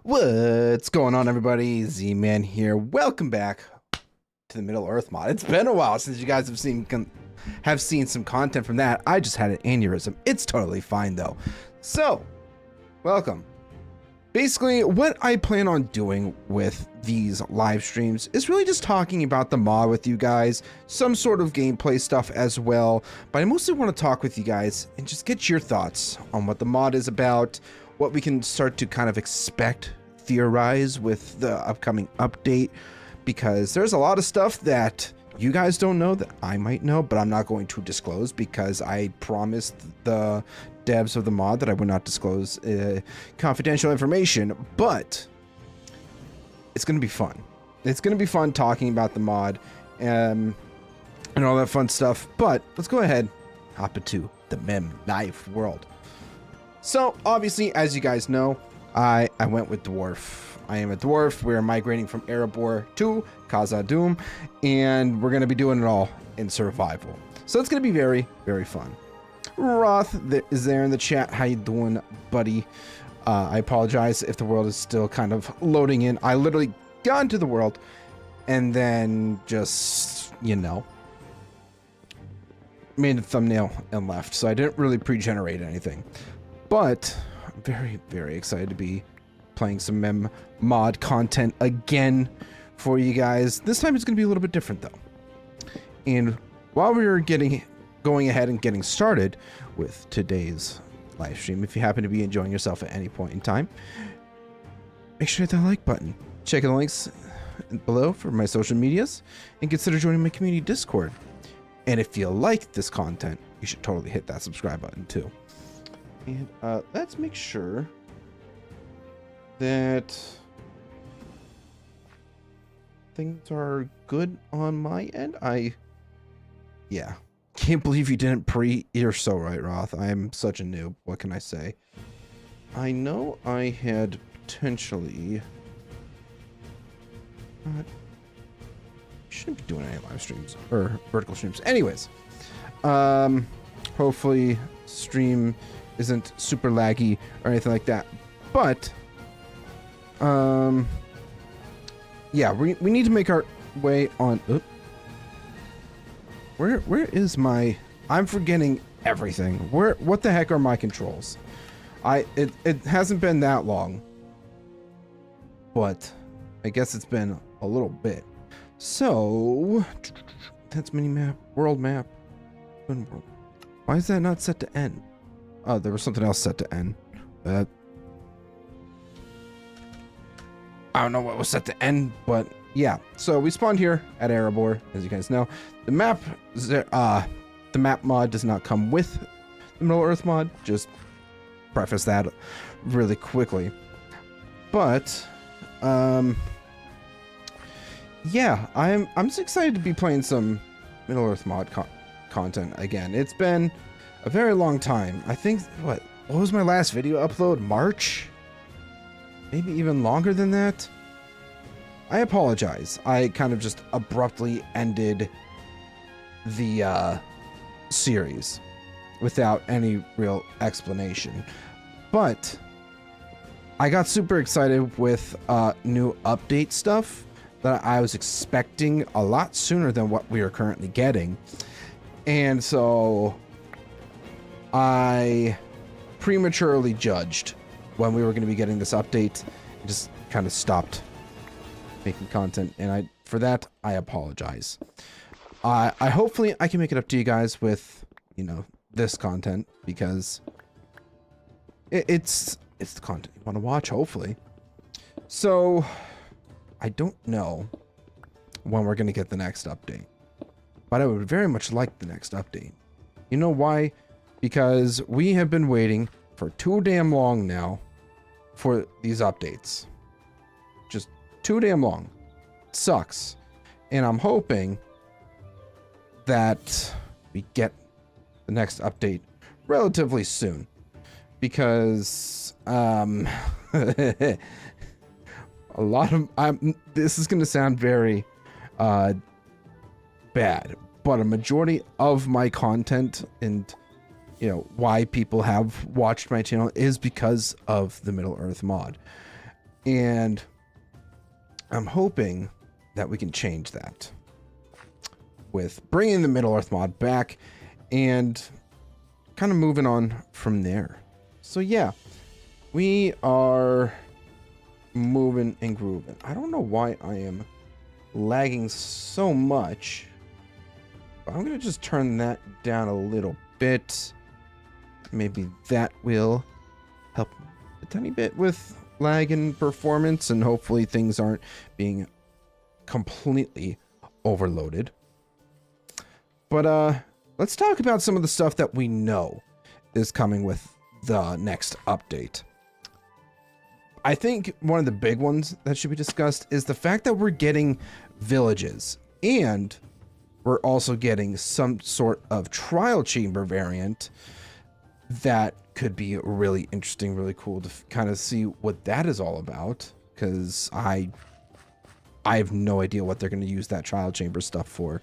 What's going on, everybody? Z-Man here. Welcome back to the Middle Earth mod. It's been a while since you guys have seen some content from that. I just had an aneurysm. It's totally fine though. So, welcome. Basically, what I plan on doing with these live streams is really just talking about the mod with you guys, some sort of gameplay stuff as well, but I mostly want to talk with you guys and just get your thoughts on what the mod is about, what we can start to kind of expect, theorize with the upcoming update, because there's a lot of stuff that you guys don't know that I might know, but I'm not going to disclose because I promised the devs of the mod that I would not disclose confidential information. But it's going to be fun. It's going to be fun talking about the mod and all that fun stuff. But let's go ahead, hop into the Mem Knife world. So obviously, as you guys know, I went with Dwarf. I am a Dwarf. We're migrating from Erebor to Khazad-Dum, and we're going to be doing it all in survival. So it's going to be very, very fun. Roth is there in the chat. How you doing, buddy? I apologize if the world is still kind of loading in. I literally got into the world and then just, you know, made a thumbnail and left. So I didn't really pre-generate anything. But I'm very, very excited to be playing some Mem mod content again for you guys. This time it's going to be a little bit different though. And while we were going ahead and getting started with today's live stream, if you happen to be enjoying yourself at any point in time, make sure to hit that like button. Check the links below for my social medias and consider joining my community Discord. And if you like this content, you should totally hit that subscribe button too. And let's make sure that things are good on my end. Yeah. Can't believe you didn't You're so right, Roth. I am such a noob. What can I say? I know I had potentially... shouldn't be doing any live streams or vertical streams. Anyways, hopefully stream isn't super laggy or anything like that. But yeah, we need to make our way on. Where is my? I'm forgetting everything. What the heck are my controls? It hasn't been that long, but I guess it's been a little bit. So that's mini map, world map. Why is that not set to N? Oh, there was something else set to N. I don't know what was set to N, but yeah. So we spawned here at Erebor, as you guys know. The map mod does not come with the Middle Earth mod. Just preface that really quickly. But yeah, I'm just excited to be playing some Middle Earth mod content again. It's been a very long time. I think what was my last video upload? March? Maybe even longer than that. I apologize. I kind of just abruptly ended the series without any real explanation. But I got super excited with new update stuff that I was expecting a lot sooner than what we are currently getting. And so I prematurely judged when we were going to be getting this update and just kind of stopped making content, and for that I apologize. I hopefully I can make it up to you guys with, you know, this content, because it's the content you want to watch, hopefully. So I don't know when we're going to get the next update, but I would very much like the next update. You know why? Because we have been waiting for too damn long now for these updates. Just too damn long. It sucks. And I'm hoping that we get the next update relatively soon, because a lot of this is going to sound very bad, but a majority of my content and, you know, why people have watched my channel is because of the Middle Earth mod. And I'm hoping that we can change that with bringing the Middle Earth mod back and kind of moving on from there. So yeah, we are moving and grooving. I don't know why I am lagging so much, but I'm going to just turn that down a little bit. Maybe that will help a tiny bit with lag and performance, and hopefully things aren't being completely overloaded. But let's talk about some of the stuff that we know is coming with the next update. I think one of the big ones that should be discussed is the fact that we're getting villages, and we're also getting some sort of trial chamber variant that could be really interesting, really cool to kind of see what that is all about, because I have no idea what they're going to use that trial chamber stuff for.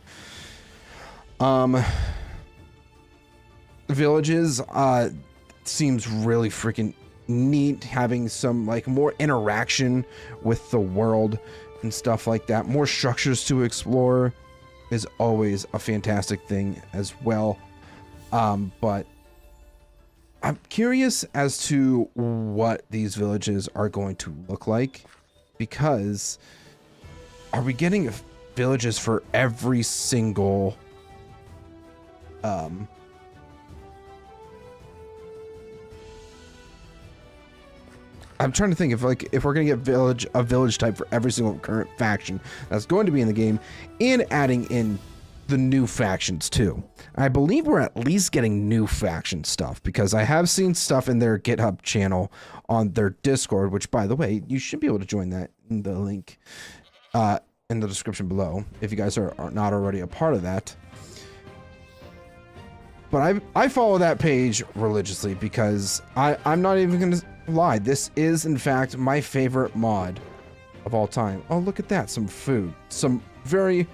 Villages seems really freaking neat, having some like more interaction with the world and stuff like that. More structures to explore is always a fantastic thing as well. But I'm curious as to what these villages are going to look like, because are we getting villages for every single I'm trying to think if we're gonna get a village type for every single current faction that's going to be in the game, and adding in the new factions too. I believe we're at least getting new faction stuff, because I have seen stuff in their GitHub channel on their Discord, which, by the way, you should be able to join that in the link in the description below if you guys are not already a part of that. But I follow that page religiously, because I'm not even gonna lie, this is in fact my favorite mod of all time. Oh, look at that, some food, some very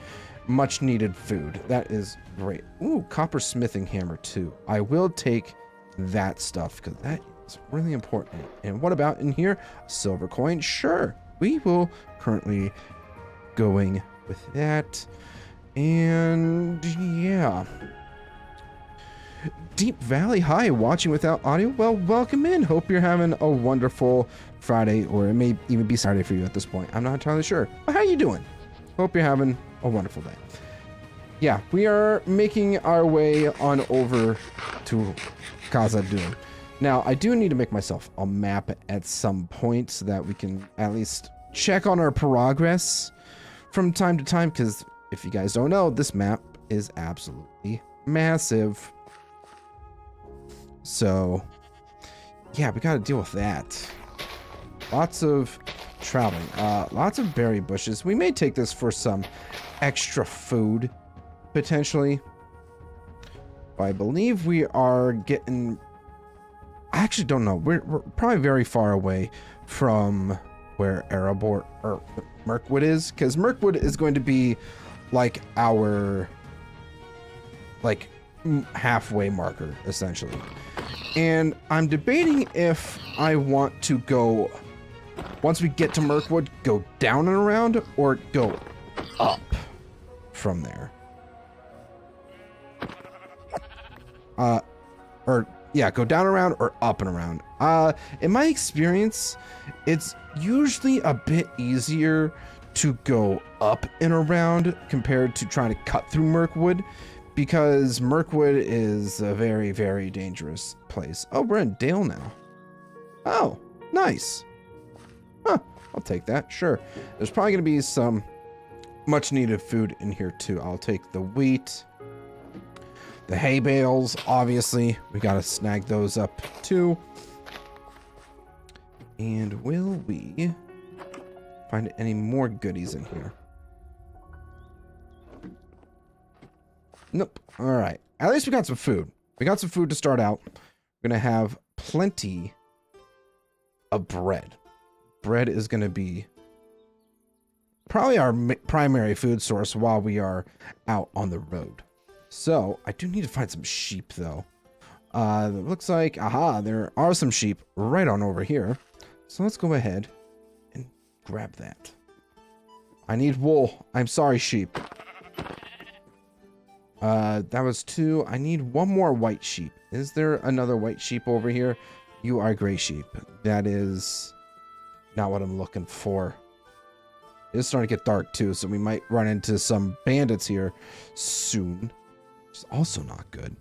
much needed food. That is great. Ooh, copper smithing hammer too. I will take that stuff, because that is really important. And what about in here? A silver coin? Sure, we will currently going with that. And yeah, Deep Valley, hi, watching without audio. Well, welcome in. Hope you're having a wonderful Friday, or it may even be Saturday for you at this point. I'm not entirely sure. But how you doing? Hope you're having a wonderful day. Yeah, we are making our way on over to Khazad-Dum. Now, I do need to make myself a map at some point so that we can at least check on our progress from time to time, because if you guys don't know, this map is absolutely massive. So, yeah, we got to deal with that. Lots of traveling. Lots of berry bushes. We may take this for some extra food, potentially. But I believe we are getting... I actually don't know. We're probably very far away from where Erebor or Mirkwood is, because Mirkwood is going to be like our halfway marker, essentially. And I'm debating if I want to go, once we get to Mirkwood, go down and around, or go up from there. Go down around or up and around. In my experience, it's usually a bit easier to go up and around compared to trying to cut through Mirkwood, because Mirkwood is a very, very dangerous place. Oh, we're in Dale now. Oh, nice. Huh, I'll take that, sure. There's probably going to be some much needed food in here too. I'll take the wheat. The hay bales, obviously. We got to snag those up too. And will we find any more goodies in here? Nope. All right. At least we got some food. We got some food to start out. We're going to have plenty of bread. Bread is going to be probably our primary food source while we are out on the road. So I do need to find some sheep though. It looks like, aha, there are some sheep right on over here. So let's go ahead and grab that. I need wool. I'm sorry, sheep. That was 2. I need 1 more white sheep. Is there another white sheep over here? You are gray sheep. That is not what I'm looking for. It's starting to get dark too, so we might run into some bandits here soon. Which is also not good.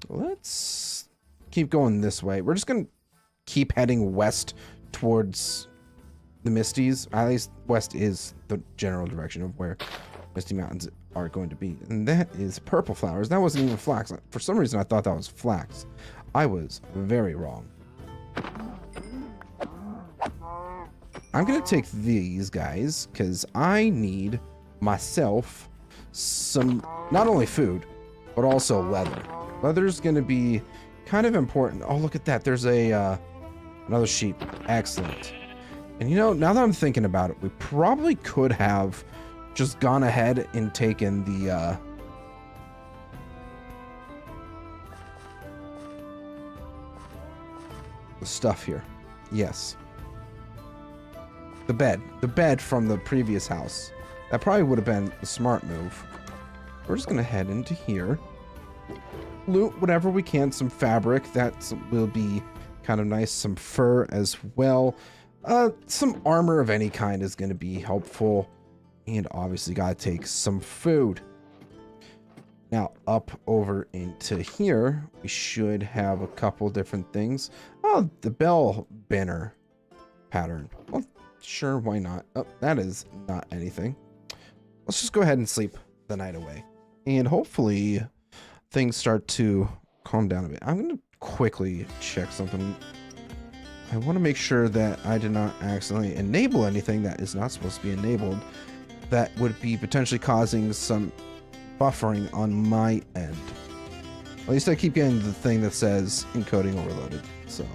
Let's keep going this way. We're just gonna keep heading west towards the Misties. At least west is the general direction of where Misty Mountains are going to be. And that is purple flowers. That wasn't even flax. For some reason, I thought that was flax. I was very wrong. I'm going to take these guys because I need myself some, not only food, but also leather. Leather's going to be kind of important. Oh, look at that. There's a another sheep. Excellent. And you know, now that I'm thinking about it, we probably could have just gone ahead and taken the stuff here. Yes. The bed from the previous house. That probably would have been the smart move. We're just gonna head into here. Loot whatever we can, some fabric, that will be kind of nice, some fur as well. Some armor of any kind is gonna be helpful. And obviously gotta take some food. Now up over into here, we should have a couple different things. Oh, the bell banner pattern. Well, sure, why not? Oh, that is not anything. Let's just go ahead and sleep the night away. And hopefully things start to calm down a bit. I'm gonna quickly check something. I want to make sure that I did not accidentally enable anything that is not supposed to be enabled. That would be potentially causing some buffering on my end. At least I keep getting the thing that says encoding overloaded, so.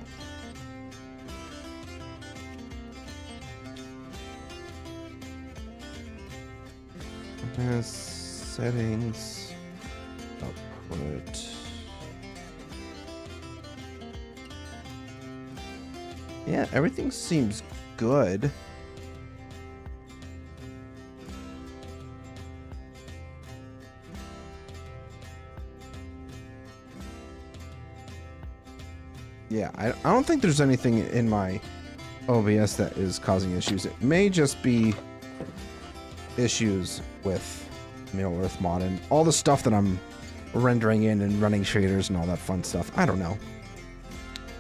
Settings, output. Yeah, everything seems good. Yeah, I don't think there's anything in my OBS that is causing issues. It may just be issues with Middle Earth mod and all the stuff that I'm rendering in and running shaders and all that fun stuff. I don't know.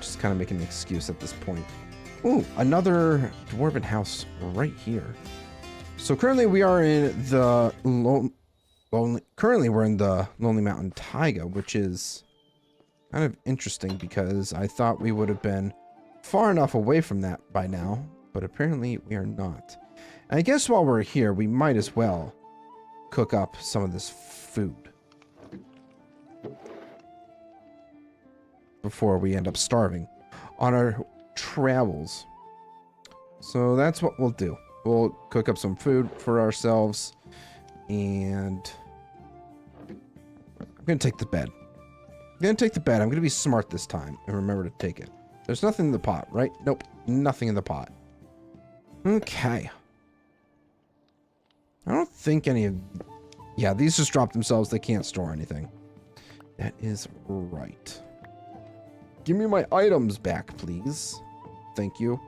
Just kind of making an excuse at this point. Ooh, another dwarven house right here. So currently we are in the we're in the Lonely Mountain Taiga, which is kind of interesting because I thought we would have been far enough away from that by now, but apparently we are not. And I guess while we're here, we might as well cook up some of this food before we end up starving on our travels. So that's what we'll do. We'll cook up some food for ourselves, and I'm gonna take the bed. I'm gonna take the bed. I'm gonna be smart this time and remember to take it. There's nothing in the pot, right? Nope, nothing in the pot. Okay. I don't think any of... Yeah, these just drop themselves. They can't store anything. That is right. Give me my items back, please. Thank you.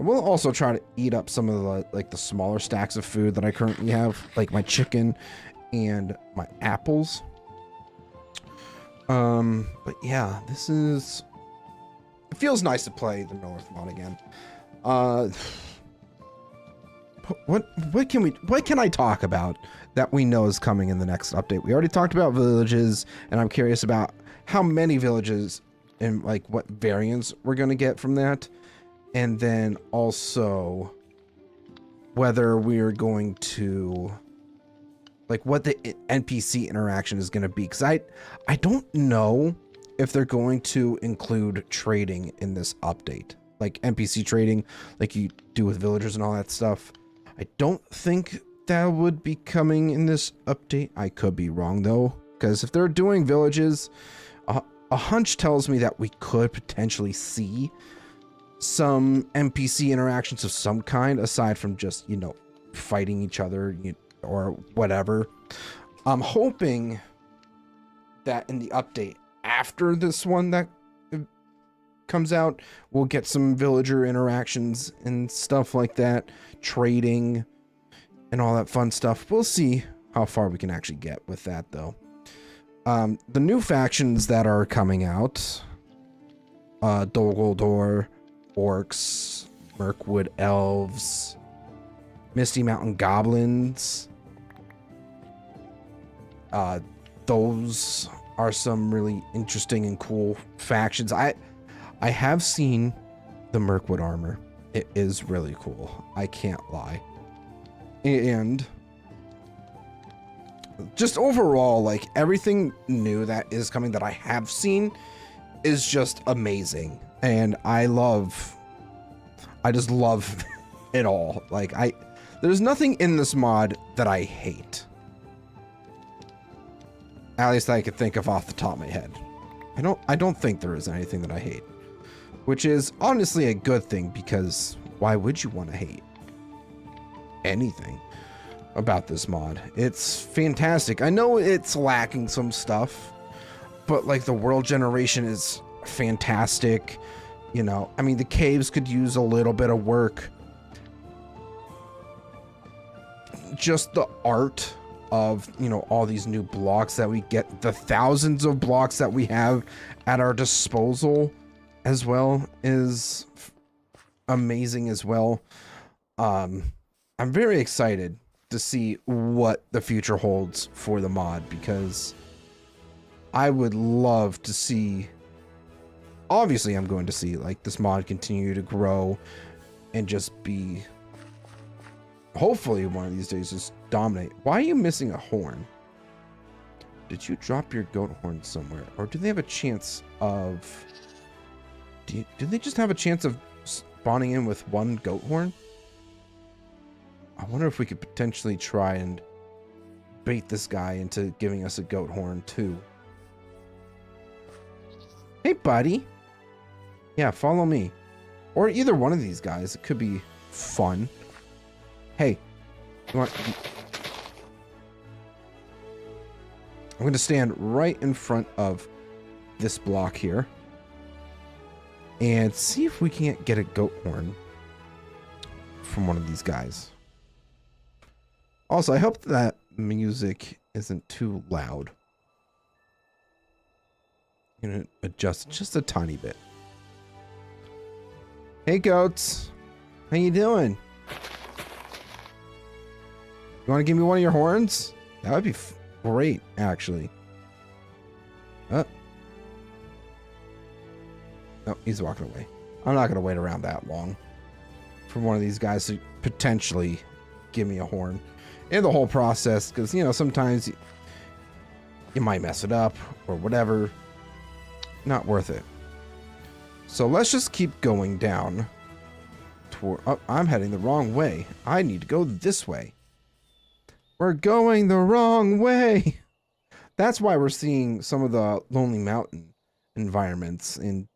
I will also try to eat up some of the, like, the smaller stacks of food that I currently have, like my chicken and my apples. But yeah, this is... It feels nice to play the North mod again. What can I talk about that we know is coming in the next update? We already talked about villages, and I'm curious about how many villages and like what variants we're going to get from that. And then also whether we're going to like what the NPC interaction is going to be, because I don't know if they're going to include trading in this update, like NPC trading like you do with villagers and all that stuff. I don't think that would be coming in this update. I could be wrong though, because if they're doing villages, a hunch tells me that we could potentially see some NPC interactions of some kind aside from just, you know, fighting each other or whatever. I'm hoping that in the update after this one that comes out, we'll get some villager interactions and stuff like that, trading and all that fun stuff. We'll see how far we can actually get with that, though. The new factions that are coming out, Dol Orcs, Mirkwood Elves, Misty Mountain Goblins. Those are some really interesting and cool factions. I have seen the Mirkwood armor. It is really cool. I can't lie. And just overall, like, everything new that is coming that I have seen is just amazing. And I just love it all. Like, there's nothing in this mod that I hate. At least I could think of off the top of my head. I don't think there is anything that I hate. Which is honestly a good thing, because why would you want to hate anything about this mod? It's fantastic. I know it's lacking some stuff, but like the world generation is fantastic. You know, I mean, the caves could use a little bit of work. Just the art of, you know, all these new blocks that we get, the thousands of blocks that we have at our disposal as well is amazing as well. I'm very excited to see what the future holds for the mod, because I would love to see, obviously I'm going to see like this mod continue to grow and just be, hopefully one of these days, just dominate. Why are you missing a horn? Did you drop your goat horn somewhere, or do they have a chance of, do they just have a chance of spawning in with one goat horn? I wonder if we could potentially try and bait this guy into giving us a goat horn too. Hey, buddy. Yeah, follow me. Or either one of these guys. It could be fun. Hey. You want... I'm going to stand right in front of this block here and see if we can't get a goat horn from one of these guys. Also, I hope that music isn't too loud. I'm gonna adjust just a tiny bit. Hey, goats. How you doing? You want to give me one of your horns? That would be great, actually. Oh, he's walking away. I'm not going to wait around that long for one of these guys to potentially give me a horn. In the whole process, because, you know, sometimes you might mess it up or whatever. Not worth it. So let's just keep going down toward... Oh, I'm heading the wrong way. I need to go this way. We're going the wrong way. That's why we're seeing some of the Lonely Mountain environments in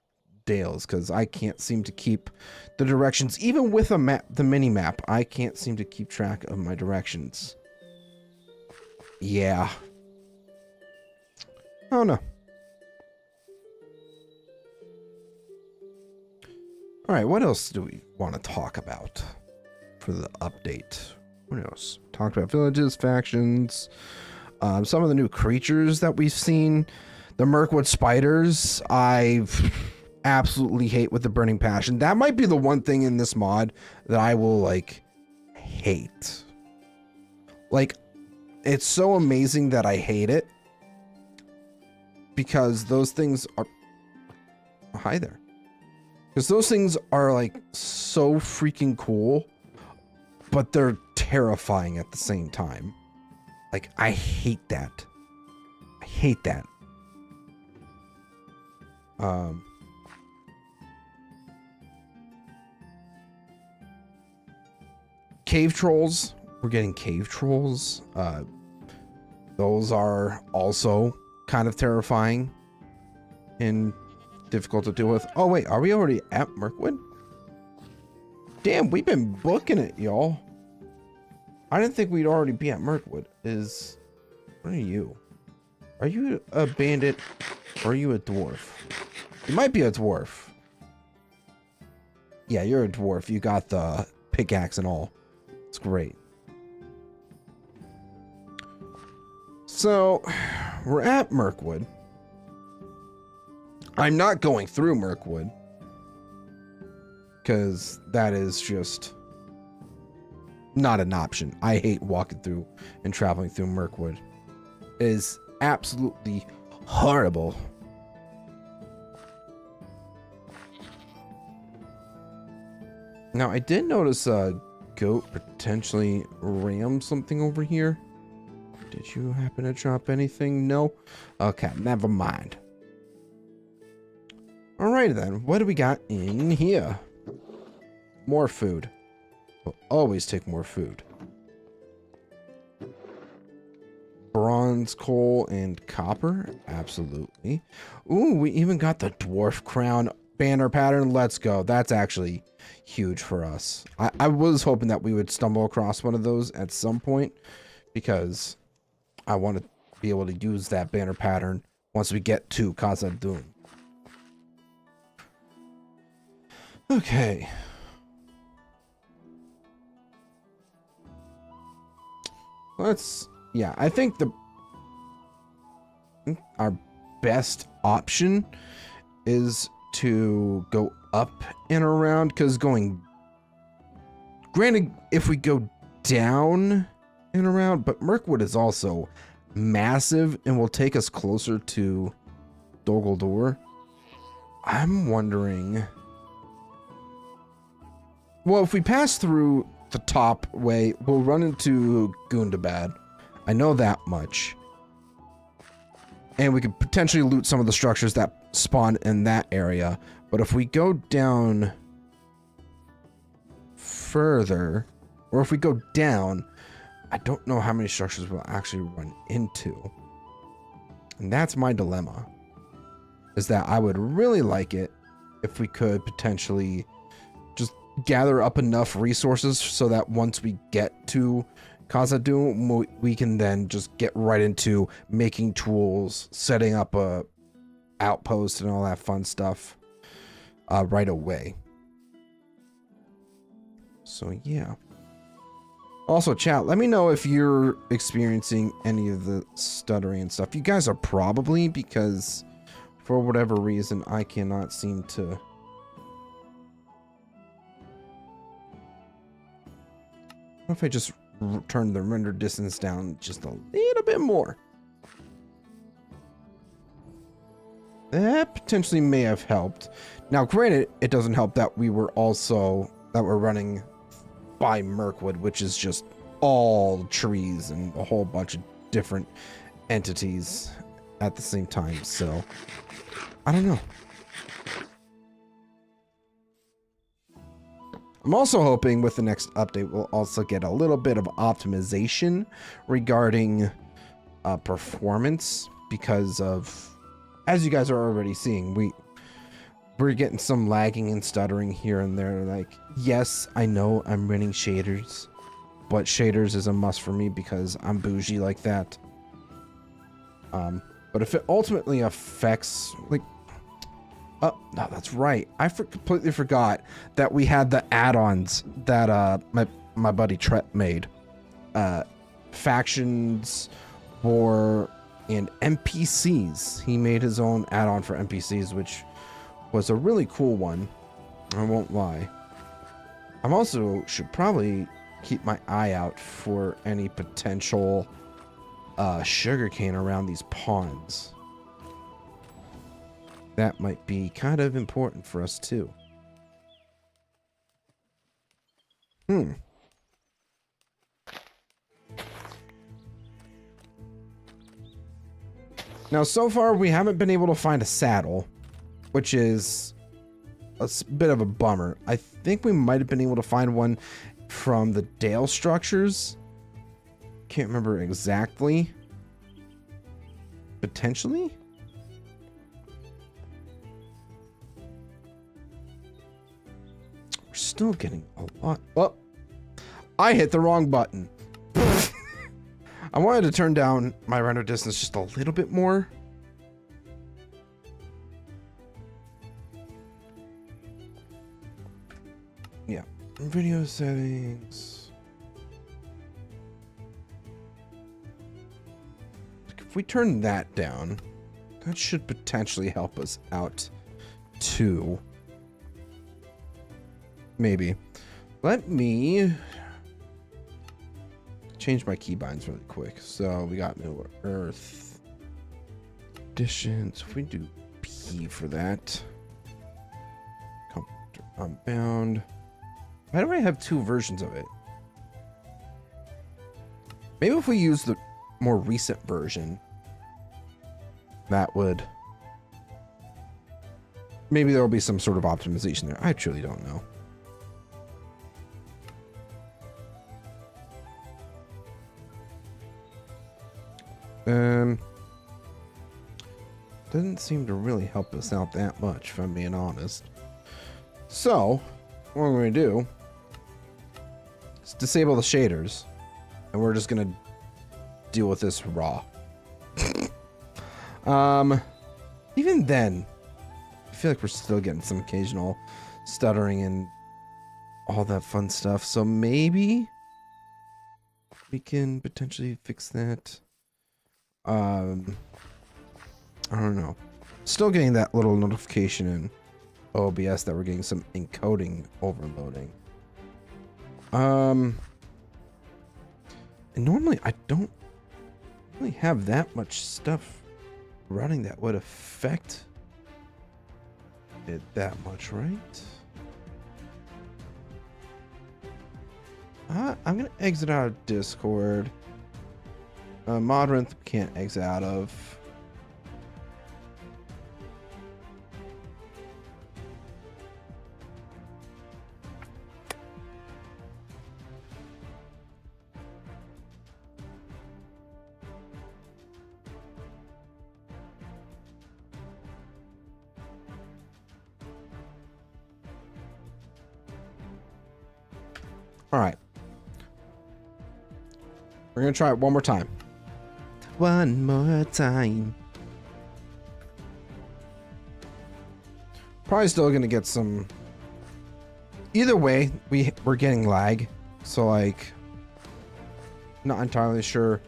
Dales, because I can't seem to keep the directions. Even with a map, the mini map, I can't seem to keep track of my directions. Yeah. Oh no. All right, what else do we want to talk about for the update? What else? Talked about villages, factions, some of the new creatures that we've seen. The Mirkwood spiders, I absolutely hate with the burning passion. That might be the one thing in this mod that I will, like, hate. Like, it's so amazing that I hate it, because those things are... Oh, hi there. Because those things are, like, so freaking cool, but they're terrifying at the same time. Like, I hate that. I hate that. Cave trolls. We're getting cave trolls. Those are also kind of terrifying. and difficult to deal with. Oh wait, are we already at Mirkwood? Damn, we've been booking it, y'all. I didn't think we'd already be at Mirkwood. What are you? Are you a bandit or are you a dwarf? You might be a dwarf. Yeah, you're a dwarf. You got the pickaxe and all. It's great. So, we're at Mirkwood. I'm not going through Mirkwood, because that is just not an option. I hate walking through and traveling through Mirkwood. It is absolutely horrible. Now, I did notice a goat potentially ram something over here. Did you happen to drop anything? No? Okay, never mind. Alright then, what do we got in here? More food. We'll always take more food. Bronze, coal, and copper? Absolutely. Ooh, we even got the dwarf crown banner pattern. Let's go. That's actually huge for us. I was hoping that we would stumble across one of those at some point, because I want to be able to use that banner pattern once we get to Khazad-Dum. Okay. Yeah, I think our best option is to go up and around, because granted, if we go down and around, but Mirkwood is also massive and will take us closer to Dol Guldur. I'm wondering, well, if we pass through the top way, we'll run into Gundabad. I know that much. And we could potentially loot some of the structures that spawn in that area. But if we go down further, or if we go down, I don't know how many structures we'll actually run into. And that's my dilemma. Is that I would really like it if we could potentially just gather up enough resources so that once we get to Khazad-Dum, we can then just get right into making tools, setting up a outpost and all that fun stuff right away. So yeah. Also, chat, let me know if you're experiencing any of the stuttering and stuff. You guys are probably, because for whatever reason, I cannot seem to... What if I just turn the render distance down just a little bit more? That potentially may have helped. Now, granted, it doesn't help that we're running by Mirkwood, which is just all trees and a whole bunch of different entities at the same time. So, I don't know. I'm also hoping with the next update, we'll also get a little bit of optimization regarding performance, because of, as you guys are already seeing, we're getting some lagging and stuttering here and there. Like, yes, I know I'm running shaders, but shaders is a must for me because I'm bougie like that. But if it ultimately affects, like, oh, no, that's right. I completely forgot that we had the add-ons that my buddy Tret made. Factions, war, and NPCs. He made his own add-on for NPCs, which was a really cool one. I won't lie. I'm also should probably keep my eye out for any potential sugarcane around these ponds. That might be kind of important for us too. Now, so far, we haven't been able to find a saddle, which is a bit of a bummer. I think we might have been able to find one from the Dale structures. Can't remember exactly. Potentially? still getting a lot. Oh, I hit the wrong button. I wanted to turn down my render distance just a little bit more. Yeah, video settings. If we turn that down, that should potentially help us out too. Maybe. Let me change my keybinds really quick. So we got Middle Earth additions. If we do P for that. Computer Unbound. Why do I have two versions of it? Maybe if we use the more recent version, that would... Maybe there will be some sort of optimization there. I truly don't know. Doesn't seem to really help us out that much, if I'm being honest. So, what we're going to do is disable the shaders, and we're just going to deal with this raw. Even then, I feel like we're still getting some occasional stuttering and all that fun stuff. So maybe we can potentially fix that. I don't know. Still getting that little notification in OBS that we're getting some encoding overloading. And normally I don't really have that much stuff running that would affect it that much, right? I'm gonna exit out of Discord. Modrinth can't exit out of. All right. We're going to try it one more time. One more time. Probably still going to get some... Either way, we're getting lag. So, like... Not entirely sure.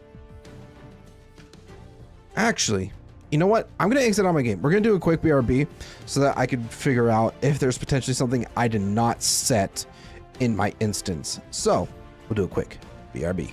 Actually, you know what? I'm going to exit out my game. We're going to do a quick BRB so that I could figure out if there's potentially something I did not set in my instance. So, we'll do a quick BRB.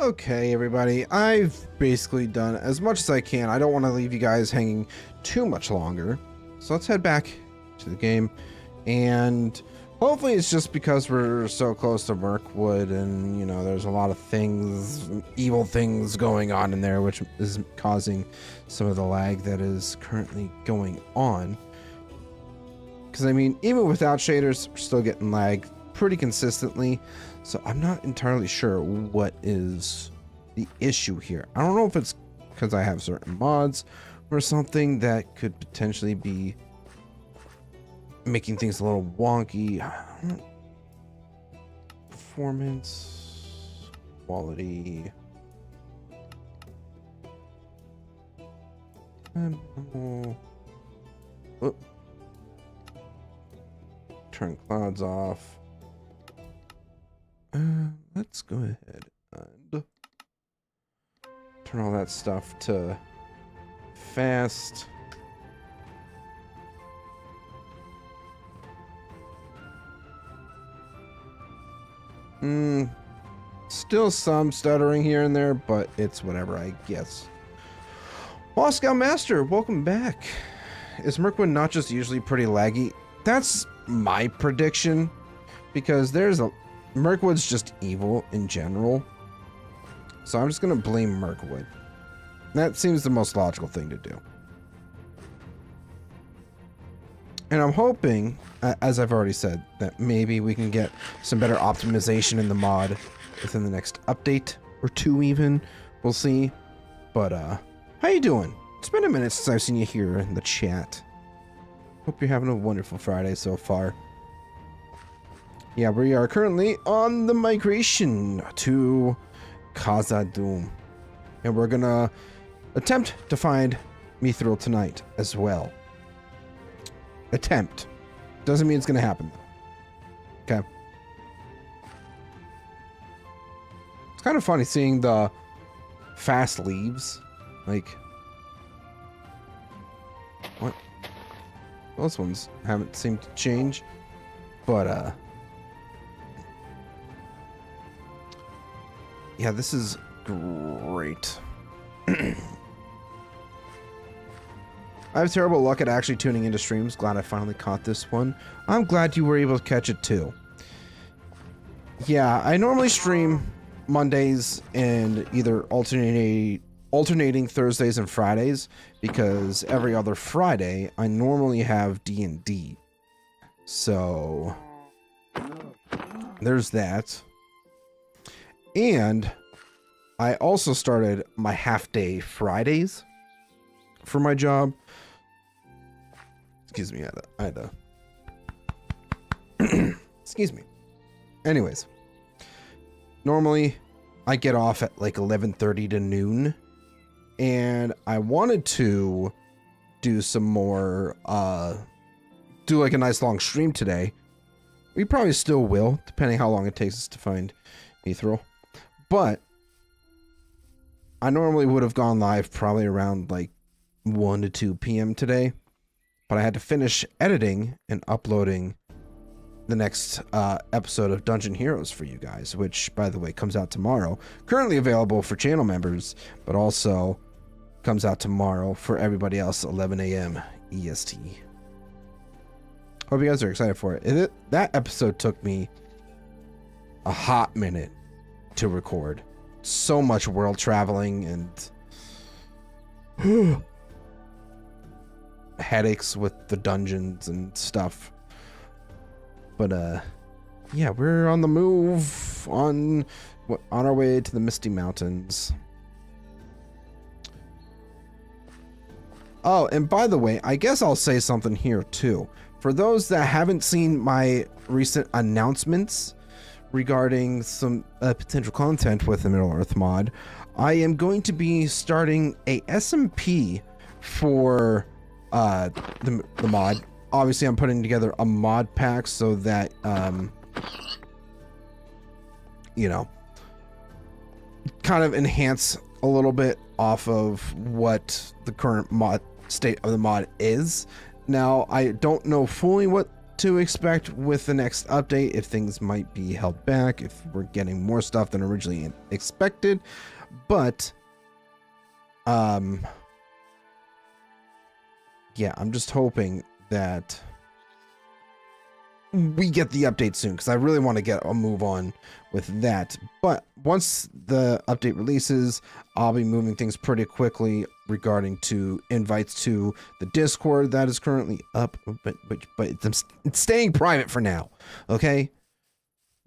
Okay, everybody, I've basically done as much as I can. I don't want to leave you guys hanging too much longer. So let's head back to the game. And hopefully it's just because we're so close to Mirkwood and, you know, there's a lot of things, evil things going on in there, which is causing some of the lag that is currently going on. Because, I mean, even without shaders, we're still getting lag pretty consistently. So I'm not entirely sure what is the issue here. I don't know if it's because I have certain mods or something that could potentially be making things a little wonky. Performance, quality. Turn clouds off. Let's go ahead and turn all that stuff to fast. Still some stuttering here and there, but it's whatever, I guess. Moscow Master, welcome back. Is Mirkwood not just usually pretty laggy? That's my prediction, because Mirkwood's just evil in general. So I'm just going to blame Mirkwood. That seems the most logical thing to do. And I'm hoping, as I've already said, that maybe we can get some better optimization in the mod within the next update or two even. We'll see. But, how you doing? It's been a minute since I've seen you here in the chat. Hope you're having a wonderful Friday so far. Yeah, we are currently on the migration to Khazad-Dum. And we're gonna attempt to find mithril tonight as well. Attempt. Doesn't mean it's gonna happen though. Okay. It's kind of funny seeing the fast leaves. Like, what? Those ones haven't seemed to change. But, yeah, this is great. I have terrible luck at actually tuning into streams. Glad I finally caught this one. I'm glad you were able to catch it too. Yeah, I normally stream Mondays and either alternating Thursdays and Fridays, because every other Friday I normally have D&D. So there's that. And I also started my half-day Fridays for my job. Excuse me, I had to excuse me. Anyways, normally I get off at like 11:30 to noon, and I wanted to do some more, do like a nice long stream today. We probably still will, depending how long it takes us to find mithril. But I normally would have gone live probably around like 1 to 2 p.m. today. But I had to finish editing and uploading the next episode of Dungeon Heroes for you guys, which, by the way, comes out tomorrow. Currently available for channel members, but also comes out tomorrow for everybody else, 11 a.m. EST. Hope you guys are excited for it. That episode took me a hot minute to record. So much world traveling and headaches with the dungeons and stuff. But yeah, we're on the move on our way to the Misty Mountains. Oh, and by the way, I guess I'll say something here too. For those that haven't seen my recent announcements regarding some potential content with the Middle-earth mod, I am going to be starting a SMP for the mod. Obviously, I'm putting together a mod pack so that, you know, kind of enhance a little bit off of what the current mod state of the mod is. Now, I don't know fully what to expect with the next update, if things might be held back, if we're getting more stuff than originally expected. But yeah, I'm just hoping that we get the update soon, because I really want to get a move on with that. But once the update releases, I'll be moving things pretty quickly regarding to invites to the Discord that is currently up, but it's staying private for now. Okay,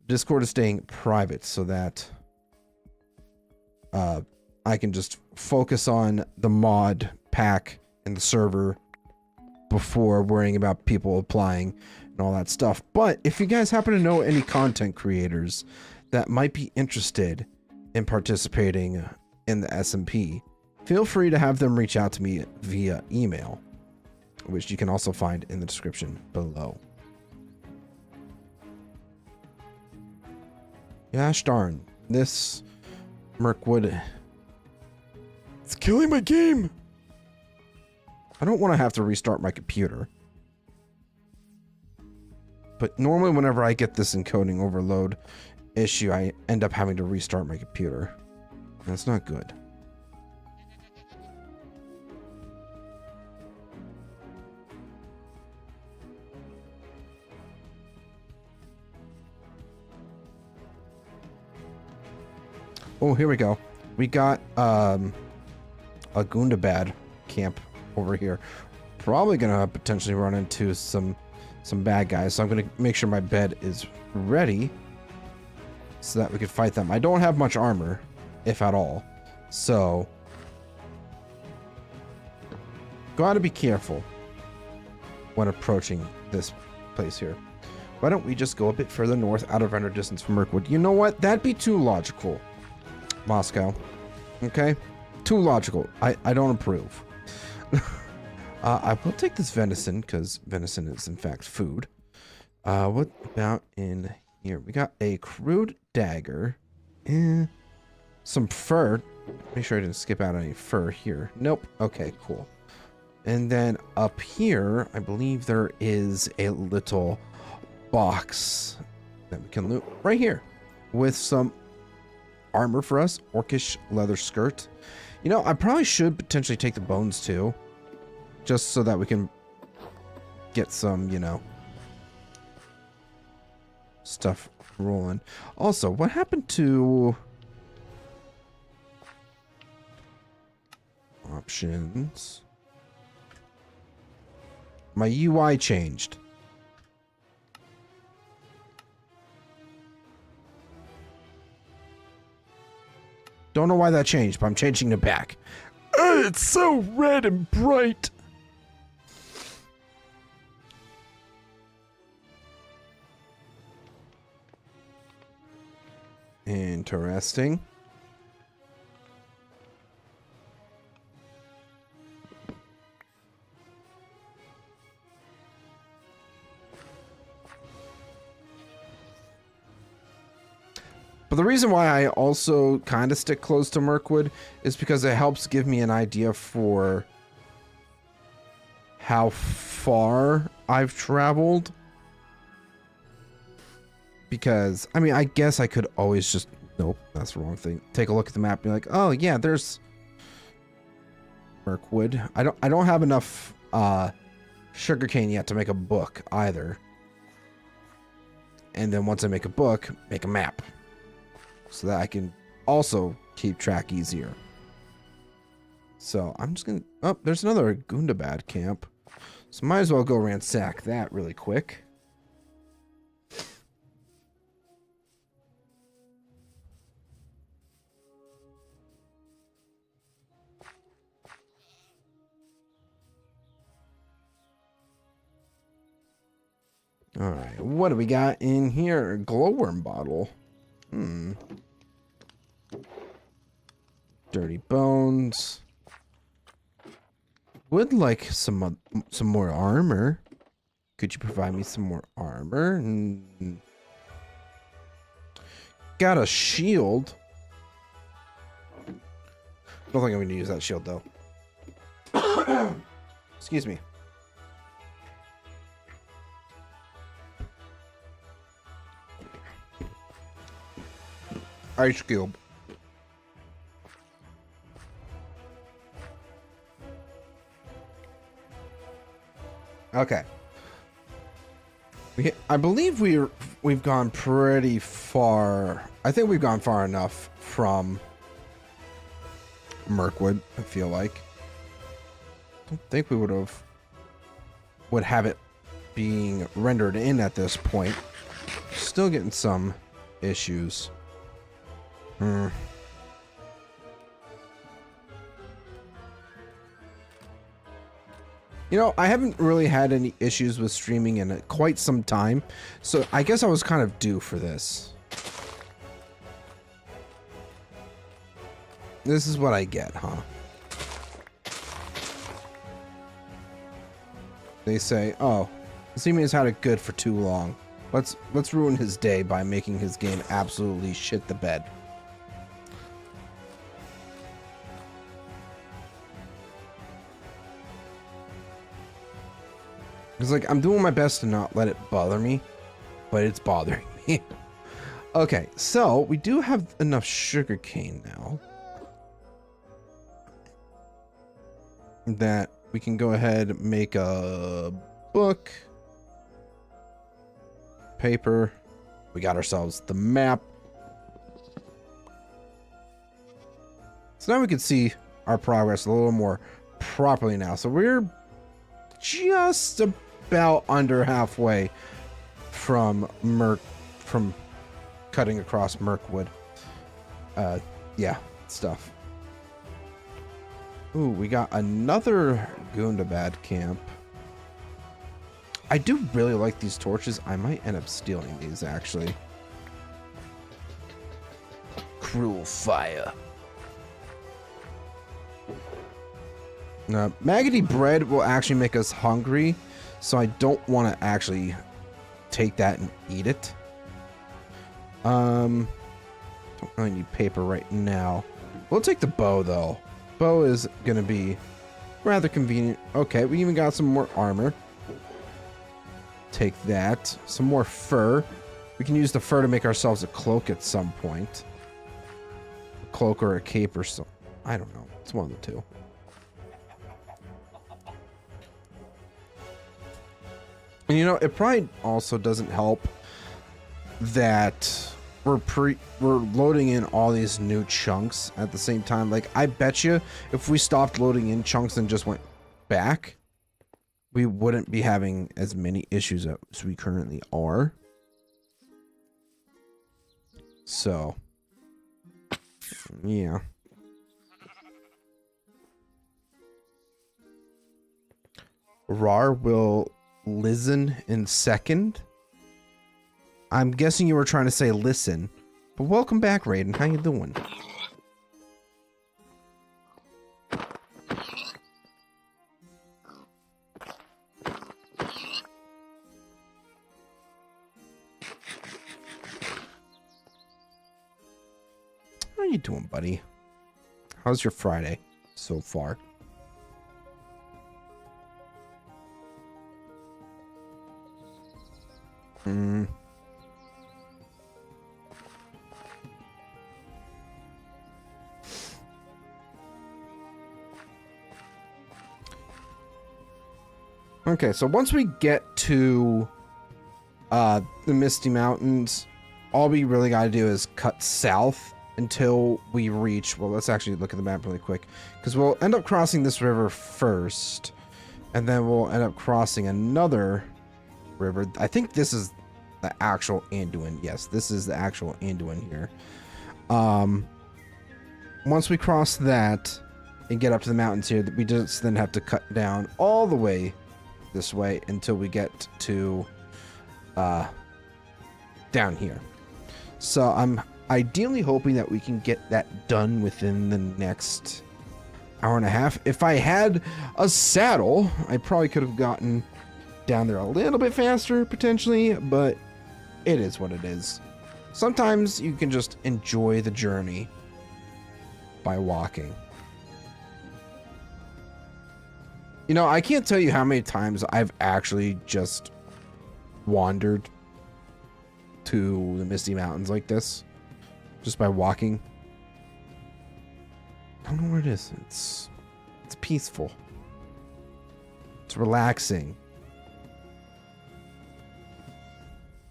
Discord is staying private so that I can just focus on the mod pack and the server before worrying about people applying and all that stuff. But if you guys happen to know any content creators that might be interested in participating in the SMP, feel free to have them reach out to me via email, which you can also find in the description below. Gosh darn, this Mirkwood, it's killing my game. I don't want to have to restart my computer. But normally whenever I get this encoding overload issue, I end up having to restart my computer. That's not good. Oh, here we go. We got a Gundabad camp over here. Probably gonna potentially run into some bad guys, so I'm gonna make sure my bed is ready so that we could fight them. I don't have much armor, if at all, so gotta be careful when approaching this place here. Why don't we just go a bit further north out of render distance from Mirkwood? You know what? That'd be too logical, Moscow. Okay? Too logical. I don't approve. I will take this venison, because venison is in fact food. What about in here? We got a crude dagger. Some fur. Make sure I didn't skip out any fur here. Nope. Okay, cool. And then up here, I believe there is a little box that we can loot right here with some armor for us. Orcish leather skirt. You know, I probably should potentially take the bones too, just so that we can get some, you know, stuff rolling. Also, what happened to options? My UI changed. Don't know why that changed, but I'm changing it back. It's so red and bright. Interesting. But the reason why I also kind of stick close to Mirkwood is because it helps give me an idea for how far I've traveled. Because, I mean, I guess I could always just... Nope, that's the wrong thing. Take a look at the map and be like, oh, yeah, there's Mirkwood. I don't have enough sugarcane yet to make a book either. And then once I make a book, make a map, so that I can also keep track easier. So I'm just gonna... Oh, there's another Gundabad camp. So might as well go ransack that really quick. Alright, what do we got in here? Glowworm bottle. Dirty bones. Would like some more armor. Could you provide me some more armor? Got a shield. Don't think I'm going to use that shield though. Excuse me. ice cube. Okay. I believe we've gone pretty far. I think we've gone far enough from Mirkwood, I feel like. I don't think we would have it being rendered in at this point. Still getting some issues. You know, I haven't really had any issues with streaming in quite some time, so I guess I was kind of due for this. This is what I get, huh? They say, oh, Zman has had it good for too long. Let's ruin his day by making his game absolutely shit the bed. It's like, I'm doing my best to not let it bother me, but it's bothering me. Okay, so we do have enough sugarcane now that we can go ahead and make a book, paper. We got ourselves the map. So now we can see our progress a little more properly now. So we're just about under halfway from cutting across Mirkwood. Yeah, stuff. Ooh, we got another Gundabad camp. I do really like these torches. I might end up stealing these, actually. Cruel fire. Maggoty bread will actually make us hungry, so I don't want to actually take that and eat it. Don't really need paper right now. We'll take the bow, though. Bow is going to be rather convenient. Okay, we even got some more armor. Take that. Some more fur. We can use the fur to make ourselves a cloak at some point. A cloak or a cape or so. I don't know. It's one of the two. And you know, it probably also doesn't help that we're loading in all these new chunks at the same time. Like, I bet you if we stopped loading in chunks and just went back, we wouldn't be having as many issues as we currently are. So, yeah. Rar will listen in second. I'm guessing you were trying to say listen. But welcome back, Raiden. How you doing? How you doing, buddy? How's your Friday so far? Okay, so once we get to the Misty Mountains, all we really got to do is cut south until we reach... Well, let's actually look at the map really quick, because we'll end up crossing this river first, and then we'll end up crossing another river. I think this is the actual Anduin. Yes, this is the actual Anduin here. Once we cross that and get up to the mountains here, we just then have to cut down all the way this way until we get to down here. So I'm ideally hoping that we can get that done within the next hour and a half. If I had a saddle, I probably could have gotten down there a little bit faster potentially, but it is what it is. Sometimes you can just enjoy the journey by walking. You know, I can't tell you how many times I've actually just wandered to the Misty Mountains like this. just by walking. I don't know where it is. It's peaceful. It's relaxing.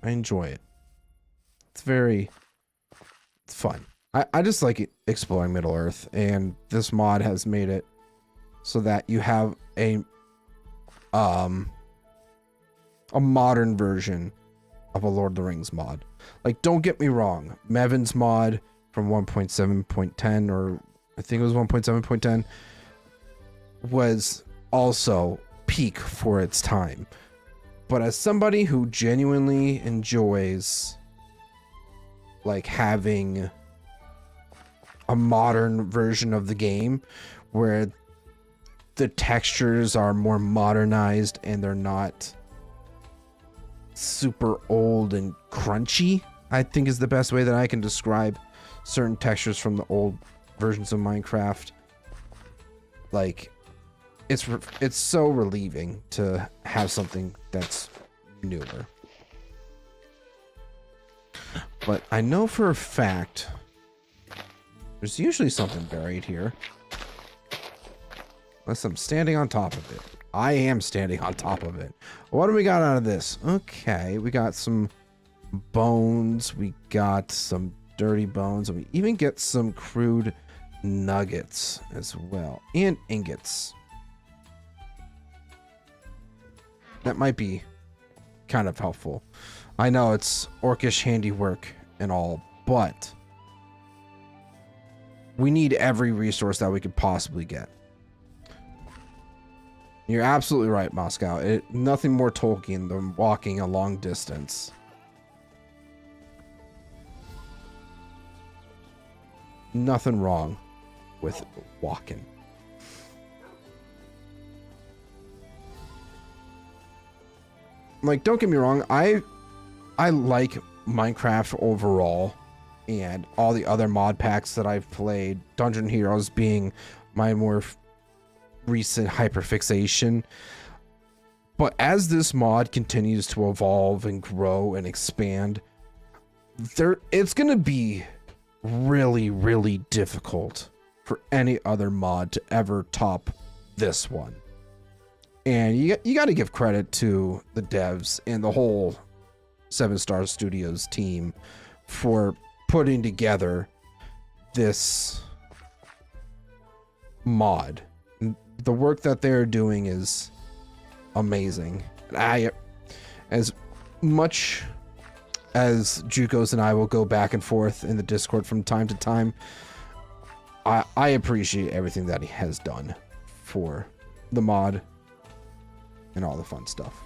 I enjoy it. It's fun. I just like exploring Middle Earth, and this mod has made it so that you have a modern version of a Lord of the Rings mod. Like, don't get me wrong, Mevin's mod from 1.7.10, or I think it was 1.7.10, was also peak for its time. But as somebody who genuinely enjoys like having a modern version of the game where the textures are more modernized and they're not super old and crunchy, I think is the best way that I can describe certain textures from the old versions of Minecraft. Like, it's so relieving to have something that's newer. But I know for a fact there's usually something buried here. Unless I'm standing on top of it. I am standing on top of it. What do we got out of this? Okay, we got some bones. We got some dirty bones. And we even get some crude nuggets as well. And ingots. That might be kind of helpful. I know it's orcish handiwork and all, but we need every resource that we could possibly get. You're absolutely right, Moscow. Nothing more Tolkien than walking a long distance. Nothing wrong with walking. Like, don't get me wrong, I like Minecraft overall and all the other mod packs that I've played, Dungeon Heroes being my more recent hyperfixation. But as this mod continues to evolve and grow and expand, it's going to be really, really difficult for any other mod to ever top this one. And you got to give credit to the devs and the whole 7 Star Studios team for putting together this mod. The work that they're doing is amazing. As much as Jukos and I will go back and forth in the Discord from time to time, I appreciate everything that he has done for the mod and all the fun stuff.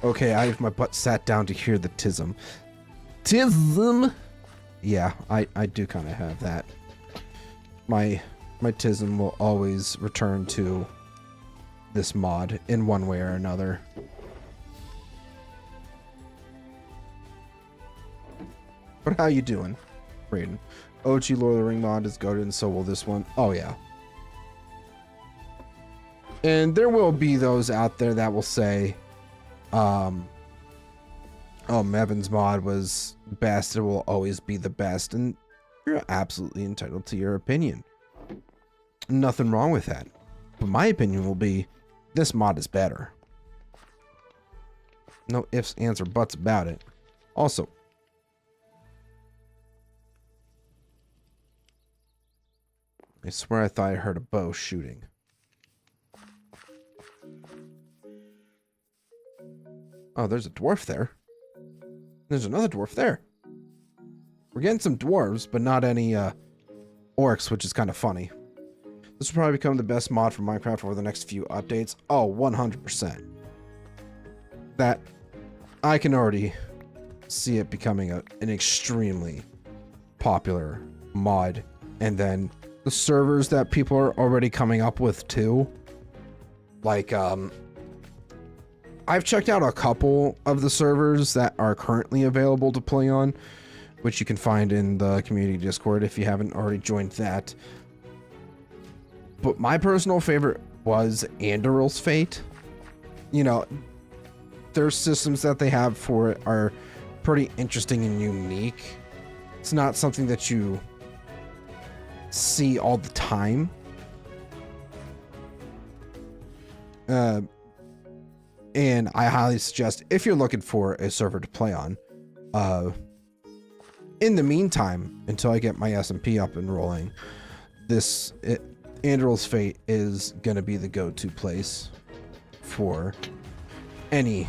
Okay, I have my butt sat down to hear the tism. Tism? Yeah, I do kind of have that. My tism will always return to this mod in one way or another. But how you doing, Raiden? OG Lord of the Ring mod is goated, and so will this one. Oh yeah. And there will be those out there that will say, oh, Mevin's mod was best, it will always be the best, and you're absolutely entitled to your opinion. Nothing wrong with that. But my opinion will be, this mod is better. No ifs, ands, or buts about it. Also, I swear I thought I heard a bow shooting. Oh, there's a dwarf there. There's another dwarf there. We're getting some dwarves, but not any orcs, which is kind of funny. This will probably become the best mod for Minecraft over the next few updates. Oh, 100%. That, I can already see it becoming an extremely popular mod. And then the servers that people are already coming up with too. Like, I've checked out a couple of the servers that are currently available to play on, which you can find in the community Discord if you haven't already joined that. But my personal favorite was Andoril's Fate. You know, their systems that they have for it are pretty interesting and unique. It's not something that you see all the time. And I highly suggest, if you're looking for a server to play on, in the meantime, until I get my SMP up and rolling, Andril's Fate is going to be the go-to place for any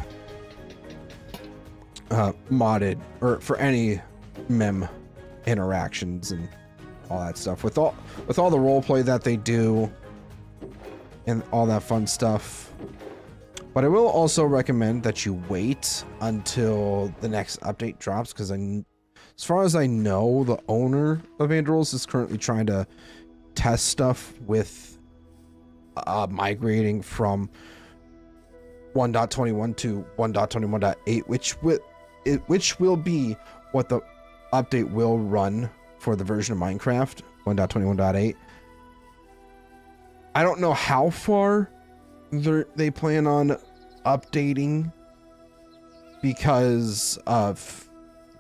modded, or for any mem interactions and all that stuff. With all the roleplay that they do and all that fun stuff. But I will also recommend that you wait until the next update drops, because as far as I know, the owner of Andril's is currently trying to test stuff with migrating from 1.21 to 1.21.8, which will be what the update will run for the version of Minecraft 1.21.8. I don't know how far they plan on updating, because of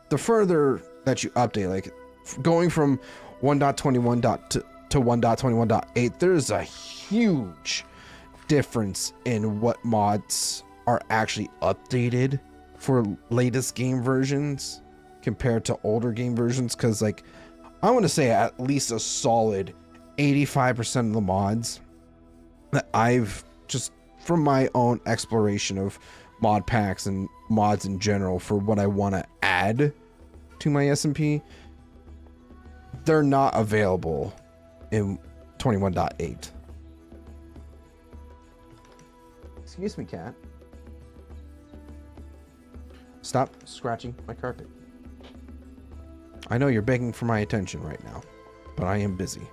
the further that you update, like going from 1.21 to 1.21.8, there's a huge difference in what mods are actually updated for latest game versions compared to older game versions. Because like, I want to say at least a solid 85% of the mods that I've just, from my own exploration of mod packs and mods in general for what I want to add to my SMP, they're not available in 21.8. Excuse me, cat. Stop scratching my carpet. I know you're begging for my attention right now, but I am busy.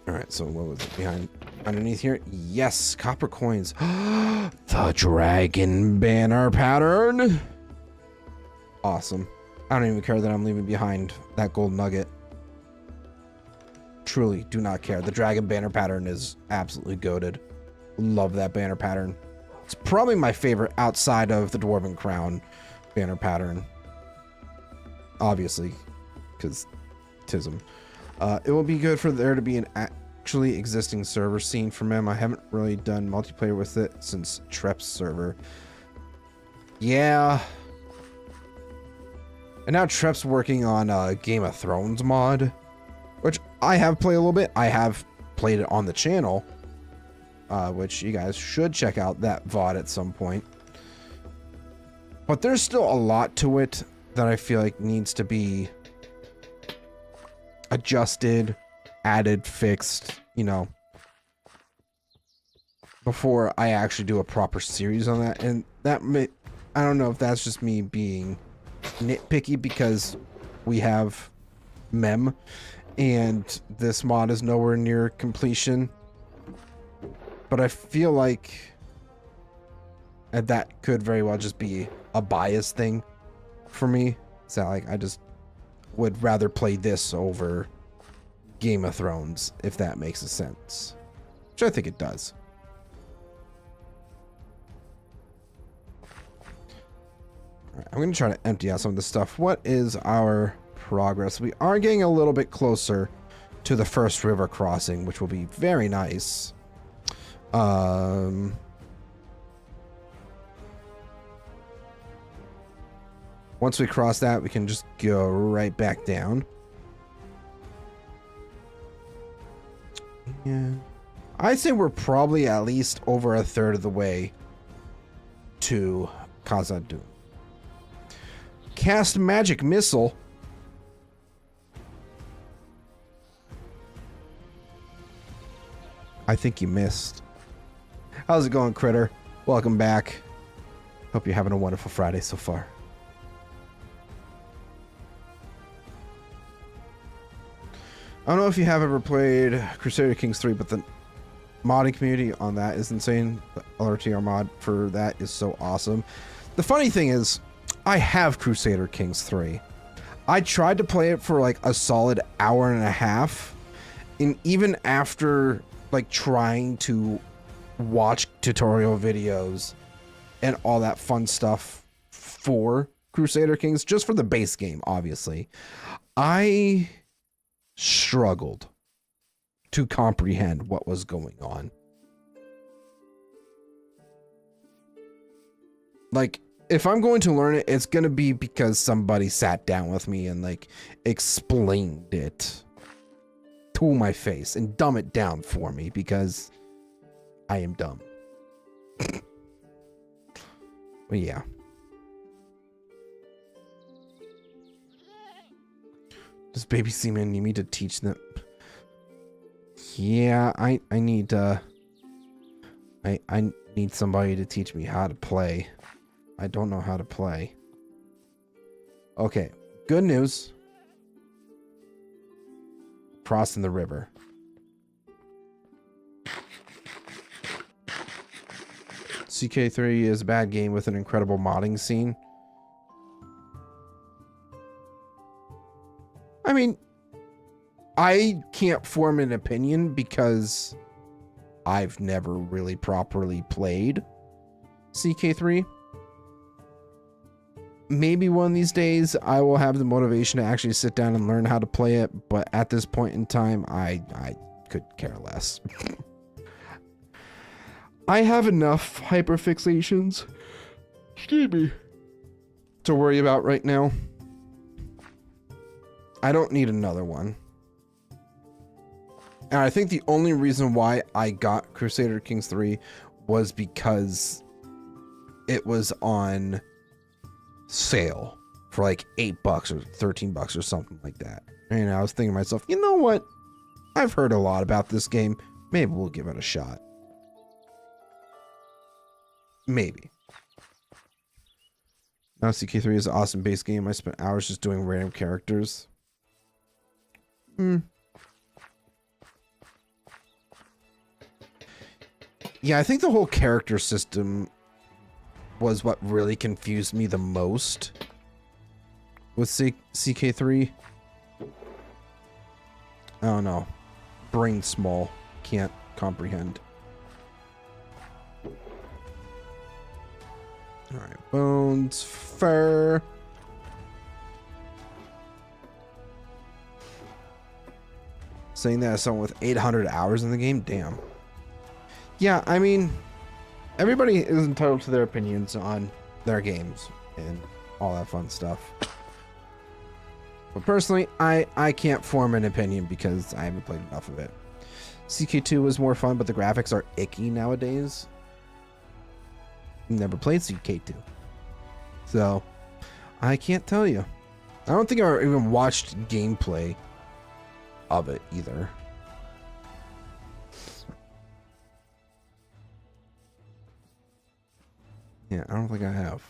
Alright, so what was it underneath here? Yes, copper coins. The dragon banner pattern. Awesome. I don't even care that I'm leaving behind that gold nugget. Truly do not care. The dragon banner pattern is absolutely goated. Love that banner pattern. It's probably my favorite outside of the dwarven crown banner pattern. Obviously, because Tism. It will be good for there to be an actually existing server scene for MIM. I haven't really done multiplayer with it since Trep's server. Yeah. And now Trep's working on a Game of Thrones mod, which I have played a little bit. I have played it on the channel, which you guys should check out that VOD at some point. But there's still a lot to it that I feel like needs to be adjusted, added, fixed, you know, before I actually do a proper series on that. And that may, I don't know if that's just me being nitpicky because we have mem and this mod is nowhere near completion, but I feel like that could very well just be a bias thing for me. So like, I just would rather play this over Game of Thrones, if that makes a sense, which I think it does. All right, I'm going to try to empty out some of this stuff. What is our progress? We are getting a little bit closer to the first river crossing, which will be very nice. Once we cross that, we can just go right back down. Yeah. I'd say we're probably at least over a third of the way to Khazad-Dum. Cast magic missile. I think you missed. How's it going, Critter? Welcome back. Hope you're having a wonderful Friday so far. I don't know if you have ever played Crusader Kings 3, but the modding community on that is insane. The LRTR mod for that is so awesome. The funny thing is, I have Crusader Kings 3. I tried to play it for like a solid hour and a half, and even after like trying to watch tutorial videos and all that fun stuff for Crusader Kings, just for the base game, obviously, I struggled to comprehend what was going on. Like, if I'm going to learn it, it's going to be because somebody sat down with me and like explained it to my face and dumb it down for me, because I am dumb. But yeah. Does baby Zman need me to teach them? Yeah, I need I need somebody to teach me how to play. I don't know how to play. Okay, good news. Crossing the river. CK3 is a bad game with an incredible modding scene. I mean, I can't form an opinion because I've never really properly played CK3. Maybe one of these days I will have the motivation to actually sit down and learn how to play it, but at this point in time, I could care less. I have enough hyperfixations, excuse me, to worry about right now. I don't need another one. And I think the only reason why I got Crusader Kings 3 was because it was on sale for like $8 or $13 or something like that. And I was thinking to myself, you know what? I've heard a lot about this game. Maybe we'll give it a shot. Maybe. Now CK3 is an awesome base game. I spent hours just doing random characters. Yeah, I think the whole character system was what really confused me the most with CK3. I don't know. Brain small. Can't comprehend. Alright, bones, fur. Saying that as someone with 800 hours in the game? Damn. Yeah, I mean, everybody is entitled to their opinions on their games and all that fun stuff. But personally, I can't form an opinion because I haven't played enough of it. CK2 was more fun, but the graphics are icky nowadays. Never played CK2. So, I can't tell you. I don't think I even watched gameplay of it either. Yeah, I don't think I have.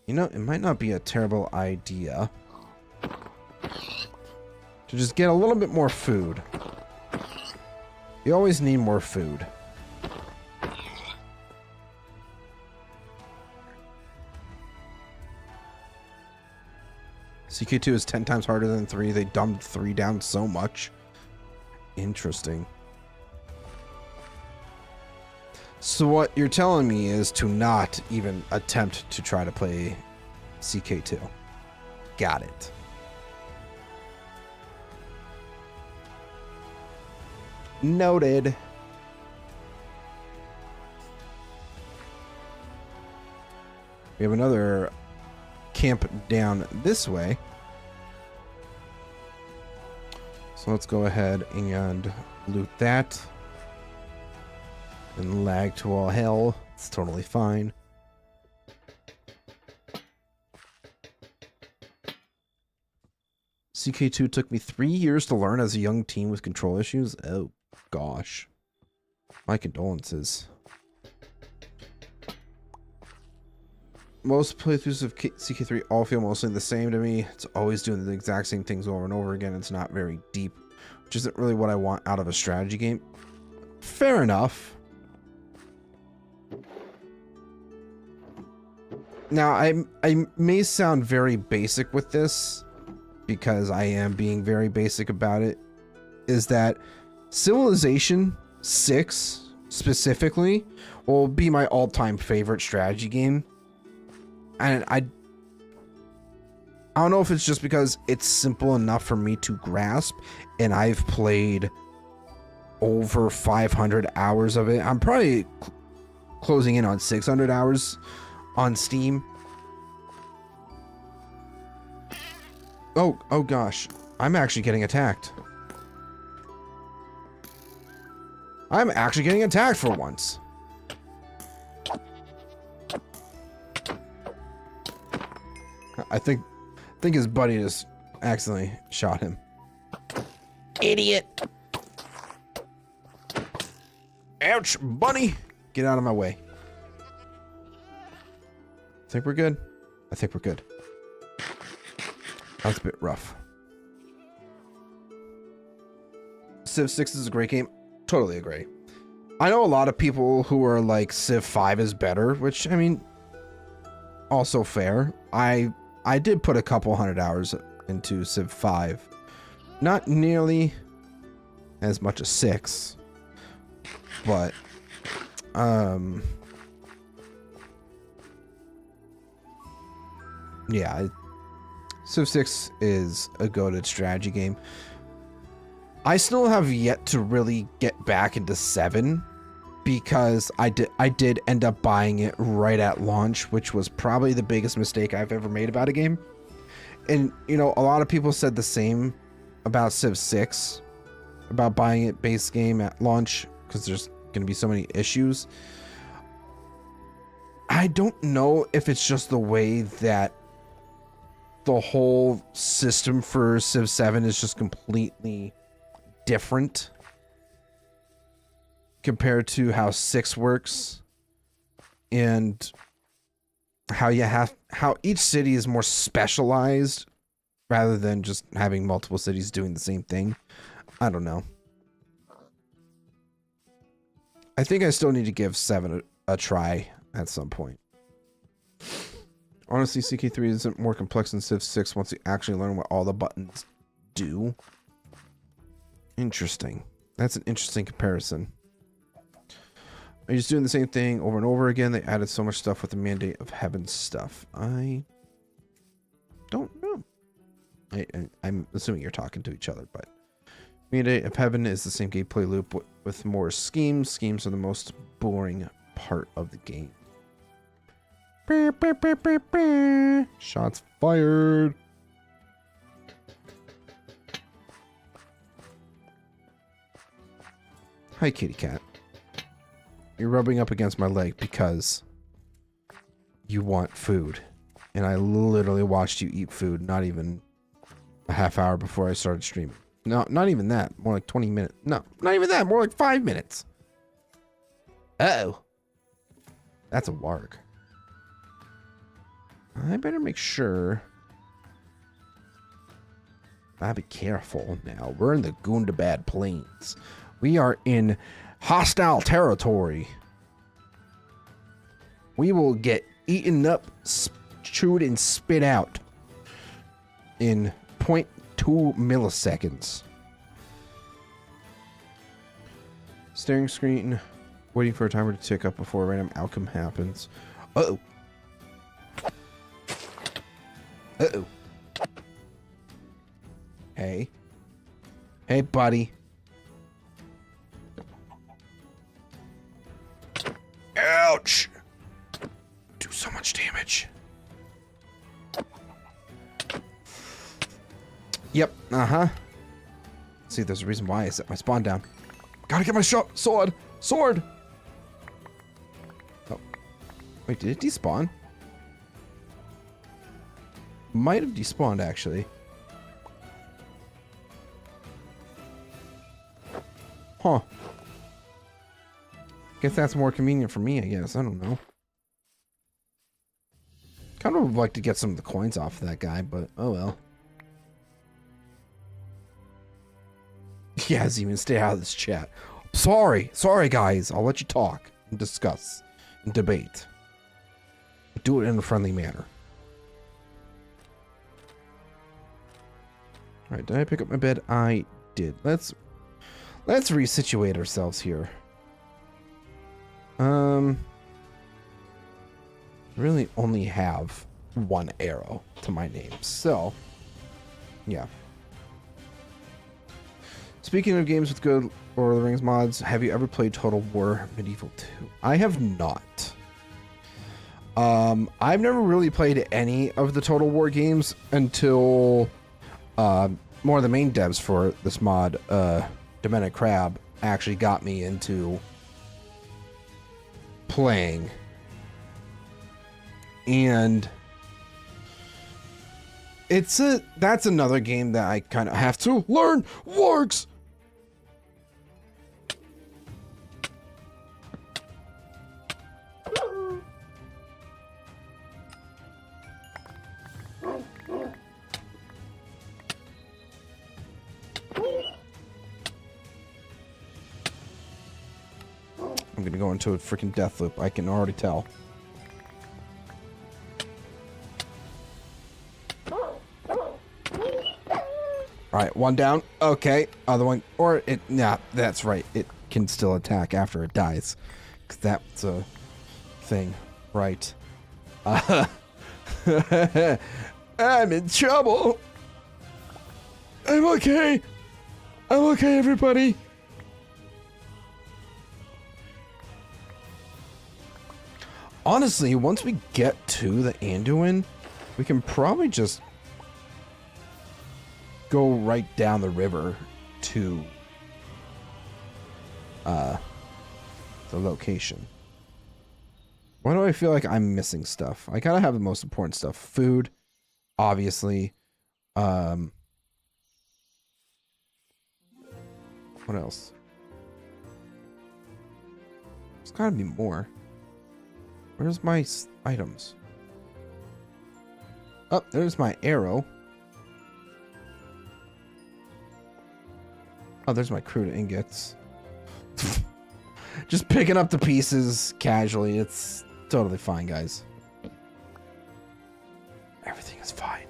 You know, it might not be a terrible idea to just get a little bit more food. You always need more food. CK2 is 10 times harder than 3. They dumbed 3 down so much. Interesting. So what you're telling me is to not even attempt to try to play CK2. Got it. Noted. We have another camp down this way. So let's go ahead and loot that. And lag to all hell. It's totally fine. CK2 took me 3 years to learn as a young teen with control issues. Oh, gosh. My condolences. Most playthroughs of CK3 all feel mostly the same to me. It's always doing the exact same things over and over again. It's not very deep, which isn't really what I want out of a strategy game. Fair enough. Now, I may sound very basic with this, because I am being very basic about it, is that Civilization 6 specifically will be my all-time favorite strategy game. And I don't know if it's just because it's simple enough for me to grasp, and I've played over 500 hours of it. I'm probably closing in on 600 hours on Steam. Oh gosh, I'm actually getting attacked. I'm actually getting attacked for once. I think his buddy just accidentally shot him. Idiot. Ouch, bunny. Get out of my way. Think we're good? I think we're good. That's a bit rough. Civ 6 is a great game. Totally agree. I know a lot of people who are like Civ 5 is better, which, I mean, also fair. I did put a couple hundred hours into Civ 5. Not nearly as much as 6. But, yeah, Civ 6 is a goated strategy game. I still have yet to really get back into 7 because I did end up buying it right at launch, which was probably the biggest mistake I've ever made about a game. And, you know, a lot of people said the same about Civ 6, about buying it base game at launch because there's going to be so many issues. I don't know if it's just the way that the whole system for Civ 7 is just completely different compared to how 6 works, and how each city is more specialized rather than just having multiple cities doing the same thing. I don't know. I think I still need to give 7 a try at some point. Honestly, CK3 isn't more complex than Civ 6 once you actually learn what all the buttons do. Interesting. That's an interesting comparison. Are you just doing the same thing over and over again? They added so much stuff with the Mandate of Heaven stuff. I don't know. I'm assuming you're talking to each other, but Mandate of Heaven is the same gameplay loop with more schemes. Schemes are the most boring part of the game. Shots fired. Hi, kitty cat. You're rubbing up against my leg because you want food. And I literally watched you eat food not even a half hour before I started streaming. No, not even that. More like 20 minutes. No, not even that. More like 5 minutes. Uh-oh. That's a warg. I better make sure. I'll be careful now. We're in the Gundabad Plains. We are in hostile territory. We will get eaten up, chewed, and spit out in 0.2 milliseconds. Staring screen. Waiting for a timer to tick up before a random outcome happens. Uh-oh. Uh-oh. Hey. Hey, buddy. Ouch! Do so much damage. Yep, uh-huh. See, there's a reason why I set my spawn down. Gotta get my sword! Sword! Oh. Wait, did it despawn? Might have despawned, actually. Huh. Guess that's more convenient for me, I guess. I don't know. Kind of would like to get some of the coins off of that guy, but oh well. Yeah, Zman, stay out of this chat. Sorry, guys. I'll let you talk and discuss and debate. But do it in a friendly manner. Alright, did I pick up my bed? I did. Let's Let's resituate ourselves here. Really only have one arrow to my name, so yeah. Speaking of games with good Lord of the Rings mods, have you ever played Total War Medieval 2? I have not. I've never really played any of the Total War games until more of the main devs for this mod, Dominic Crab, actually got me into playing. And that's another game that I kind of have to learn works. I'm gonna go into a freaking death loop. I can already tell. Alright, one down. Okay, other one. Or it, nah, that's right. It can still attack after it dies. Because that's a thing. Right. I'm in trouble. I'm okay. I'm okay, everybody. Honestly, once we get to the Anduin, we can probably just go right down the river to the location. Why do I feel like I'm missing stuff? I gotta have the most important stuff. Food, obviously. What else? There's gotta be more. Where's my items? Oh, there's my arrow. Oh, there's my crude ingots. Just picking up the pieces casually. It's totally fine, guys. Everything is fine.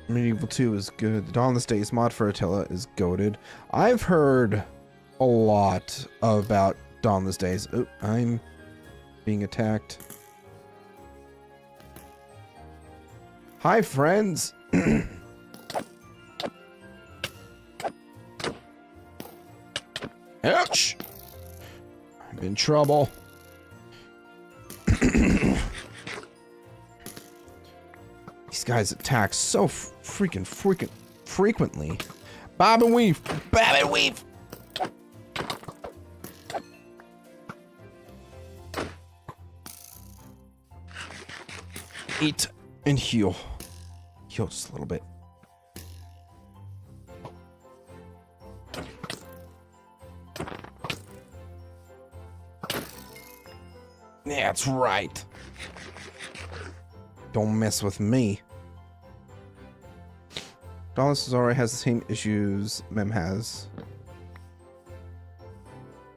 Medieval 2 is good. The Dawnless Days mod for Attila is goated. I've heard a lot about Dawnless Days. Oh, I'm being attacked. Hi, friends. Ouch! I'm in trouble. These guys attack so freaking frequently. Bob and weave. Bob and weave. Eat and heal. Heal just a little bit. That's right. Don't mess with me. Dauntless already has the same issues Mem has.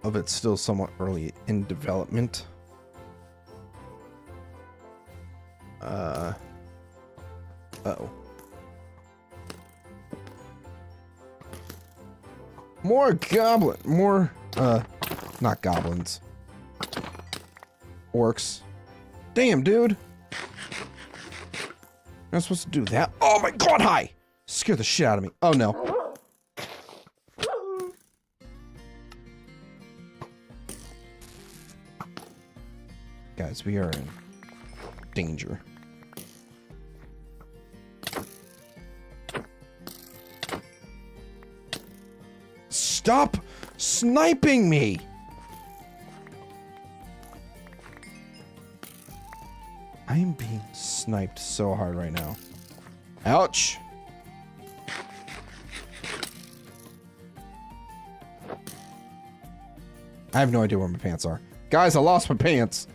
Of it's still somewhat early in development. Uh-oh. More not goblins. Orcs. Damn, dude. I'm not supposed to do that. Oh my god, hi! Scared the shit out of me. Oh no. Guys, we are in danger. Stop sniping me! I am being sniped so hard right now. Ouch! I have no idea where my pants are. Guys, I lost my pants!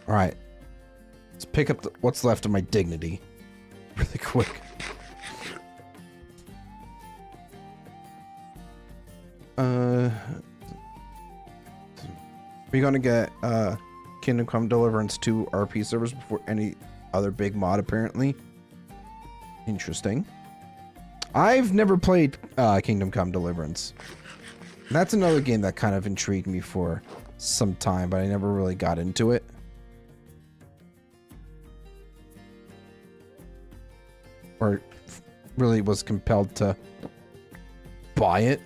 Alright. Let's pick up what's left of my dignity. Really quick. We're gonna get Kingdom Come Deliverance 2 RP servers before any other big mod, apparently. Interesting. I've never played Kingdom Come Deliverance. That's another game that kind of intrigued me for some time, but I never really got into it. Or really was compelled to buy it.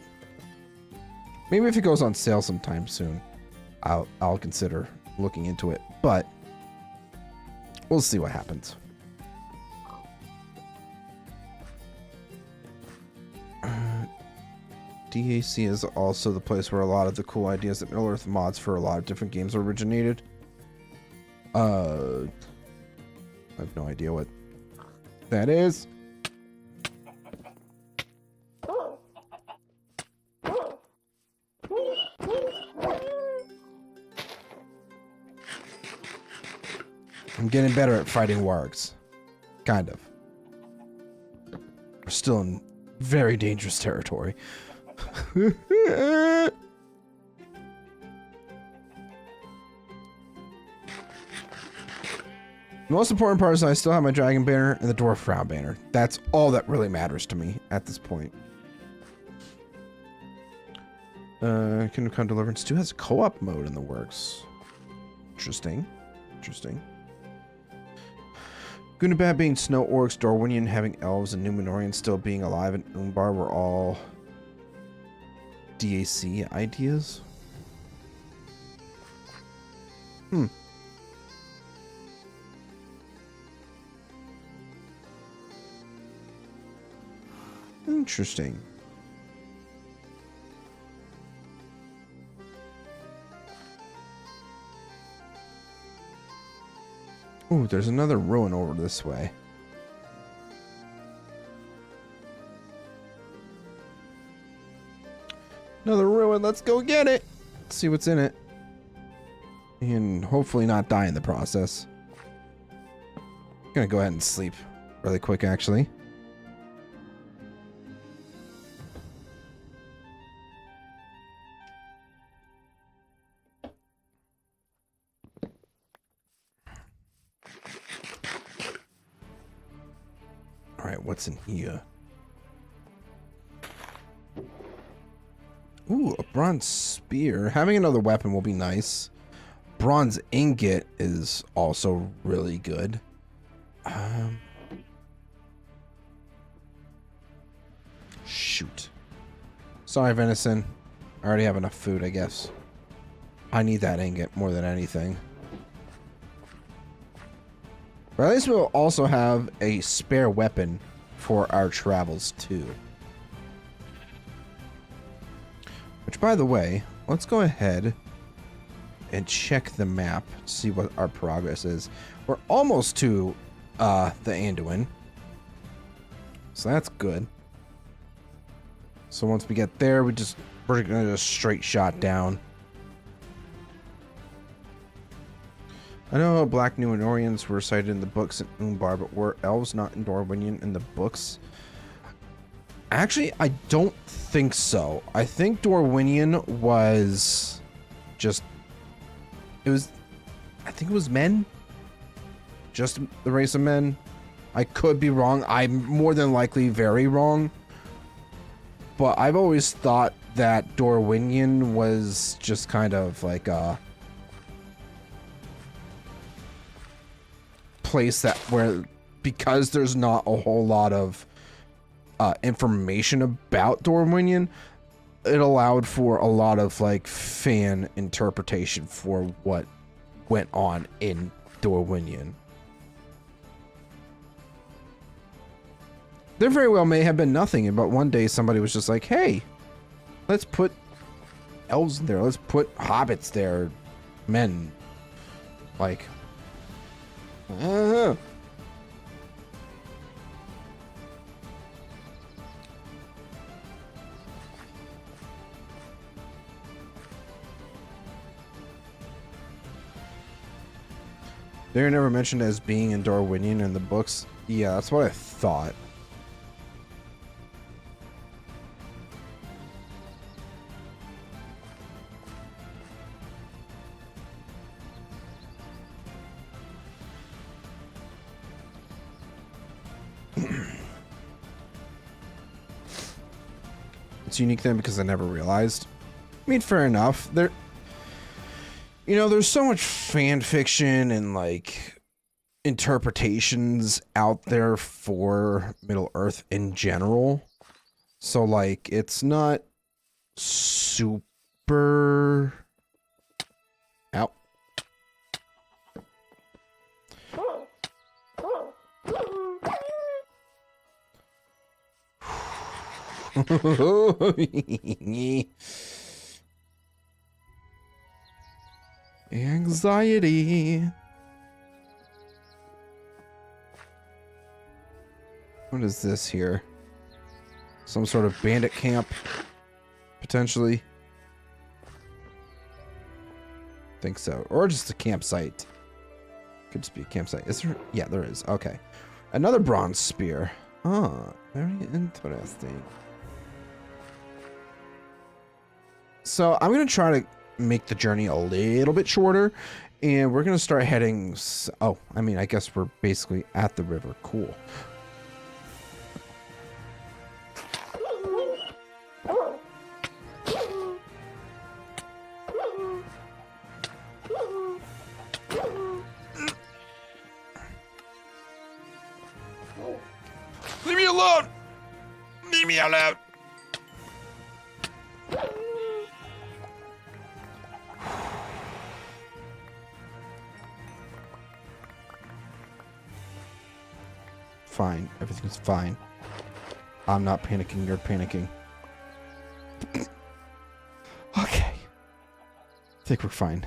Maybe if it goes on sale sometime soon, I'll consider looking into it, but we'll see what happens. DAC is also the place where a lot of the cool ideas that Middle-earth mods for a lot of different games originated. I have no idea what that is. I'm getting better at fighting wargs. Kind of. We're still in very dangerous territory. The most important part is I still have my dragon banner and the dwarf frown banner. That's all that really matters to me at this point. Kingdom Come Deliverance 2 has a co-op mode in the works. Interesting. Interesting. Good and bad being snow orcs, Dorwinian having elves, and Numenorians still being alive, and Umbar were all DAC ideas. Interesting. Ooh, there's another ruin over this way. Another ruin. Let's go get it. Let's see what's in it. And hopefully not die in the process. I'm gonna go ahead and sleep really quick, actually. Alright, what's in here? Ooh, a bronze spear. Having another weapon will be nice. Bronze ingot is also really good. Shoot. Sorry, Venison. I already have enough food, I guess. I need that ingot more than anything. But at least we'll also have a spare weapon for our travels, too. Which, by the way, let's go ahead and check the map to see what our progress is. We're almost to the Anduin. So that's good. So once we get there, we're gonna just straight shot down. I know Black Numenorians were cited in the books in Umbar, but were elves not in Dorwinian in the books? Actually, I don't think so. I think Dorwinian was just... I think it was men? Just the race of men? I could be wrong. I'm more than likely very wrong. But I've always thought that Dorwinian was just kind of like a place where because there's not a whole lot of information about Dorwinian, it allowed for a lot of like fan interpretation for what went on in Dorwinian. There very well may have been nothing, but one day somebody was just like, hey, let's put elves in there, let's put hobbits there, men, like They're never mentioned as being in Dorwinian in the books. Yeah, that's what I thought. it's unique then because I never realized. I mean, fair enough. There's so much fan fiction and like interpretations out there for Middle Earth in general. So like it's not super out. Anxiety. What is this here? Some sort of bandit camp, potentially. Think so. Or just a campsite. Could just be a campsite. Is there? Yeah, there is. Okay. Another bronze spear. Oh, very interesting. So I'm going to try to make the journey a little bit shorter. And we're going to start heading... Oh, I mean, I guess we're basically at the river. Cool. Leave me alone! Leave me alone! Fine. Everything's fine. I'm not panicking. You're panicking. Okay. I think we're fine.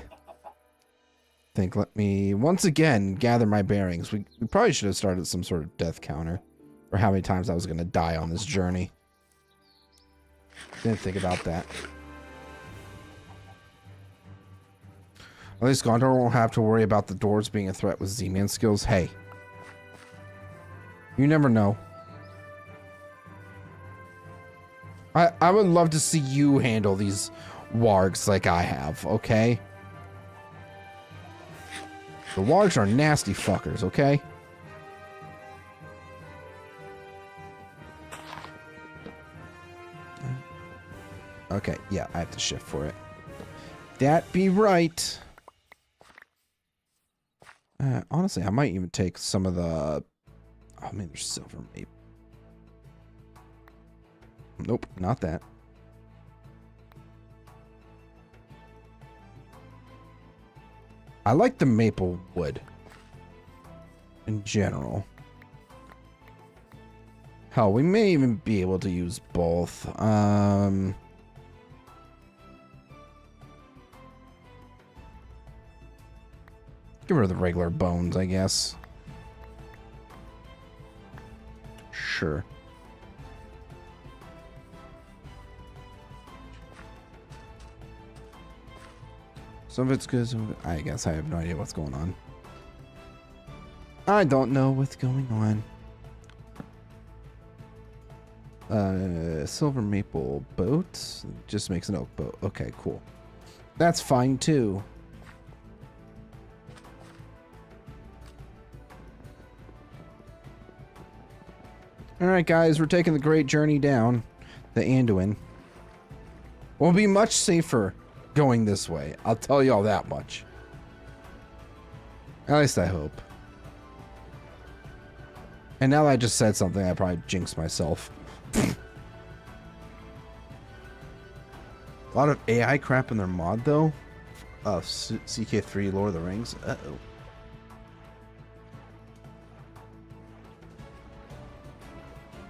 Let me once again gather my bearings. We probably should have started some sort of death counter. Or how many times I was going to die on this journey. Didn't think about that. At least Gondor won't have to worry about the doors being a threat with Z-Man skills. Hey. You never know. I would love to see you handle these wargs like I have, okay? The wargs are nasty fuckers, okay? Okay, yeah, I have to shift for it. That be right. Honestly, I might even take some of the... Oh, man, there's silver maple. Nope, not that. I like the maple wood. In general. Hell, we may even be able to use both. Get rid of the regular bones, I guess. Sure. Some of it's good, some of it, I guess I have no idea what's going on. I don't know what's going on. Silver maple boat. Just makes an oak boat. Okay, cool. That's fine too. Alright guys, we're taking the great journey down the Anduin. We'll be much safer going this way. I'll tell you all that much. At least I hope. And now that I just said something, I probably jinxed myself. A lot of AI crap in their mod though. CK3 Lord of the Rings. Uh-oh.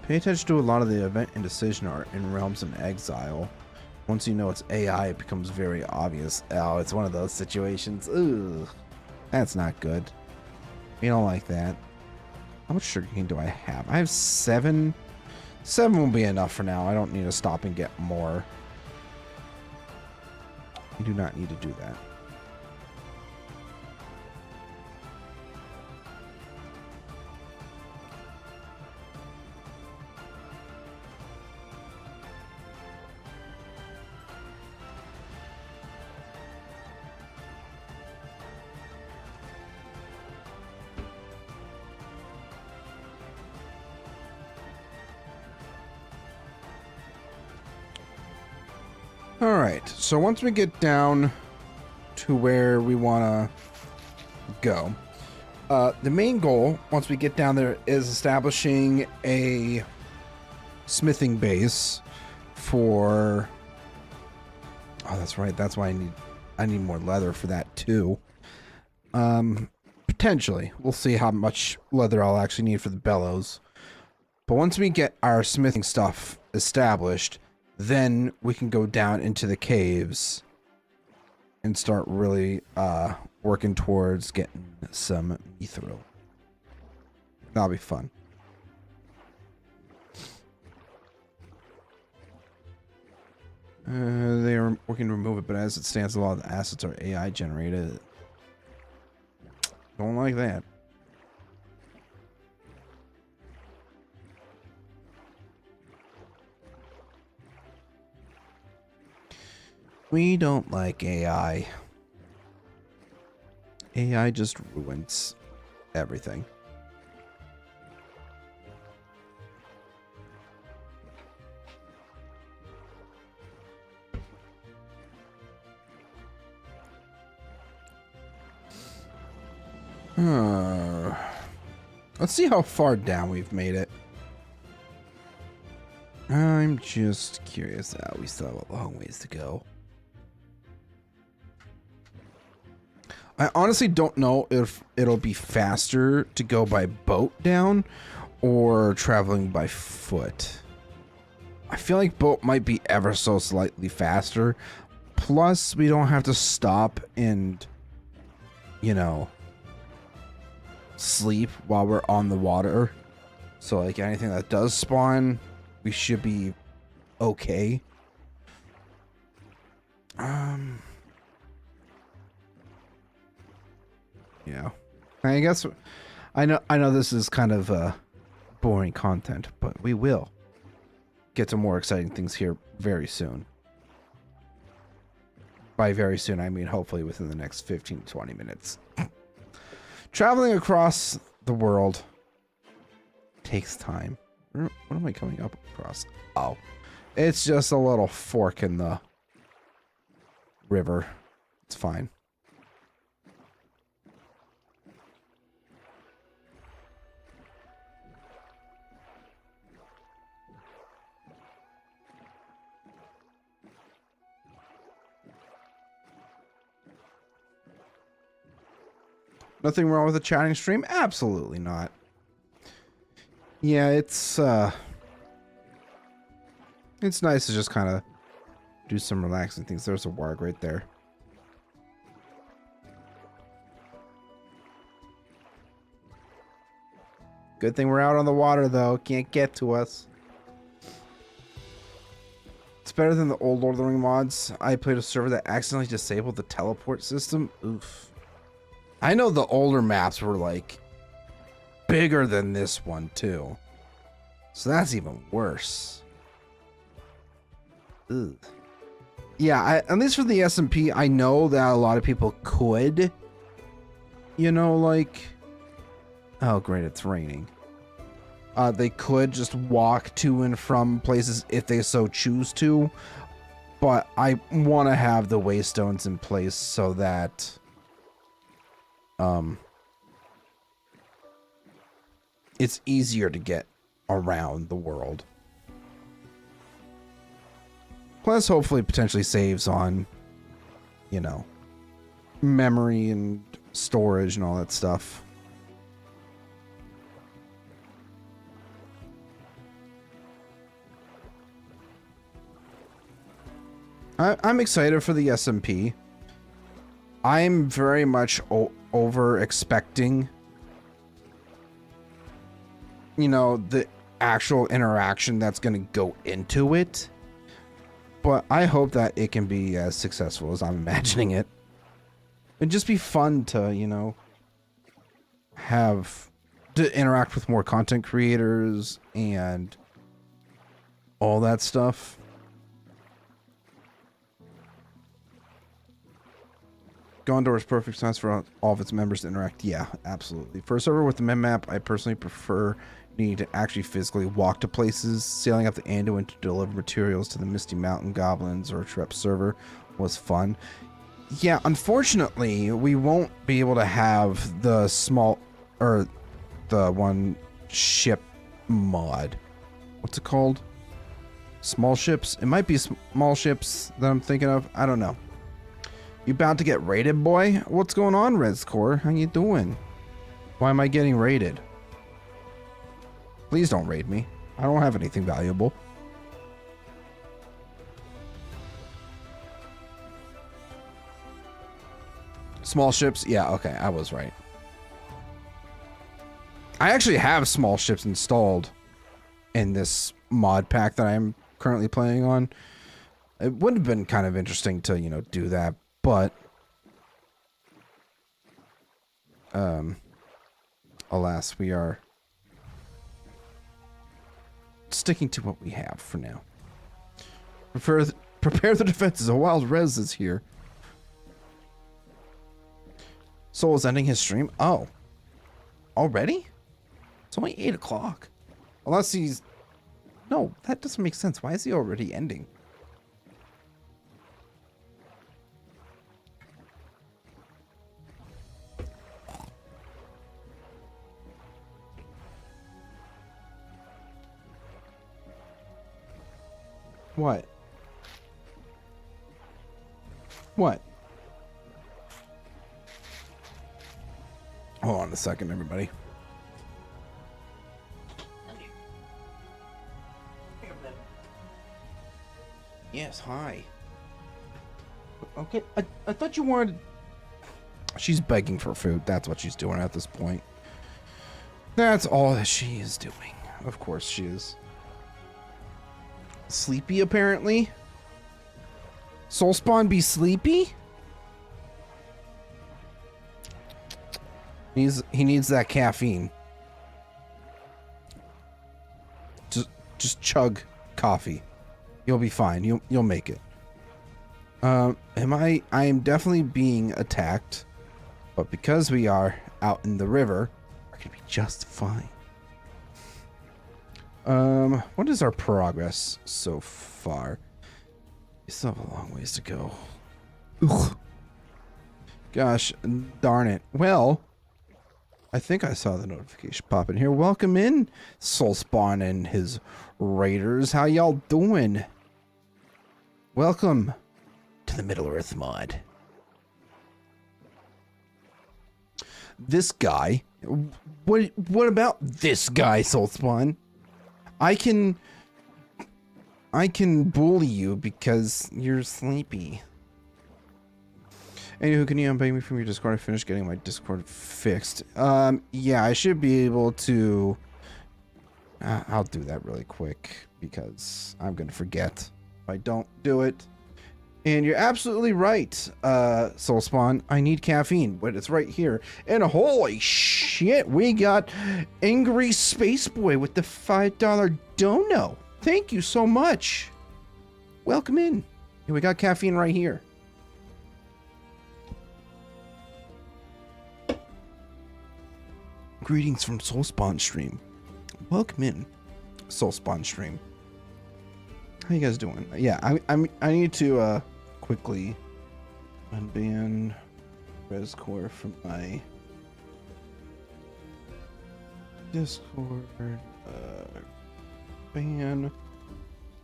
Pay attention to a lot of the event and decision art in Realms in Exile. Once you know it's AI, it becomes very obvious. Oh, it's one of those situations. Ugh. That's not good. You don't like that. How much sugarcane do I have? I have 7. 7 will be enough for now. I don't need to stop and get more. You do not need to do that. All right. So once we get down to where we want to go, the main goal, once we get down there, is establishing a smithing base for... Oh, that's right. That's why I need more leather for that too. Potentially. We'll see how much leather I'll actually need for the bellows. But once we get our smithing stuff established, then we can go down into the caves and start really working towards getting some mithril. That'll be fun. They are working to remove it, but as it stands, a lot of the assets are AI generated. Don't like that. We don't like AI. AI just ruins everything. Let's see how far down we've made it. I'm just curious. We still have a long ways to go. I honestly don't know if it'll be faster to go by boat down or traveling by foot. I feel like boat might be ever so slightly faster. Plus, we don't have to stop and, you know, sleep while we're on the water. So, like, anything that does spawn, we should be okay. Yeah. I guess I know this is kind of boring content, but we will get to more exciting things here very soon. By very soon, I mean hopefully within the next 15 to 20 minutes. Traveling across the world takes time. What am I coming up across? Oh, it's just a little fork in the river. It's fine. Nothing wrong with a chatting stream? Absolutely not. Yeah, it's nice to just kind of do some relaxing things. There's a warg right there. Good thing we're out on the water, though. Can't get to us. It's better than the old Lord of the Ring mods. I played a server that accidentally disabled the teleport system. Oof. I know the older maps were, like, bigger than this one, too. So that's even worse. Ugh. Yeah, at least for the SMP, I know that a lot of people could, you know, like... Oh, great, it's raining. They could just walk to and from places if they so choose to. But I want to have the waystones in place so that... it's easier to get around the world. Plus, hopefully, potentially saves on, you know, memory and storage and all that stuff. I'm excited for the SMP. I'm very much over expecting, you know, the actual interaction that's going to go into it. But I hope that it can be as successful as I'm imagining it. It'd just be fun to, you know, to interact with more content creators and all that stuff. Gondor is perfect size for all of its members to interact. Yeah, absolutely. For a server with the mem map, I personally prefer need to actually physically walk to places. Sailing up the Anduin to deliver materials to the Misty Mountain Goblins or Trep server was fun. Yeah, unfortunately, we won't be able to have the small, or the one ship mod. What's it called? Small ships? It might be small ships that I'm thinking of. I don't know. You about to get raided, boy? What's going on, Rescore? How you doing? Why am I getting raided? Please don't raid me. I don't have anything valuable. Small ships? Yeah, okay, I was right. I actually have small ships installed in this mod pack that I'm currently playing on. It would have been kind of interesting to, you know, do that, but alas, we are sticking to what we have for now. Prepare the defenses. A wild res is here. Soul is ending his stream. Oh. Already? It's only 8 o'clock. Unless he's... No, that doesn't make sense. Why is he already ending? What? What? Hold on a second, everybody. Yes, hi. Okay, I thought you wanted... She's begging for food. That's what she's doing at this point. That's all that she is doing. Of course she is. Sleepy, apparently? Soulspawn be sleepy? He needs that caffeine. Just chug coffee. You'll be fine. You'll make it. I am definitely being attacked, but because we are out in the river, we're gonna be just fine. What is our progress so far? We still have a long ways to go. Ugh. Gosh, darn it. Well, I think I saw the notification pop in here. Welcome in, Soulspawn and his raiders. How y'all doing? Welcome to the Middle-earth mod. This guy. What about this guy, Soulspawn? I can bully you because you're sleepy. Anywho, can you unbang me from your Discord? I finished getting my Discord fixed. Yeah, I should be able to... I'll do that really quick because I'm gonna forget if I don't do it. And you're absolutely right, Soulspawn. I need caffeine, but it's right here. And holy shit, we got Angry Space Boy with the $5 dono. Thank you so much. Welcome in. And we got caffeine right here. Greetings from Soulspawn stream. Welcome in, Soulspawn stream. How you guys doing? Yeah, I need to quickly unban Rescore from my Discord. Ban.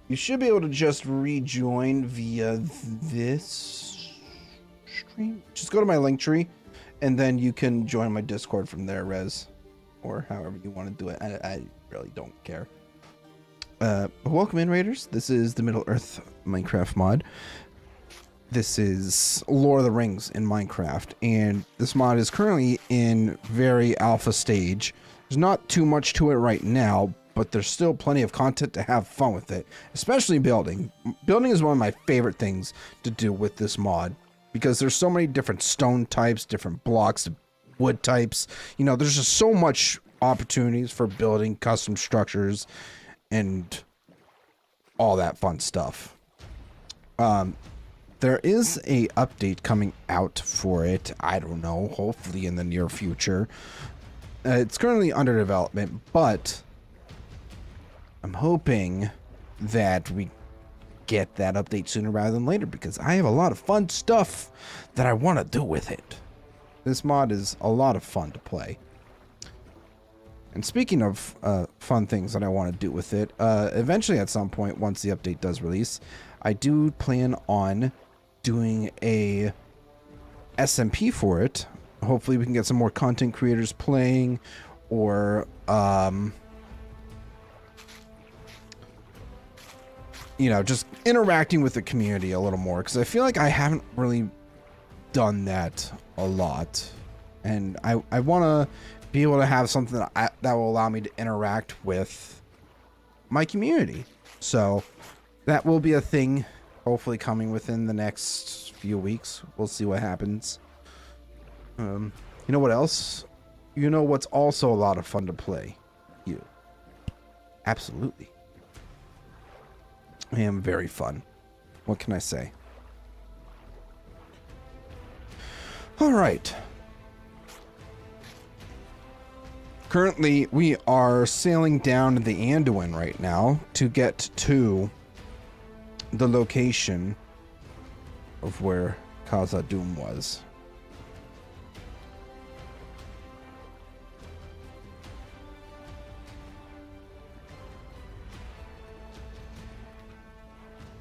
You should be able to just rejoin via this stream. Just go to my link tree, and then you can join my Discord from there, Res, or however you want to do it. I really don't care. Welcome in, Raiders. This is the Middle-earth Minecraft mod. This is Lord of the Rings in Minecraft, and this mod is currently in very alpha stage. There's not too much to it right now, but there's still plenty of content to have fun with it, especially building. Building is one of my favorite things to do with this mod, because there's so many different stone types, different blocks, wood types. You know, there's just so much opportunities for building custom structures and all that fun stuff. There is a update coming out for it. I don't know, hopefully in the near future. It's currently under development, but I'm hoping that we get that update sooner rather than later, because I have a lot of fun stuff that I want to do with it. This mod is a lot of fun to play. And speaking of fun things that I want to do with it, eventually at some point, once the update does release, I do plan on doing a SMP for it. Hopefully we can get some more content creators playing, or you know, just interacting with the community a little more, because I feel like I haven't really done that a lot, and I want to be able to have something that will allow me to interact with my community. So that will be a thing, hopefully coming within the next few weeks. We'll see what happens. You know what else? You know what's also a lot of fun to play? You. Absolutely. I am very fun. What can I say? All right. Currently, we are sailing down the Anduin right now to get to the location of where Khazad-Dum was.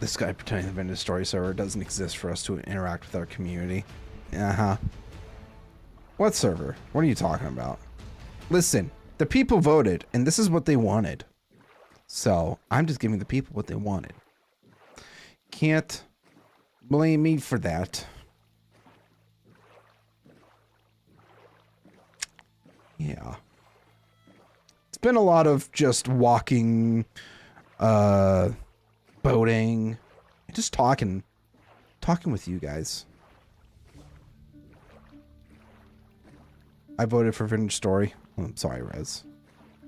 This guy pretending to invent a story server doesn't exist for us to interact with our community. Uh-huh. What server? What are you talking about? Listen, the people voted, and this is what they wanted. So, I'm just giving the people what they wanted. Can't blame me for that. Yeah. It's been a lot of just walking, boating, just talking with you guys. I voted for Vintage Story. I'm sorry, Rez.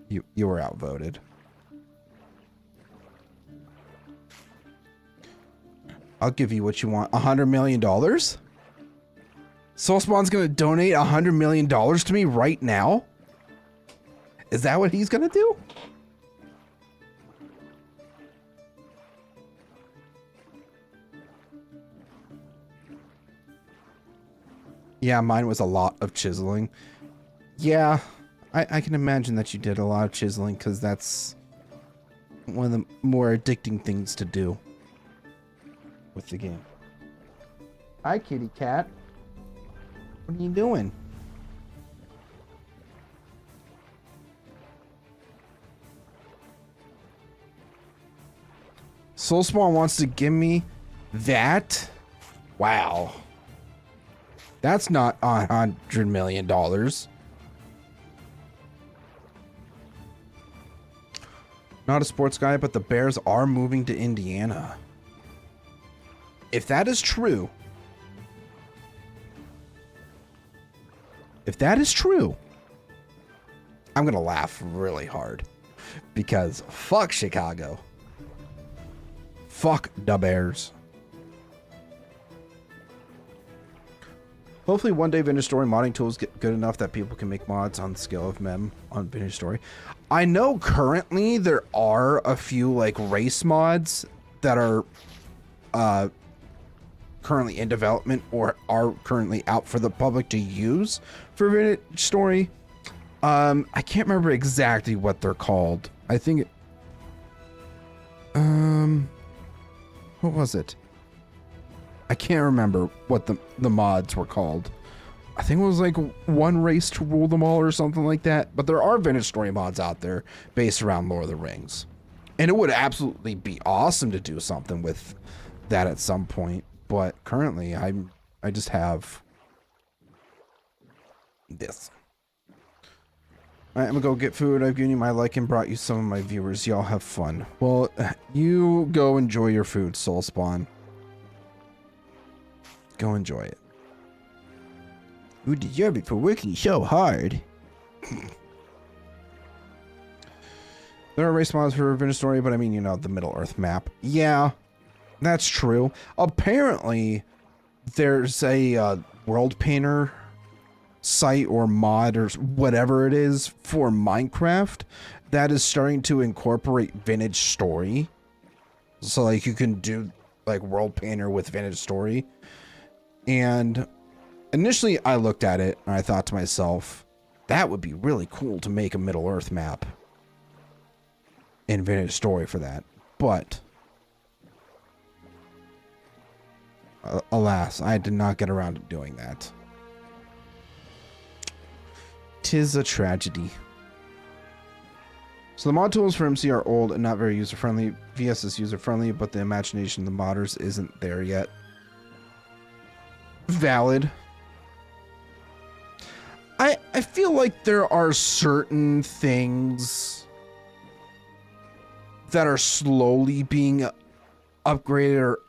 You were outvoted. I'll give you what you want. $100 million? Soulspawn's gonna donate $100 million to me right now? Is that what he's gonna do? Yeah, mine was a lot of chiseling. Yeah, I can imagine that you did a lot of chiseling, because that's one of the more addicting things to do with the game. Hi, kitty cat. What are you doing? Soulspawn wants to give me that? Wow. That's not $100 million. Not a sports guy, but the Bears are moving to Indiana. If that is true, I'm gonna laugh really hard, because fuck Chicago. Fuck the Bears. Hopefully one day Vintage Story modding tools get good enough that people can make mods on the scale of mem on Vintage Story. I know currently there are a few like race mods that are currently in development or are currently out for the public to use for Vintage Story. I can't remember exactly what they're called. I think what was it? I can't remember what the mods were called. I think it was like one race to rule them all or something like that. But there are Vintage Story mods out there based around Lord of the Rings. And it would absolutely be awesome to do something with that at some point. But currently, I just have this. All right, I'm gonna go get food. I've given you my like and brought you some of my viewers. Y'all have fun. Well, you go enjoy your food, Soulspawn. Go enjoy it. You deserve it for working so hard. There are race mods for Vintage Story, but I mean, you know, the Middle Earth map. Yeah, that's true. Apparently, there's a world painter site or mod or whatever it is for Minecraft that is starting to incorporate vintage story. So like you can do like world painter with vintage story. And initially I looked at it and I thought to myself, that would be really cool to make a Middle Earth map in vintage story for that. But alas, I did not get around to doing that. 'Tis a tragedy. So the mod tools for MC are old and not very user-friendly. VS is user-friendly, but the imagination of the modders isn't there yet. Valid. I feel like there are certain things that are slowly being upgraded or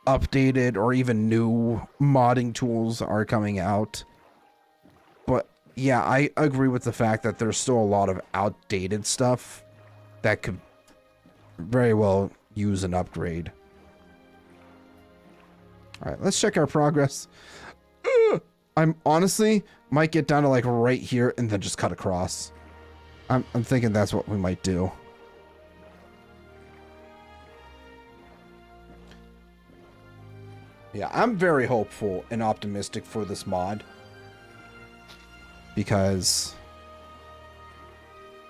updated, or even new modding tools are coming out. But yeah, I agree with the fact that there's still a lot of outdated stuff that could very well use an upgrade. All right, let's check our progress. I'm honestly might get down to like right here and then just cut across. I'm thinking that's what we might do. Yeah, I'm very hopeful and optimistic for this mod, because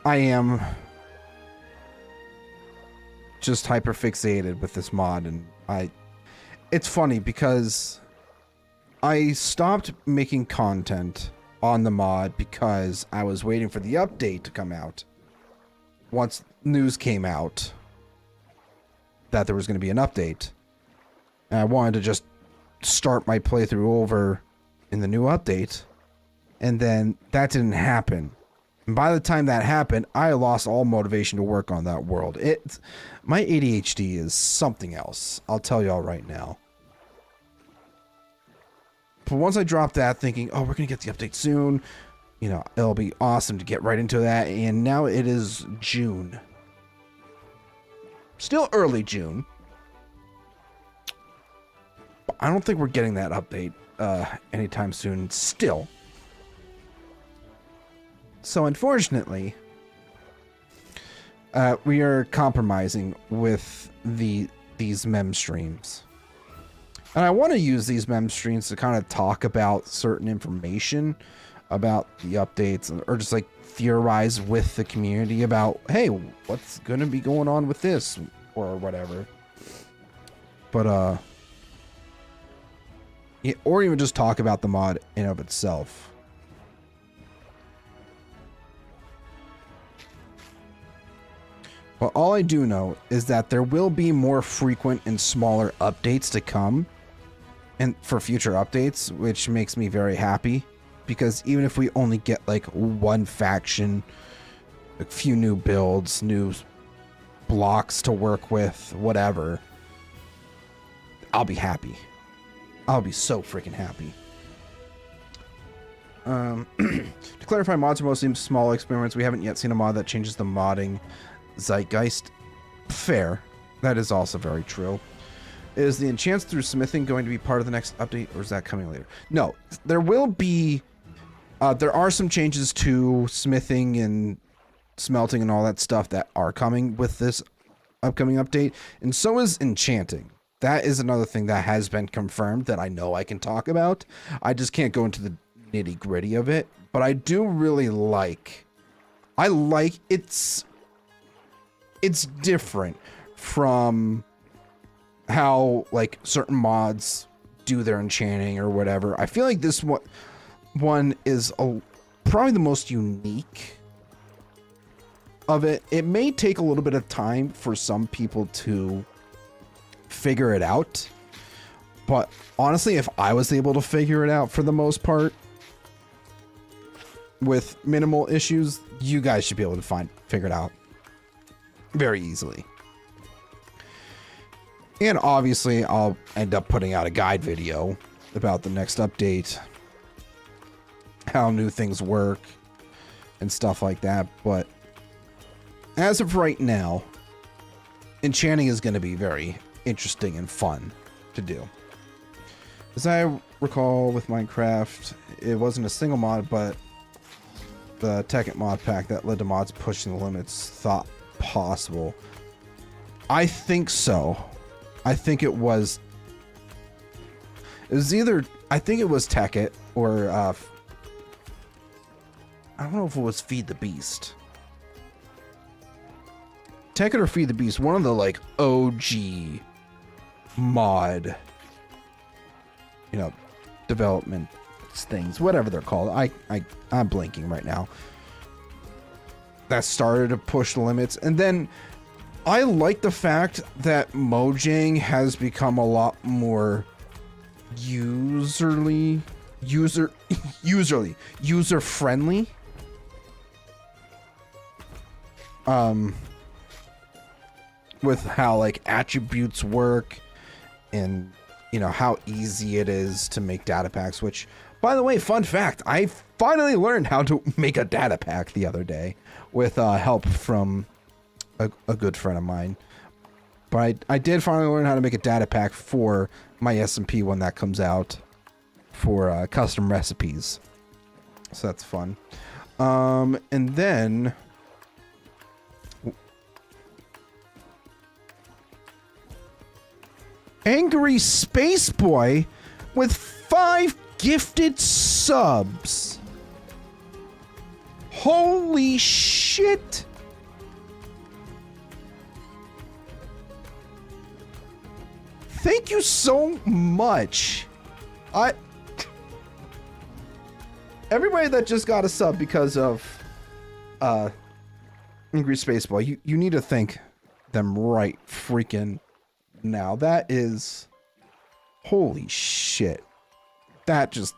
I am just hyper fixated with this mod. And it's funny because I stopped making content on the mod because I was waiting for the update to come out. Once news came out that there was going to be an update, and I wanted to just start my playthrough over in the new update, and then that didn't happen. And by the time that happened, I lost all motivation to work on that world. My ADHD is something else, I'll tell y'all right now. But once I dropped that thinking, oh, we're gonna get the update soon, you know, it'll be awesome to get right into that. And now it is June. Still early June. But I don't think we're getting that update anytime soon still. So unfortunately, we are compromising with these mem streams. And I want to use these mem streams to kind of talk about certain information about the updates, or just like theorize with the community about, hey, what's going to be going on with this or whatever. But yeah, or even just talk about the mod in of itself. But all I do know is that there will be more frequent and smaller updates to come, and for future updates, which makes me very happy, because even if we only get like one faction, a few new builds, new blocks to work with, whatever, I'll be happy. I'll be so freaking happy. To clarify, mods are mostly small experiments. We haven't yet seen a mod that changes the modding zeitgeist. Fair. That is also very true. Is the enchants through smithing going to be part of the next update, or is that coming later? No, there will be. There are some changes to smithing and smelting and all that stuff that are coming with this upcoming update, and so is enchanting. That is another thing that has been confirmed that I know I can talk about. I just can't go into the nitty gritty of it, but I do really like. I like it's different from how like certain mods do their enchanting or whatever. I feel like this one is probably the most unique of it. It may take a little bit of time for some people to figure it out, but honestly, if I was able to figure it out for the most part with minimal issues, you guys should be able to figure it out very easily. And obviously, I'll end up putting out a guide video about the next update, how new things work, and stuff like that. But as of right now, enchanting is going to be very interesting and fun to do. As I recall with Minecraft, it wasn't a single mod, but the Tekkit mod pack that led to mods pushing the limits thought possible. I think so. I think it was either, I think it was Tekkit or I don't know if it was Feed the Beast. Tekkit or Feed the Beast, one of the like OG mod, you know, development things, whatever they're called. I'm blanking right now. That started to push the limits. And then I like the fact that Mojang has become a lot more user friendly. With how like attributes work and, you know, how easy it is to make data packs, which, by the way, fun fact, I finally learned how to make a data pack the other day with help from a good friend of mine. But I did finally learn how to make a data pack for my SMP when that comes out for custom recipes. So that's fun. And then Angry Space Boy with 5 gifted subs. Holy shit. Thank you so much. Everybody that just got a sub because of Angry Space Boy, you need to thank them right freaking now. That is, holy shit. That just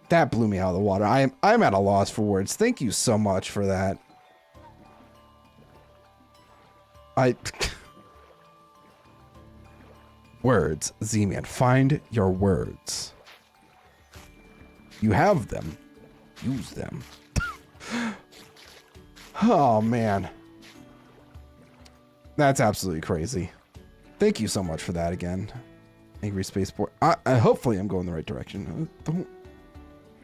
that blew me out of the water. I'm at a loss for words. Thank you so much for that. Words, Z-Man, find your words. You have them. Use them. Oh man. That's absolutely crazy. Thank you so much for that again. Angry Space Boy. Hopefully I'm going the right direction.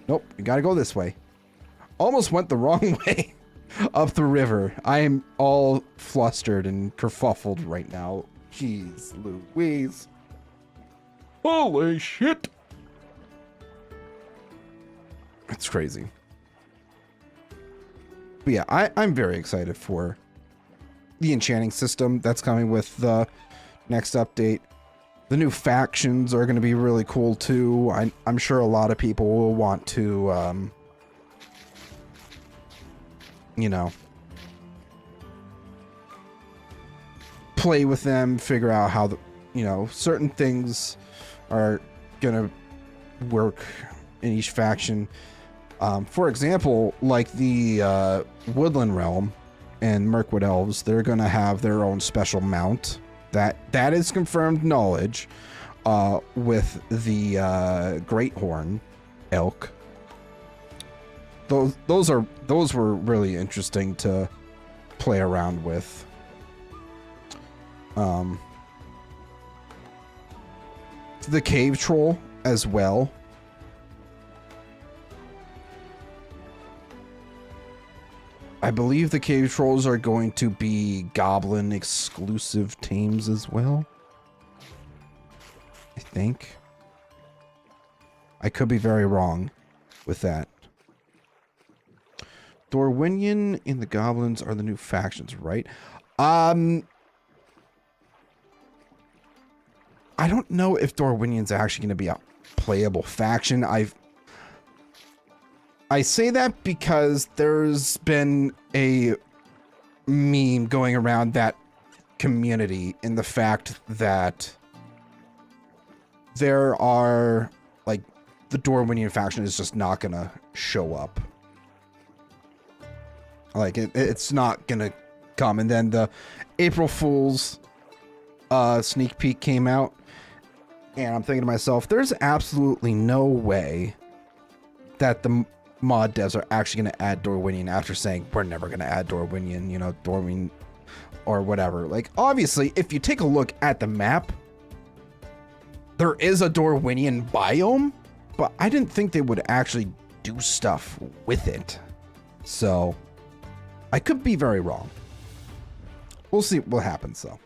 Nope, you gotta go this way. Almost went the wrong way up the river. I am all flustered and kerfuffled right now. Jeez Louise. Holy shit. It's crazy. But yeah, I'm very excited for the enchanting system that's coming with the next update. The new factions are going to be really cool too. I'm sure a lot of people will want to, you know, play with them, figure out how the, you know, certain things are going to work in each faction. For example, like the Woodland Realm and Mirkwood Elves, they're going to have their own special mount. That is confirmed knowledge with the Great Horn Elk. Those were really interesting to play around with. The Cave Troll as well. I believe the Cave Trolls are going to be Goblin exclusive tames as well. I think. I could be very wrong with that. Dorwinion and the Goblins are the new factions, right? I don't know if Dorwinion's actually going to be a playable faction. I say that because there's been a meme going around that community in the fact that there are, like, the Dorwinion faction is just not gonna show up. Like, it's not gonna come. And then the April Fool's sneak peek came out, and I'm thinking to myself, there's absolutely no way that the mod devs are actually going to add Dorwinion after saying we're never going to add Dorwinion, you know, Dorwinion or whatever. Like, obviously, if you take a look at the map, there is a Dorwinion biome, but I didn't think they would actually do stuff with it. So I could be very wrong. We'll see what happens though.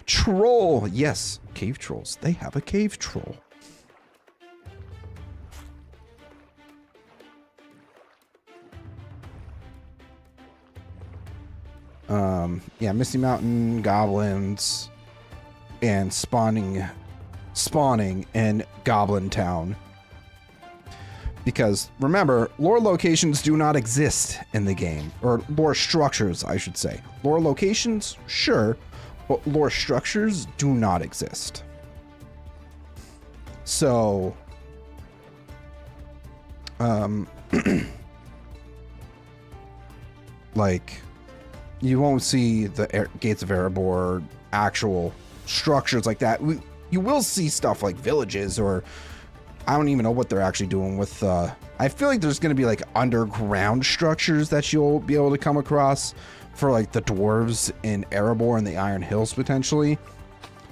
Troll, yes, cave trolls. They have a cave troll. Yeah, Misty Mountain goblins and spawning in Goblin Town. Because remember, lore locations do not exist in the game, or lore structures, I should say. Lore locations, sure, but lore structures do not exist. So, like, you won't see the gates of Erebor, actual structures like that. You will see stuff like villages, or I don't even know what they're actually doing with, I feel like there's going to be like underground structures that you'll be able to come across for like the dwarves in Erebor and the Iron Hills potentially.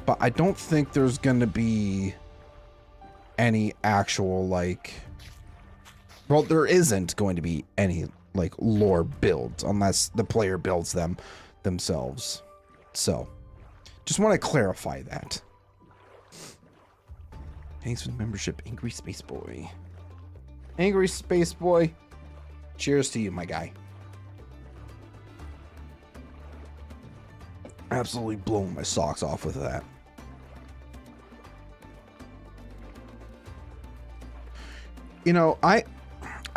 But I don't think there's going to be any actual like, well, there isn't going to be any like lore builds unless the player builds them themselves. So just want to clarify that. Thanks for the membership, Angry Space Boy. Angry Space Boy, cheers to you, my guy. Absolutely blowing my socks off with that. You know, I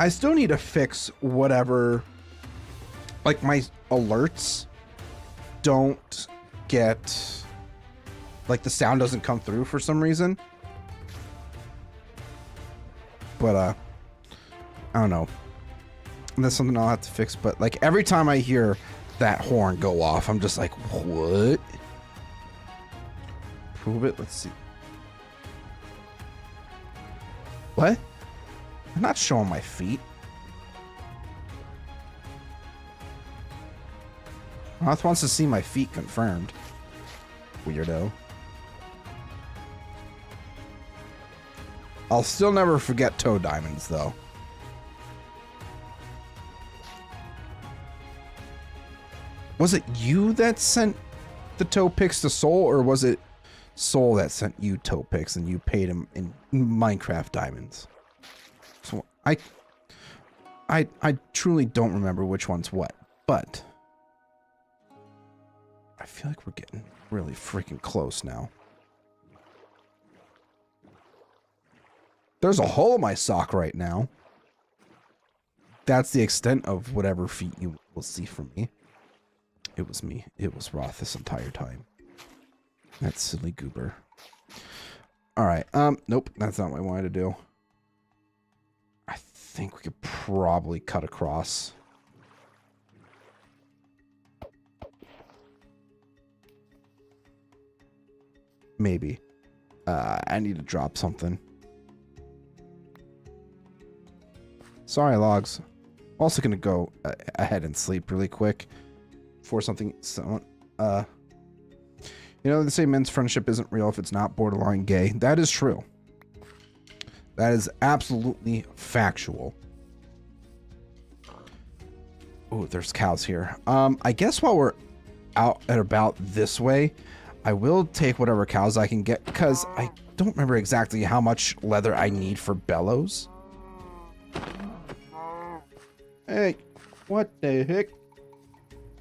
still need to fix whatever, like my alerts don't get, like the sound doesn't come through for some reason. But, I don't know. That's something I'll have to fix. But, like, every time I hear that horn go off, I'm just like, what? Prove it? Let's see. What? I'm not showing my feet. Moth wants to see my feet confirmed. Weirdo. I'll still never forget toe diamonds, though. Was it you that sent the toe picks to Soul, or was it Soul that sent you toe picks and you paid him in Minecraft diamonds? So I truly don't remember which one's what, but I feel like we're getting really freaking close now. There's a hole in my sock right now. That's the extent of whatever feet you will see from me. It was me. It was Roth this entire time. That silly goober. Alright, nope, that's not what I wanted to do. I think we could probably cut across. Maybe. I need to drop something. Sorry, logs. Also gonna go ahead and sleep really quick for something. You know, they say men's friendship isn't real if it's not borderline gay. That is true. That is absolutely factual. Oh, there's cows here. I guess while we're out and about this way, I will take whatever cows I can get, because I don't remember exactly how much leather I need for bellows. Hey, what the heck?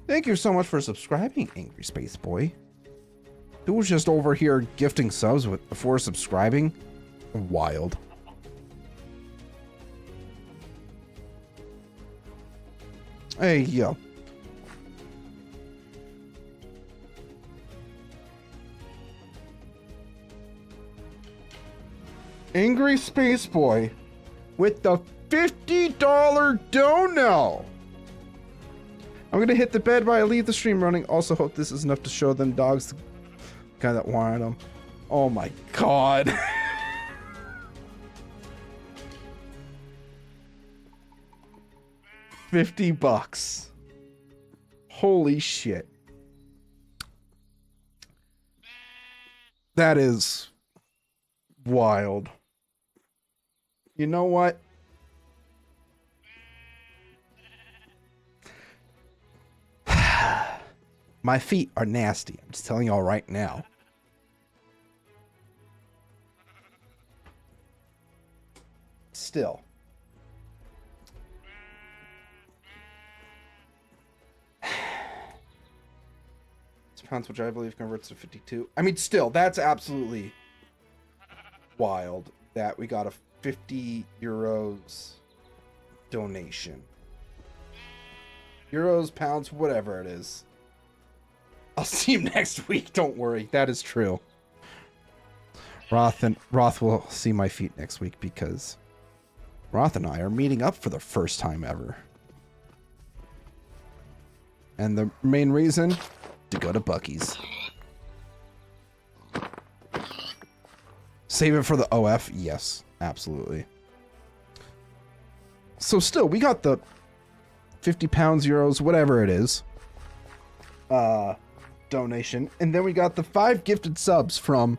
Thank you so much for subscribing, Angry Space Boy. Who was just over here gifting subs before subscribing? Wild. Hey, yo. Angry Space Boy with the $50 dono. I'm gonna hit the bed while I leave the stream running. Also hope this is enough to show them dogs the guy that wanted them. Oh my god. $50. Holy shit. That is wild. You know what? My feet are nasty. I'm just telling y'all right now. Still. Pounds, which I believe converts to 52. I mean, still, that's absolutely wild that we got a 50 euros donation. Euros, pounds, whatever it is. I'll see you next week. Don't worry. That is true. Roth will see my feet next week because Roth and I are meeting up for the first time ever. And the main reason? To go to Bucky's. Save it for the OF? Yes, absolutely. So still, we got the 50 pounds, euros, whatever it is, donation. And then we got the 5 gifted subs from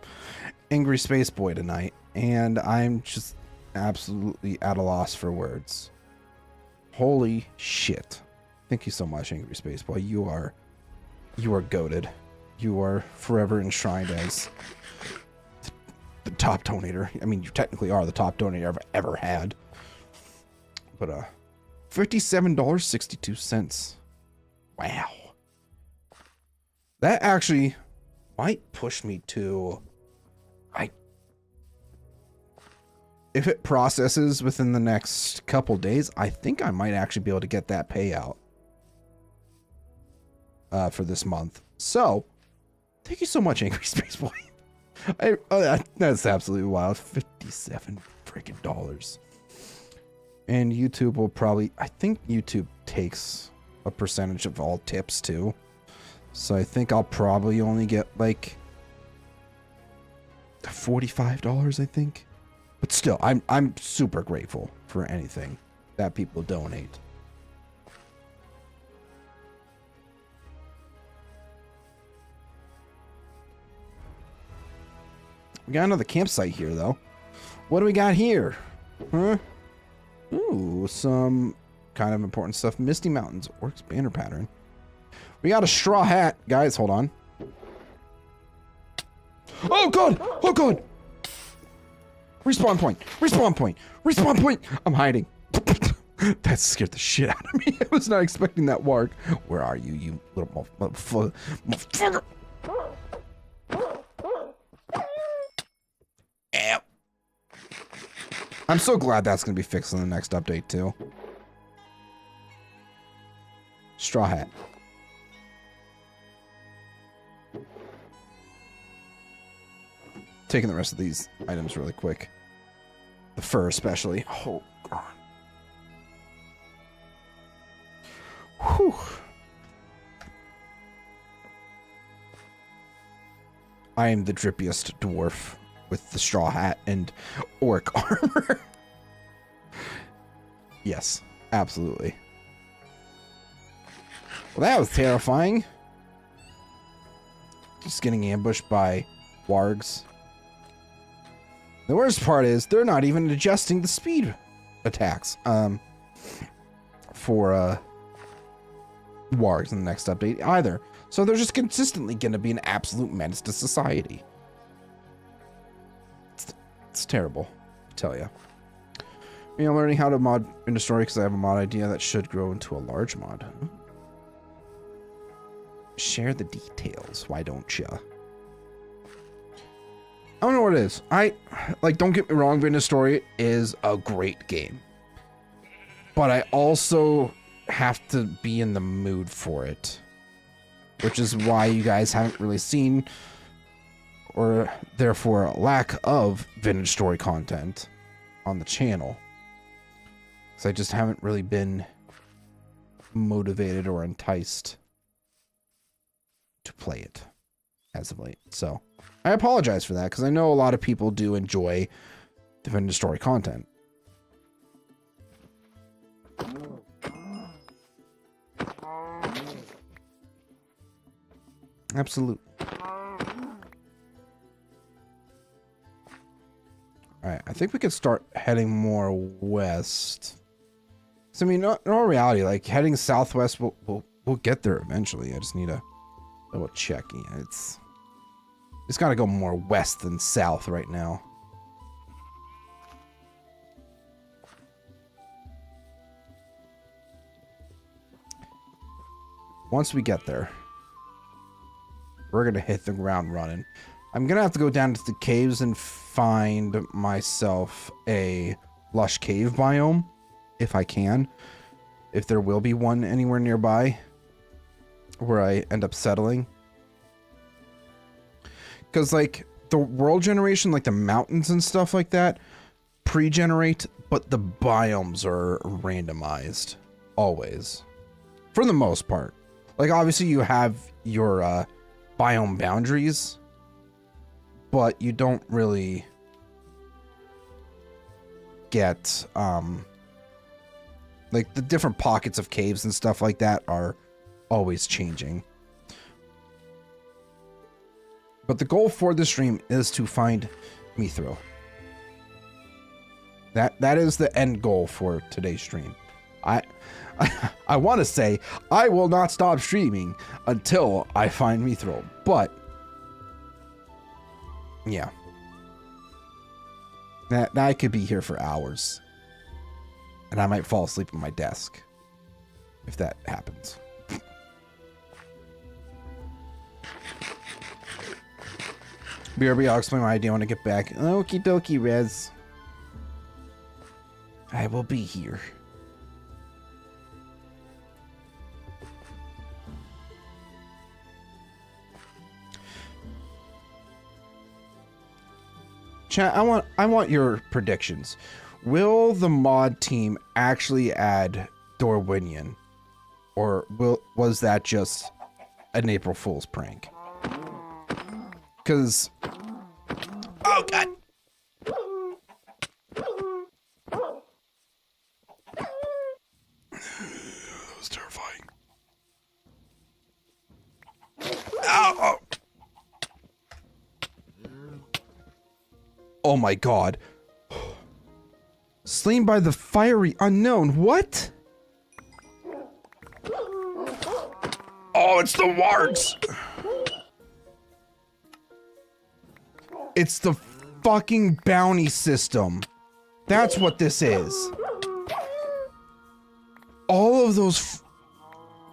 Angry Space Boy tonight. And I'm just absolutely at a loss for words. Holy shit. Thank you so much, Angry Space Boy. You are goated. You are forever enshrined as the top donator. I mean, you technically are the top donator I've ever had. But $57.62. Wow. That actually might push me to if it processes within the next couple days, I think I might actually be able to get that payout. For this month. So, thank you so much, Angry Space Boy. That's absolutely wild. 57 freaking dollars. And YouTube will probably, I think YouTube takes a percentage of all tips too. So I think I'll probably only get like $45, I think. But still, I'm super grateful for anything that people donate. We got another campsite here, though. What do we got here? Huh? Ooh, some kind of important stuff. Misty Mountains, Orcs banner pattern. We got a straw hat. Guys, hold on. Oh, God! Oh, God! Respawn point! Respawn point! Respawn point! I'm hiding. That scared the shit out of me. I was not expecting that warg. Where are you, you little motherfucker? I'm so glad that's going to be fixed in the next update, too. Straw hat. Taking the rest of these items really quick. The fur, especially. Oh, God. Whew. I am the drippiest dwarf with the straw hat and orc armor. Yes, absolutely. Well, that was terrifying. Just getting ambushed by wargs. The worst part is they're not even adjusting the speed attacks for wargs in the next update either. So they're just consistently going to be an absolute menace to society. It's terrible, I tell you. You know, learning how to mod into story because I have a mod idea that should grow into a large mod. Share the details, why don't you? I don't know what it is. Don't get me wrong, Vintage Story is a great game. But I also have to be in the mood for it. Which is why you guys haven't really seen, or therefore a lack of Vintage Story content on the channel. Because I just haven't really been motivated or enticed to play it as of late. So I apologize for that, because I know a lot of people do enjoy the Vintage Story content. Absolutely. Alright, I think we could start heading more west. So, I mean, in all reality, like, heading southwest, we'll get there eventually. I just need to Double check. Yeah, it's got to go more west than south right now. Once we get there, we're going to hit the ground running. I'm going to have to go down to the caves and find myself a lush cave biome, if I can. If there will be one anywhere nearby where I end up settling. Because, like, the world generation, like the mountains and stuff like that, pre-generate, but the biomes are randomized. Always. For the most part. Like, obviously you have your biome boundaries, but you don't really get, like, the different pockets of caves and stuff like that are always changing. But the goal for the stream is to find mithril. That is the end goal for today's stream. I want to say I will not stop streaming until I find mithril, but yeah, that I could be here for hours, and I might fall asleep at my desk if that happens. BRB, I'll explain my idea when I get back. Okie dokie, Rez. I will be here. Chat, I want your predictions. Will the mod team actually add Dorwinian? Or was that just an April Fool's prank? Because... Oh, God! That was terrifying. Ow! Oh my God. Slain by the fiery unknown. What? Oh, it's the wargs. It's the fucking bounty system. That's what this is. All of those...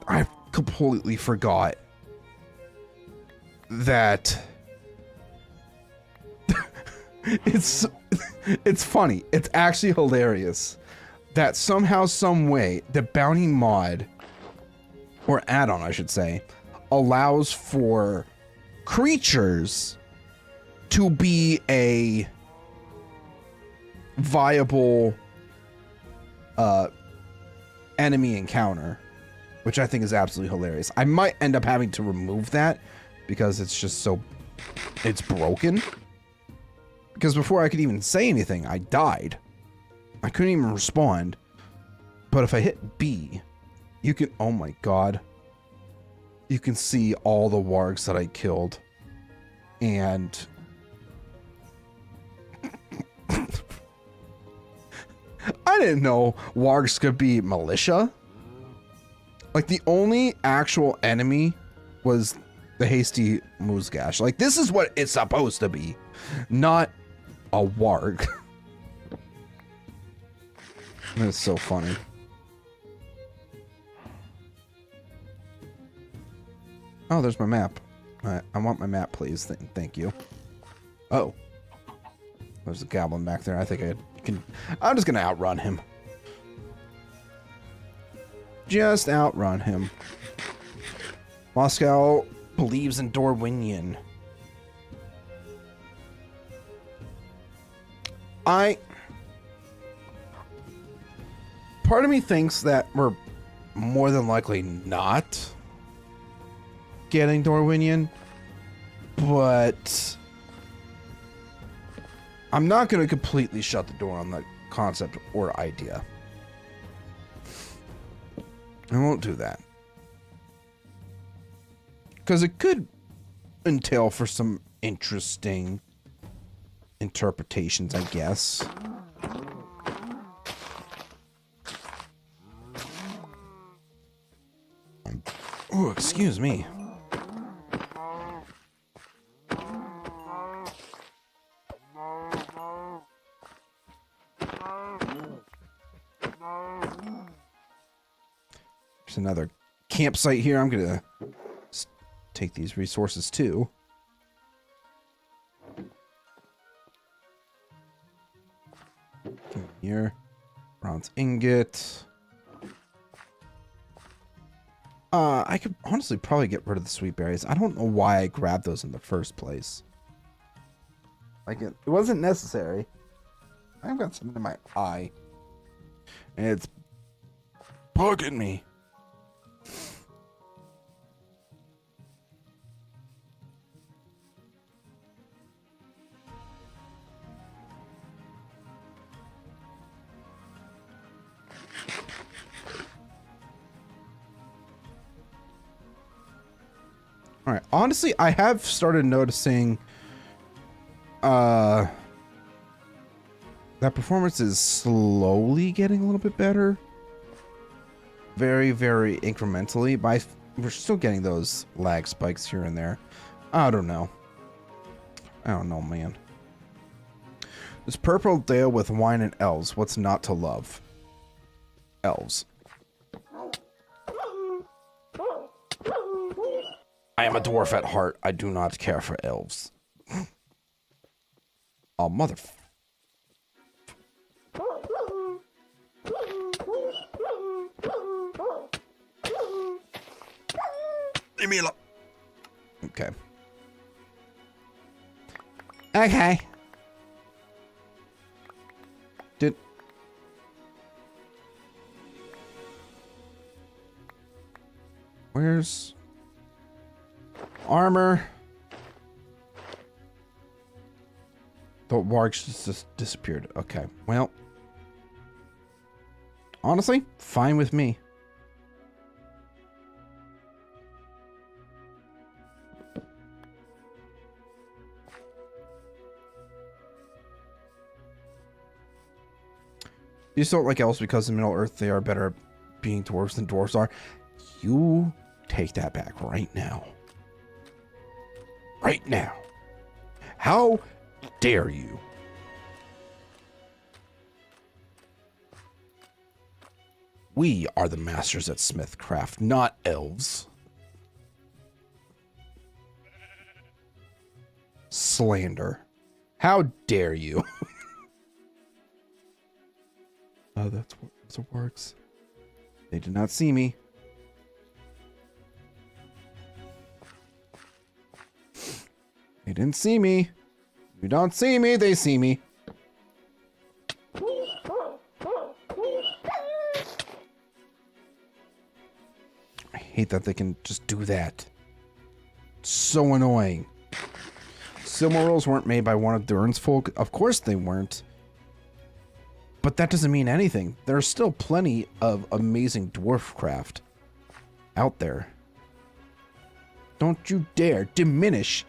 I completely forgot that... It's funny. It's actually hilarious that somehow, some way, the bounty mod, or add-on, I should say, allows for creatures to be a viable enemy encounter, which I think is absolutely hilarious. I might end up having to remove that because it's just so... it's broken. Because before I could even say anything, I died. I couldn't even respond. But if I hit B, you can... Oh my God. You can see all the wargs that I killed. And... I didn't know wargs could be militia. Like, the only actual enemy was the hasty Moosgash. Like, this is what it's supposed to be. Not... a warg. That's so funny. Oh, there's my map. I want my map, please. Thank you. Oh. There's a goblin back there. I think I can... I'm just gonna outrun him. Just outrun him. Moscow believes in Dorwinian. Part of me thinks that we're more than likely not getting Dorwinian, but I'm not going to completely shut the door on that concept or idea. I won't do that. Because it could entail for some interesting interpretations, I guess. Oh, excuse me. another campsite here. I'm gonna take these resources too. Here, bronze ingot. I could honestly probably get rid of the sweet berries. I don't know why I grabbed those in the first place. Like, it wasn't necessary. I've got something in my eye. And it's bugging me. All right. Honestly, I have started noticing that performance is slowly getting a little bit better. Very, very incrementally. But we're still getting those lag spikes here and there. I don't know. I don't know, man. This purple dale with wine and elves. What's not to love? Elves. I am a dwarf at heart. I do not care for elves. Oh, mother... Leave me alone. Okay. Okay. Where's... armor? The wargs just disappeared. Okay, well. Honestly, fine with me. You just don't like elves because in Middle Earth they are better at being dwarves than dwarves are. You take that back right now. Right now. How dare you? We are the masters at smithcraft, not elves. Slander. How dare you? Oh, that's what works. They did not see me. They didn't see me. You don't see me, they see me. I hate that they can just do that. So annoying. Silmarils weren't made by one of Durin's folk. Of course they weren't. But that doesn't mean anything. There's still plenty of amazing dwarf craft out there. Don't you dare diminish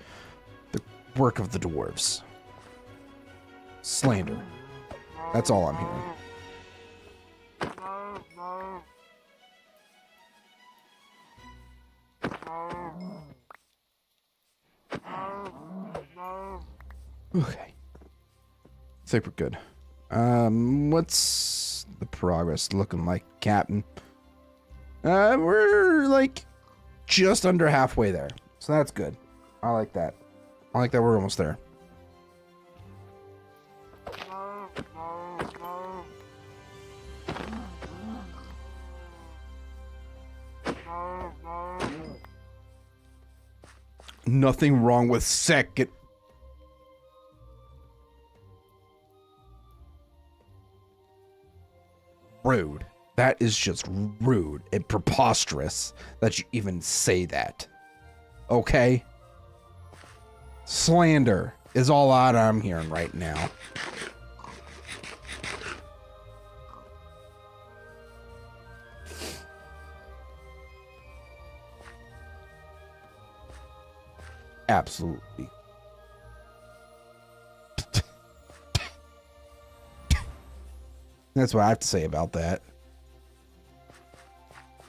the work of the dwarves. Slander. That's all I'm hearing. Okay. I think we're good. What's the progress looking like, Captain? We're like just under halfway there. So that's good. I like that. I like that we're almost there. Nothing wrong with second. Rude. That is just rude and preposterous that you even say that. Okay? Slander is all I'm hearing right now. Absolutely. That's what I have to say about that.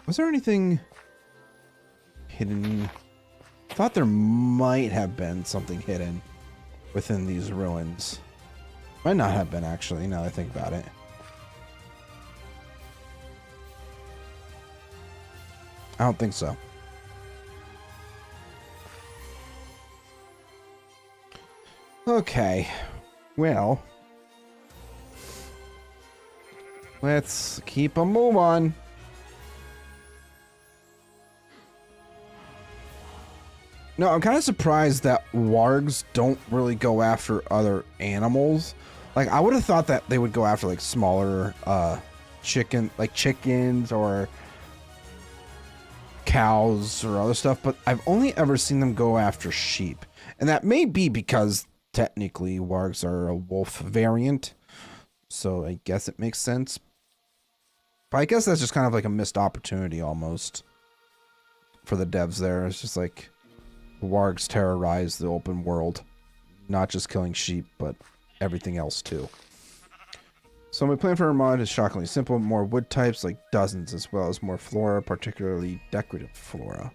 Was there anything hidden? I thought there might have been something hidden within these ruins. Might not have been, actually, now that I think about it. I don't think so. Okay. Well, let's keep a move on. No, I'm kind of surprised that wargs don't really go after other animals. Like, I would have thought that they would go after, like, smaller, chickens or cows or other stuff, but I've only ever seen them go after sheep. And that may be because, technically, wargs are a wolf variant. So I guess it makes sense. But I guess that's just kind of like a missed opportunity, almost, for the devs there. It's just like... wargs terrorize the open world, not just killing sheep, but everything else too. So my plan for our mod is shockingly simple: more wood types, like dozens, as well as more flora, particularly decorative flora.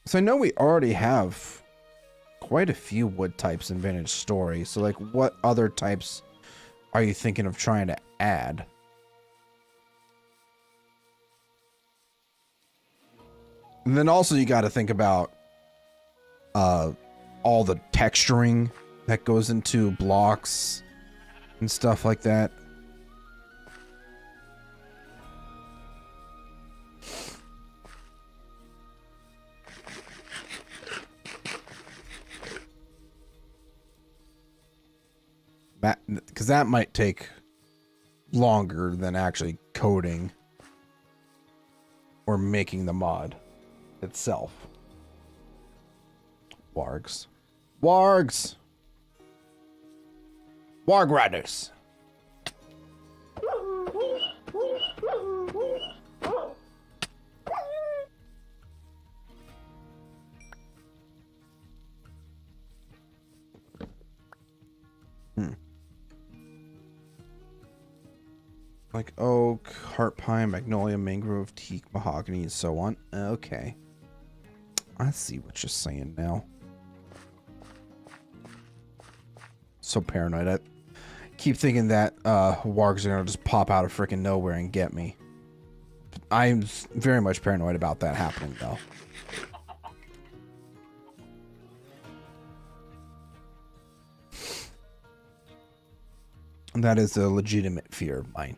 So I know we already have quite a few wood types in Vintage Story, so like what other types are you thinking of trying to add? And then also you got to think about all the texturing that goes into blocks and stuff like that. Because that might take longer than actually coding or making the mod itself. Wargs. Wargs! Warg riders! Like oak, heart pine, magnolia, mangrove, teak, mahogany, and so on. Okay. I see what you're saying now. So paranoid. I keep thinking that wargs are gonna just pop out of freaking nowhere and get me. I'm very much paranoid about that happening, though. And that is a legitimate fear of mine.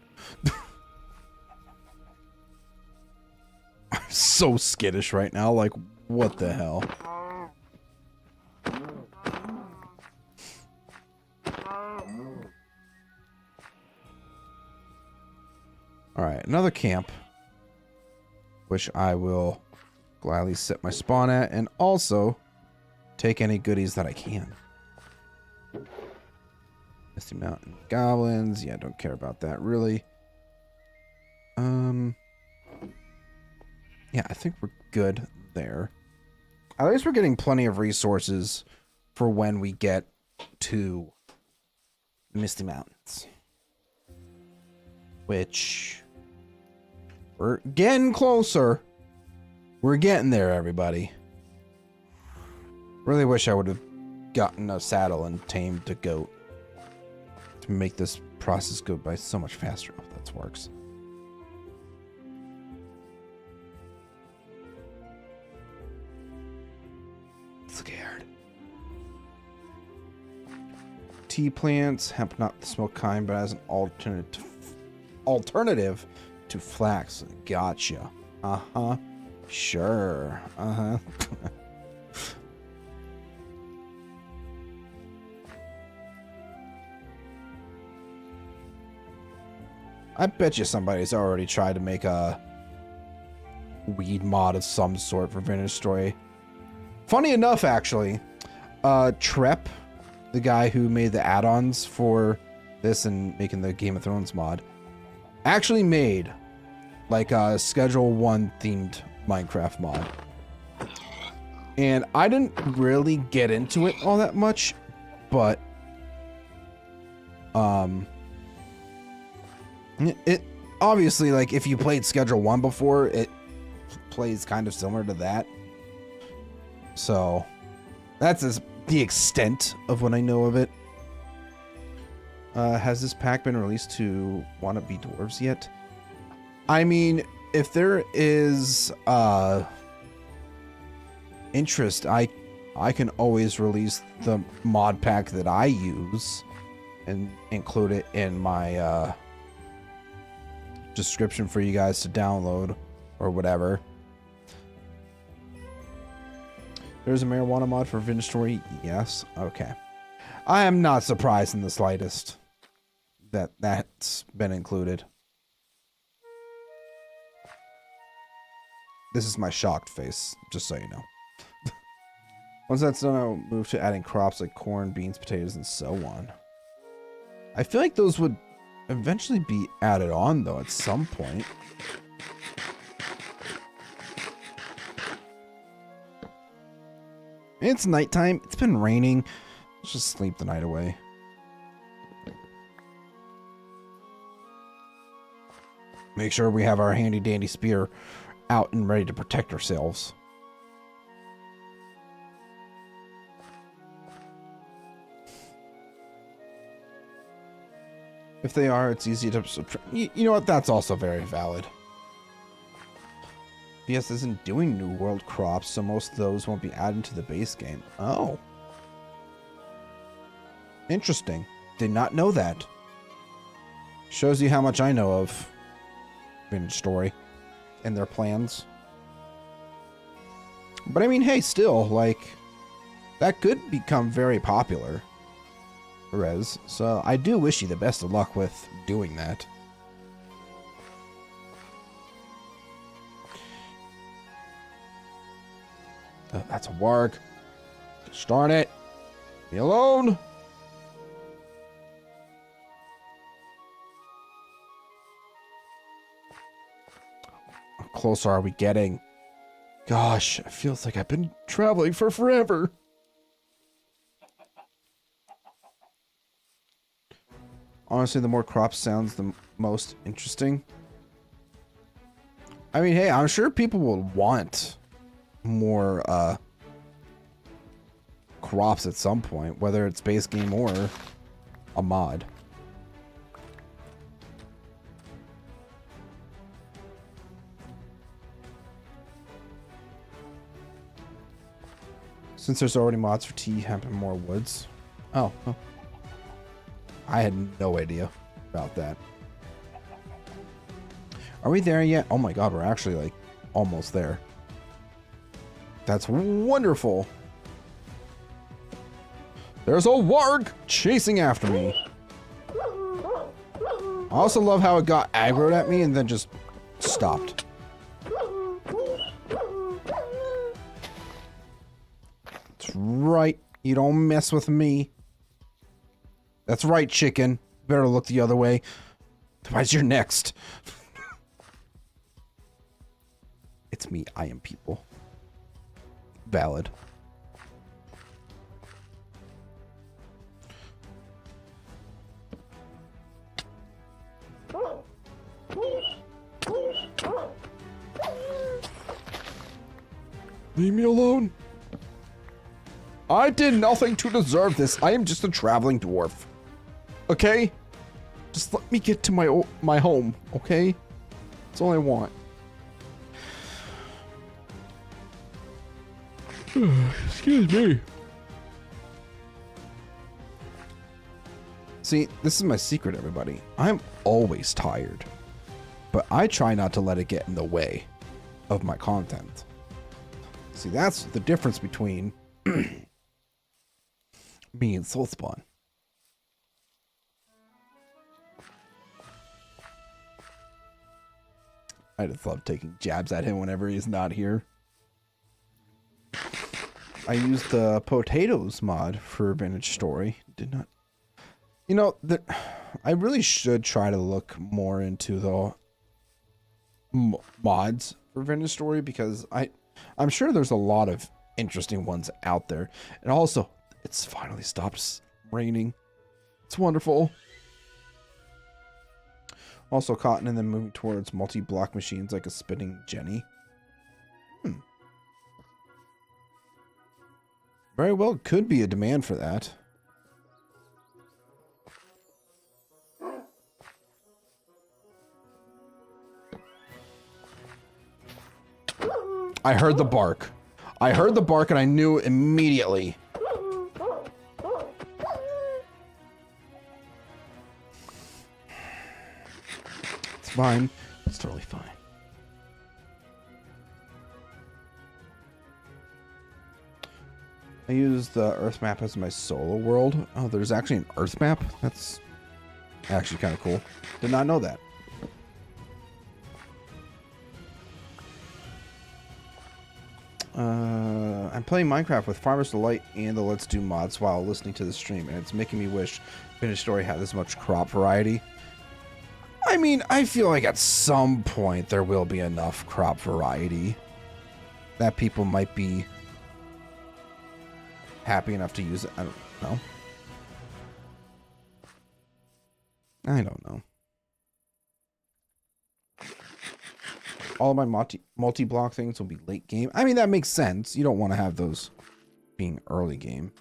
I'm so skittish right now. Like, what the hell? Alright, another camp, which I will gladly set my spawn at, and also take any goodies that I can. Misty Mountain Goblins, yeah, don't care about that really. Yeah, I think we're good there. At least we're getting plenty of resources for when we get to Misty Mountains. Which... we're getting closer. We're getting there, everybody. Really wish I would have gotten a saddle and tamed a goat to make this process go by so much faster. Oh, that works. Scared. Tea plants, hemp not the smoke kind, but as an alternative to flax. Gotcha. Uh-huh. Sure. Uh-huh. I bet you somebody's already tried to make a weed mod of some sort for Vintage Story. Funny enough, actually, Trep, the guy who made the add-ons for this and making the Game of Thrones mod, actually made like a Schedule 1 themed Minecraft mod. And I didn't really get into it all that much, but it obviously, like, if you played Schedule 1 before, it plays kind of similar to that. So that's the extent of what I know of it. Has this pack been released to Wannabe Dwarves yet? I mean, if there is interest, I can always release the mod pack that I use and include it in my description for you guys to download or whatever. There's a marijuana mod for Vintage Story? Yes. Okay. I am not surprised in the slightest that that's been included. This is my shocked face, just so you know. Once that's done, I'll move to adding crops like corn, beans, potatoes, and so on. I feel like those would eventually be added on, though, at some point. It's nighttime. It's been raining. Let's just sleep the night away. Make sure we have our handy dandy spear out and ready to protect ourselves. If they are, it's easy to subtract. You know what? That's also very valid. VS isn't doing New World crops, so most of those won't be added to the base game. Oh. Interesting. Did not know that. Shows you how much I know of Vintage Story and their plans. But I mean, hey, still, like, that could become very popular, Rez. So I do wish you the best of luck with doing that. Oh, that's a warg. Start it. Be alone. How close are we getting? Gosh, it feels like I've been traveling for forever. Honestly, the more crops sounds the most interesting. I mean, hey, I'm sure people will want more crops at some point, whether it's base game or a mod. Since there's already mods for tea, hemp, and more woods. Oh, I had no idea about that. Are we there yet? Oh my god, we're actually like almost there. That's wonderful. There's a warg chasing after me. I also love how it got aggroed at me and then just stopped. That's right. You don't mess with me. That's right, chicken. Better look the other way. Otherwise, you're next. It's me. I am people. Valid. Leave me alone. I did nothing to deserve this. I am just a traveling dwarf. Okay? Just let me get to my home, okay? That's all I want. Excuse me. See, this is my secret, everybody. I'm always tired, but I try not to let it get in the way of my content. See, that's the difference between me and Soulspawn. I just love taking jabs at him whenever he's not here. I used the potatoes mod for Vintage Story. Did not. You know, I really should try to look more into the mods for Vintage Story because I'm sure there's a lot of interesting ones out there. And also, it's finally stopped raining. It's wonderful. Also cotton and then moving towards multi-block machines like a spinning Jenny. Very well could be a demand for that. I heard the bark. I heard the bark and I knew immediately. It's fine. It's totally fine. I use the Earth map as my solo world. Oh, there's actually an Earth map? That's actually kind of cool. Did not know that. I'm playing Minecraft with Farmer's Delight and the Let's Do mods while listening to the stream, and it's making me wish Finished Story had this much crop variety. I mean, I feel like at some point there will be enough crop variety that people might be happy enough to use it. I don't know. I don't know. All of my multi-block things will be late game. I mean, that makes sense. You don't want to have those being early game.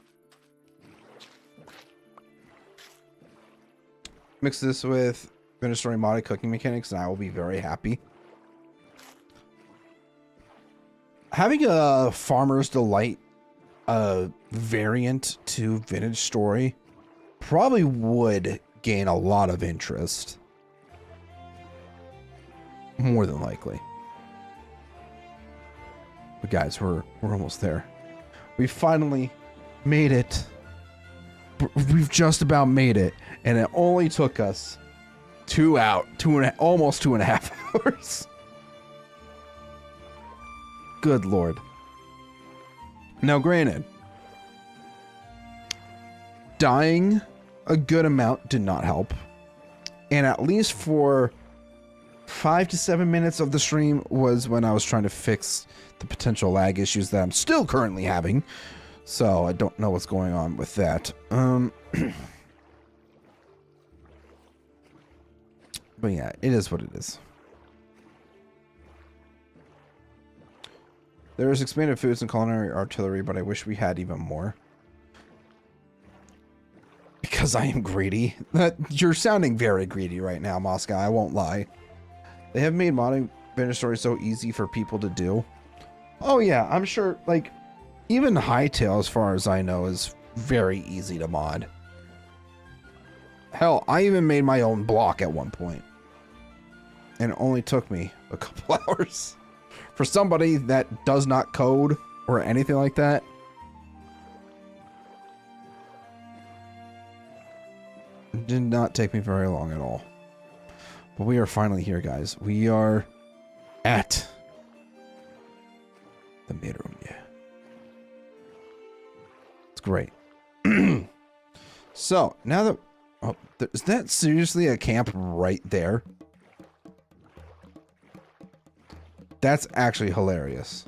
Mix this with Finished Story modded cooking mechanics, and I will be very happy. Having a Farmer's Delight variant to Vintage Story probably would gain a lot of interest. More than likely. But guys, we're almost there. We finally made it. We've just about made it, and it only took us almost 2.5 hours. Good Lord. Now, granted, dying a good amount did not help, and at least for 5 to 7 minutes of the stream was when I was trying to fix the potential lag issues that I'm still currently having. So I don't know what's going on with that. But yeah, it is what it is. There is expanded foods and culinary artillery, but I wish we had even more. Because I am greedy. You're sounding very greedy right now, Moscow. I won't lie. They have made modding Vintage Story so easy for people to do. Oh yeah, I'm sure, like, even Hightail, as far as I know, is very easy to mod. Hell, I even made my own block at one point. And it only took me a couple hours. For somebody that does not code or anything like that. It did not take me very long at all. But we are finally here, guys. We are at the mid room, yeah. It's great. So, now that... Oh, is that seriously a camp right there? That's actually hilarious.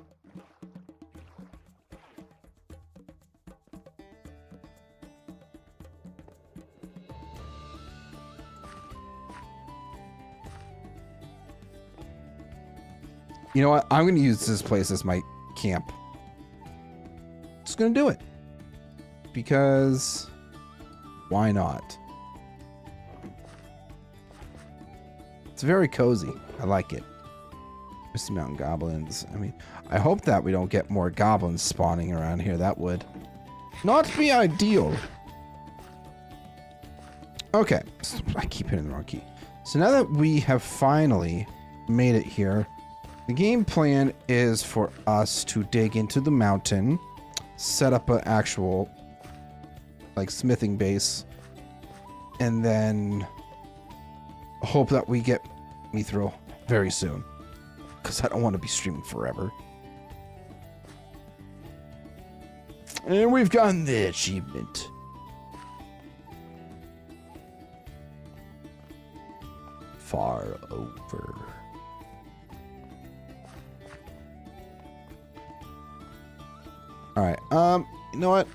You know what? I'm going to use this place as my camp. Just going to do it. Because why not? It's very cozy. I like it. Misty Mountain Goblins. I mean, I hope that we don't get more goblins spawning around here. That would not be ideal. Okay. I keep hitting the wrong key. So now that we have finally made it here, the game plan is for us to dig into the mountain, set up an actual, like, smithing base, and then hope that we get mithril very soon. Because I don't want to be streaming forever. And we've gotten the achievement. Far over. Alright, you know what?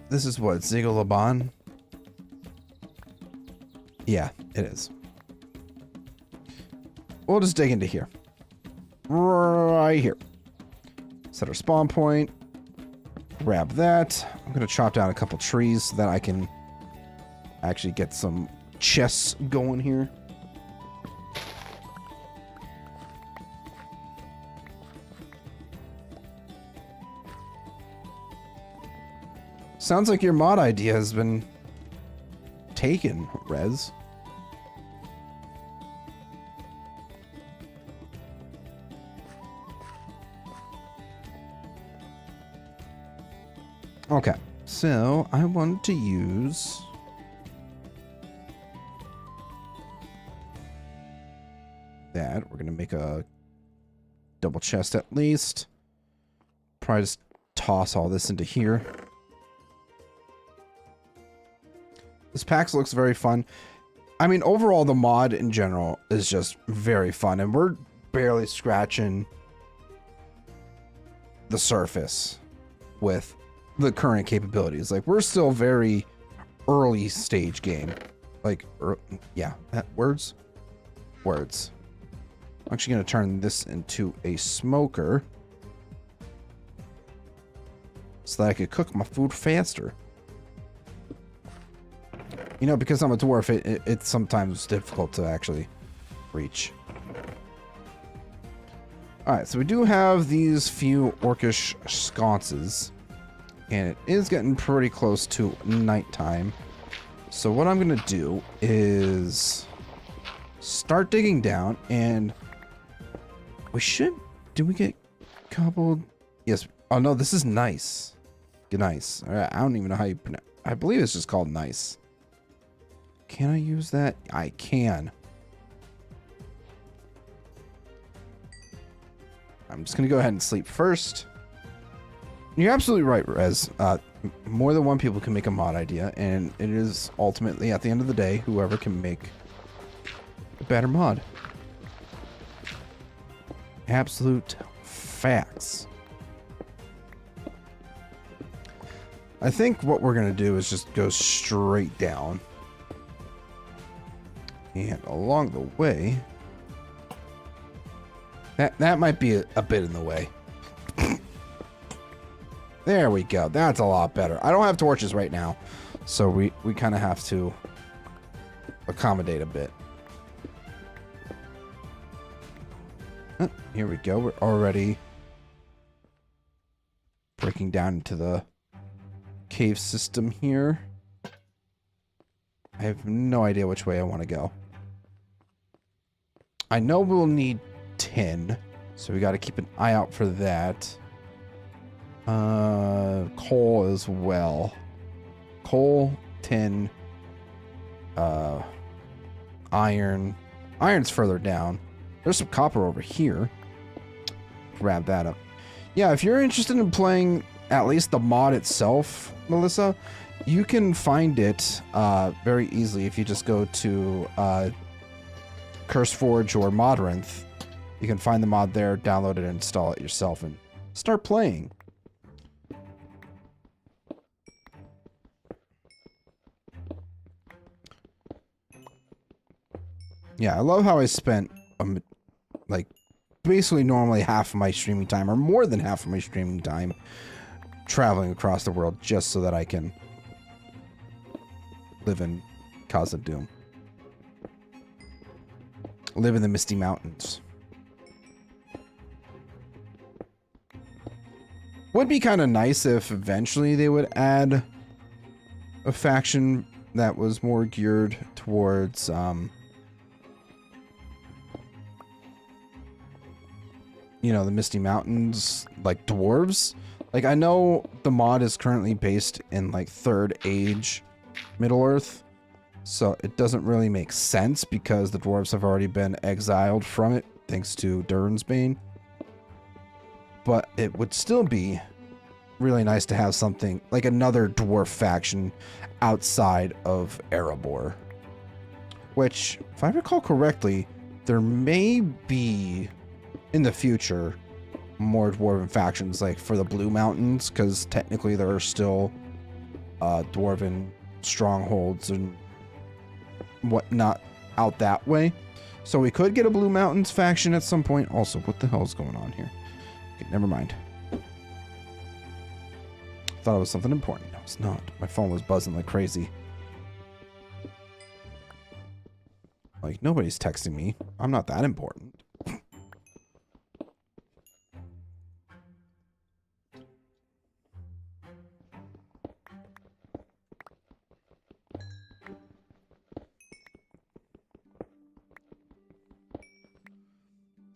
This is what, Zigo Laban? Yeah, it is. We'll just dig into here. Right here. Set our spawn point. Grab that. I'm going to chop down a couple trees so that I can actually get some chests going here. Sounds like your mod idea has been taken, Rez. Okay, so I want to use that. We're gonna make a double chest at least. Probably just toss all this into here. This PAX looks very fun. I mean, overall, the mod in general is just very fun, and we're barely scratching the surface with the current capabilities. Like, we're still very early stage game. Like, yeah, words. I'm actually going to turn this into a smoker so that I could cook my food faster. You know, because I'm a dwarf, it's sometimes difficult to actually reach. Alright, so we do have these few orcish sconces. And it is getting pretty close to nighttime. So what I'm going to do is start digging down, and we should... Did we get cobbled? Yes. Oh, no, this is nice. Nice. I don't even know how you pronounce... I believe it's just called nice. Can I use that? I can. I'm just going to go ahead and sleep first. You're absolutely right, Rez. More than one people can make a mod idea, and it is ultimately, at the end of the day, whoever can make a better mod. Absolute facts. I think what we're going to do is just go straight down. And along the way... That might be a bit in the way. There we go. That's a lot better. I don't have torches right now, so we kind of have to accommodate a bit. Oh, here we go. We're already breaking down into the cave system here. I have no idea which way I want to go. I know we'll need tin, so we got to keep an eye out for that. Coal as well. Coal, tin, iron. Iron's further down. There's some copper over here. Grab that up. Yeah, if you're interested in playing at least the mod itself, Melissa, you can find it very easily if you just go to CurseForge or Modrinth. You can find the mod there, download it, and install it yourself, and start playing. Yeah, I love how I spent, like, basically normally half of my streaming time, or more than half of my streaming time, traveling across the world just so that I can live in Khazad-Dum. Live in the Misty Mountains. Would be kind of nice if eventually they would add a faction that was more geared towards, you know, the Misty Mountains, like dwarves. Like, I know the mod is currently based in, like, 3rd Age Middle-earth, so it doesn't really make sense because the dwarves have already been exiled from it, thanks to Durin's Bane. But it would still be really nice to have something, like another dwarf faction outside of Erebor. Which, if I recall correctly, there may be, in the future, more dwarven factions, like for the Blue Mountains, because technically there are still dwarven strongholds and whatnot out that way. So we could get a Blue Mountains faction at some point. Also, what the hell is going on here? Okay, never mind. Thought it was something important. No, it's not. My phone was buzzing like crazy. Like, nobody's texting me. I'm not that important.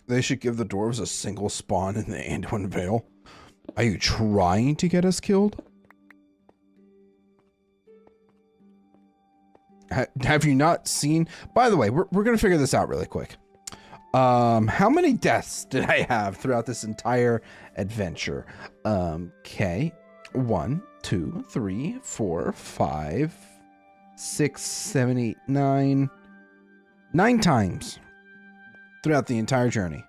They should give the dwarves a single spawn in the Anduin Vale. Are you trying to get us killed? Have you not seen? By the way, we're going to figure this out really quick. How many deaths did I have throughout this entire adventure? Okay. 1, 2, 3, 4, 5, 6, 7, 8, 9. 9 times throughout the entire journey.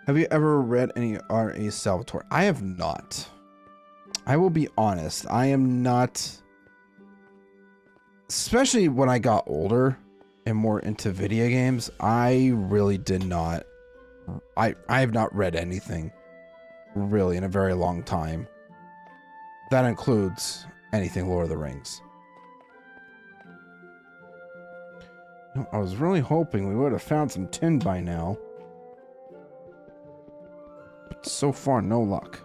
Have you ever read any R.A. Salvatore? I have not. I will be honest. I am not. Especially when I got older and more into video games, I really did not. I have not read anything really in a very long time. That includes anything Lord of the Rings. You know, I was really hoping we would have found some tin by now. But so far, no luck.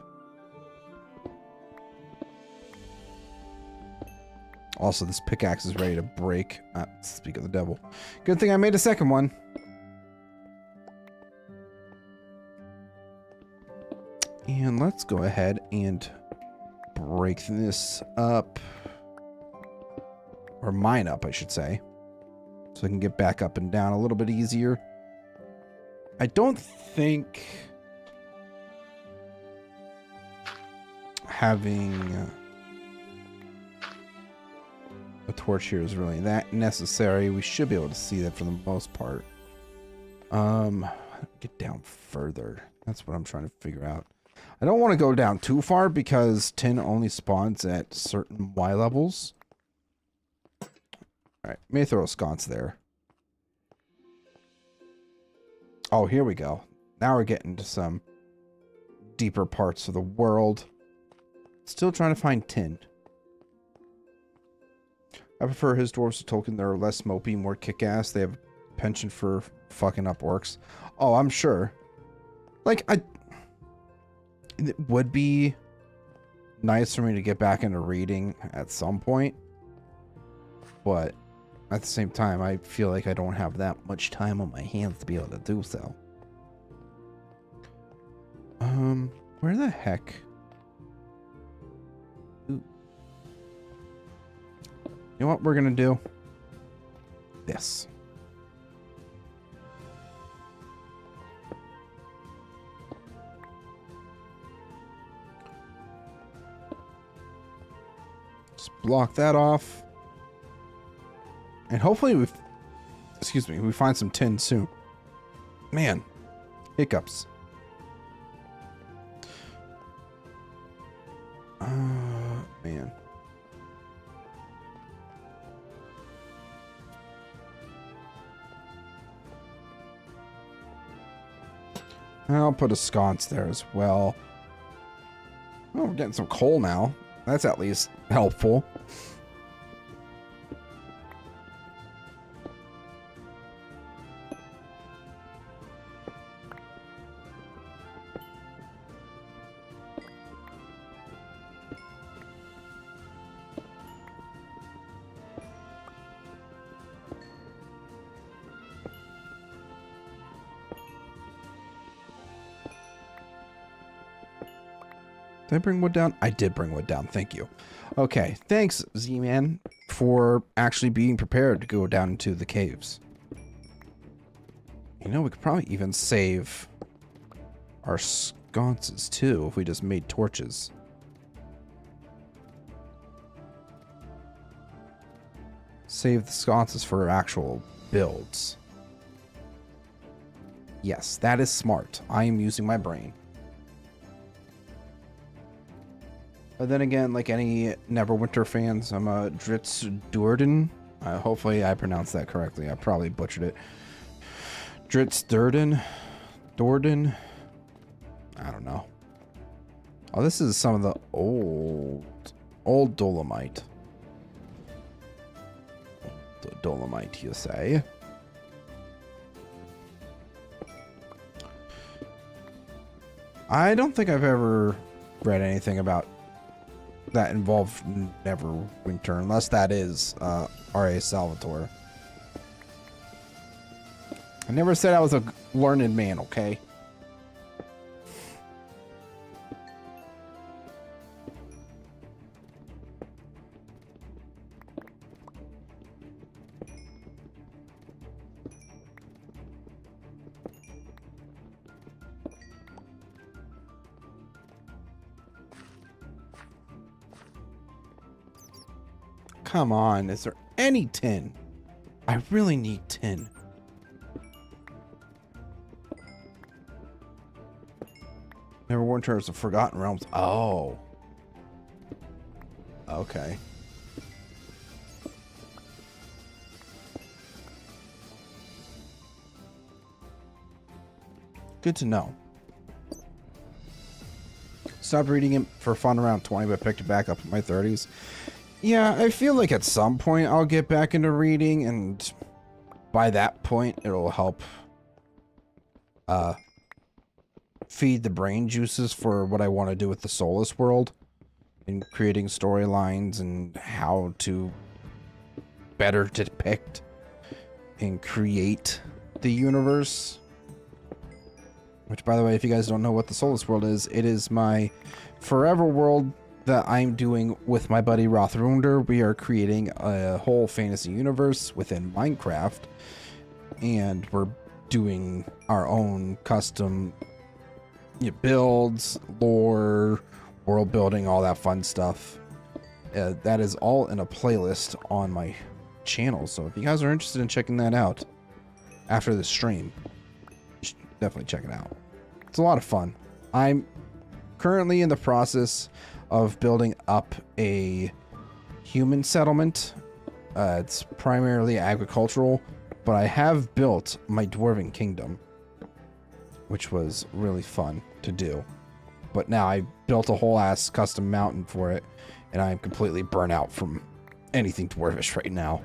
Also, this pickaxe is ready to break. Speak of the devil. Good thing I made a second one. And let's go ahead and break this up. Or mine up, I should say. So I can get back up and down a little bit easier. I don't think having a torch here is really that necessary. We should be able to see that for the most part. Get down further. That's what I'm trying to figure out. I don't want to go down too far because tin only spawns at certain Y levels. Alright, may throw a sconce there. Oh, here we go. Now we're getting to some deeper parts of the world. Still trying to find tin. I prefer his dwarves to Tolkien. They're less mopey, more kick-ass. They have a penchant for fucking up orcs. Oh, I'm sure. Like, it would be nice for me to get back into reading at some point. But at the same time, I feel like I don't have that much time on my hands to be able to do so. Where the heck? Ooh. You know what we're gonna do? This. Just block that off. And hopefully we find some tin soon. Man, hiccups. Man. I'll put a sconce there as well. Oh, we're getting some coal now. That's at least helpful. Did I bring wood down? I did bring wood down. Thank you. Okay. Thanks, Z-Man, for actually being prepared to go down into the caves. You know, we could probably even save our sconces, too, if we just made torches. Save the sconces for actual builds. Yes, that is smart. I am using my brain. But then again, like any Neverwinter fans, I'm a Dritz Durden. Hopefully I pronounced that correctly. I probably butchered it. Dritz Durden? Dorden? I don't know. Oh, this is some of the old dolomite. Dolomite, you say? I don't think I've ever read anything about that involved Neverwinter, unless that is R.A. Salvatore. I never said I was a learned man, okay? Come on, is there any tin? I really need tin. Never worn terms of Forgotten Realms. Oh. Okay. Good to know. Stopped reading it for fun around 20, but picked it back up in my 30s. Yeah, I feel like at some point I'll get back into reading, and by that point it'll help feed the brain juices for what I want to do with the Soulless world and creating storylines and how to better depict and create the universe. Which, by the way, if you guys don't know what the Soulless world is, it is my forever world that I'm doing with my buddy Rothrundr. We are creating a whole fantasy universe within Minecraft, and we're doing our own custom builds, lore, world building, all that fun stuff. That is all in a playlist on my channel, so if you guys are interested in checking that out after the stream, you should definitely check it out. It's a lot of fun. I'm currently in the process of building up a human settlement. It's primarily agricultural, but I have built my dwarven kingdom, which was really fun to do. But now I built a whole ass custom mountain for it, and I'm completely burnt out from anything dwarvish right now.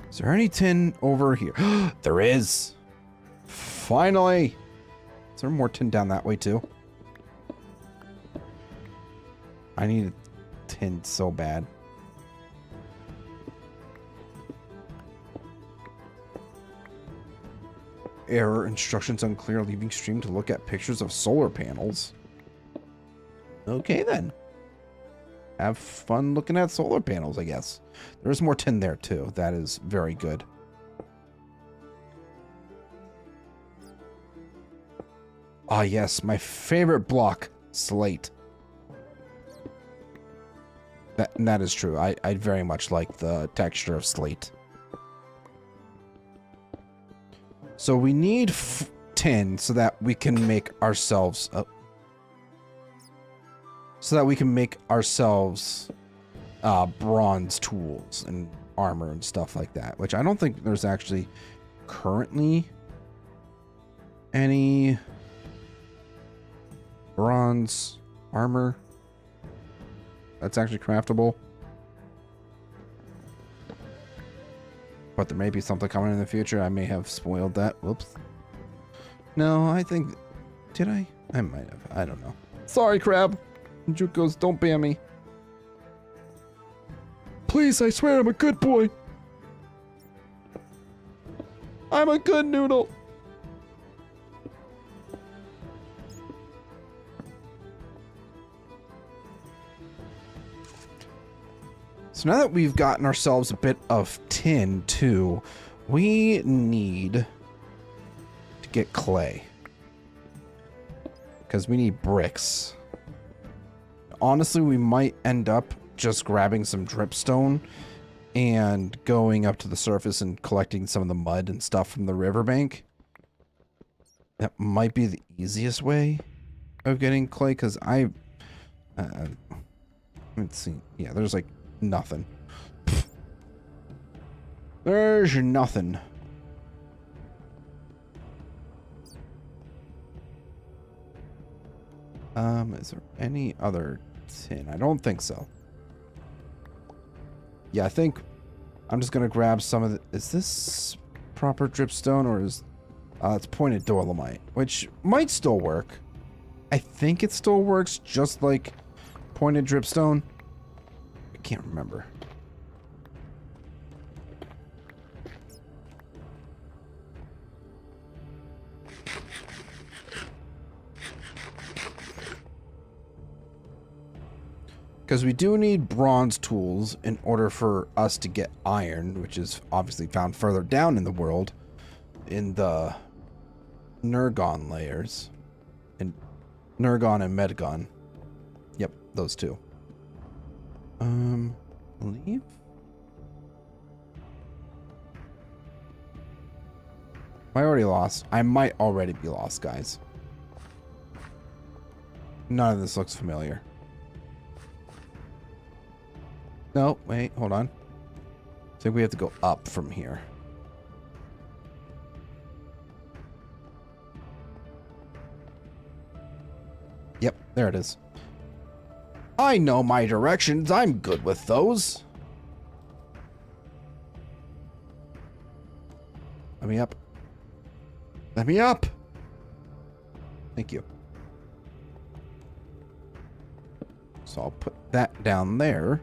Is there any tin over here? There is! Finally! Is there more tin down that way too? I need a tin so bad. Error, instructions unclear, leaving stream to look at pictures of solar panels. Okay then. Have fun looking at solar panels, I guess. There's more tin there too. That is very good. Ah yes, my favorite block, slate. That is true. I very much like the texture of slate. So we need tin so that we can make ourselves bronze tools and armor and stuff like that, which I don't think there's actually currently any bronze armor that's actually craftable. But there may be something coming in the future. I may have spoiled that. Whoops. No, I think... Did I? I might have. I don't know. Sorry, Crab. Juke goes, don't ban me. Please, I swear I'm a good boy. I'm a good noodle. So now that we've gotten ourselves a bit of tin too, we need to get clay. Because we need bricks. Honestly, we might end up just grabbing some dripstone and going up to the surface and collecting some of the mud and stuff from the riverbank. That might be the easiest way of getting clay, because let's see. Yeah, there's like nothing. There's nothing. Is there any other tin? I don't think so. Yeah, I think I'm just gonna grab some of the... Is this proper dripstone, or is... it's pointed dolomite, which might still work. I think it still works just like pointed dripstone. I can't remember. Because we do need bronze tools in order for us to get iron, which is obviously found further down in the world, in the Nergon layers. And Nergon and Medgon. Yep, those two. Leave? Am I already lost? I might already be lost, guys. None of this looks familiar. No, wait, hold on. I think we have to go up from here. Yep, there it is. I know my directions. I'm good with those. Let me up. Let me up. Thank you. So I'll put that down there.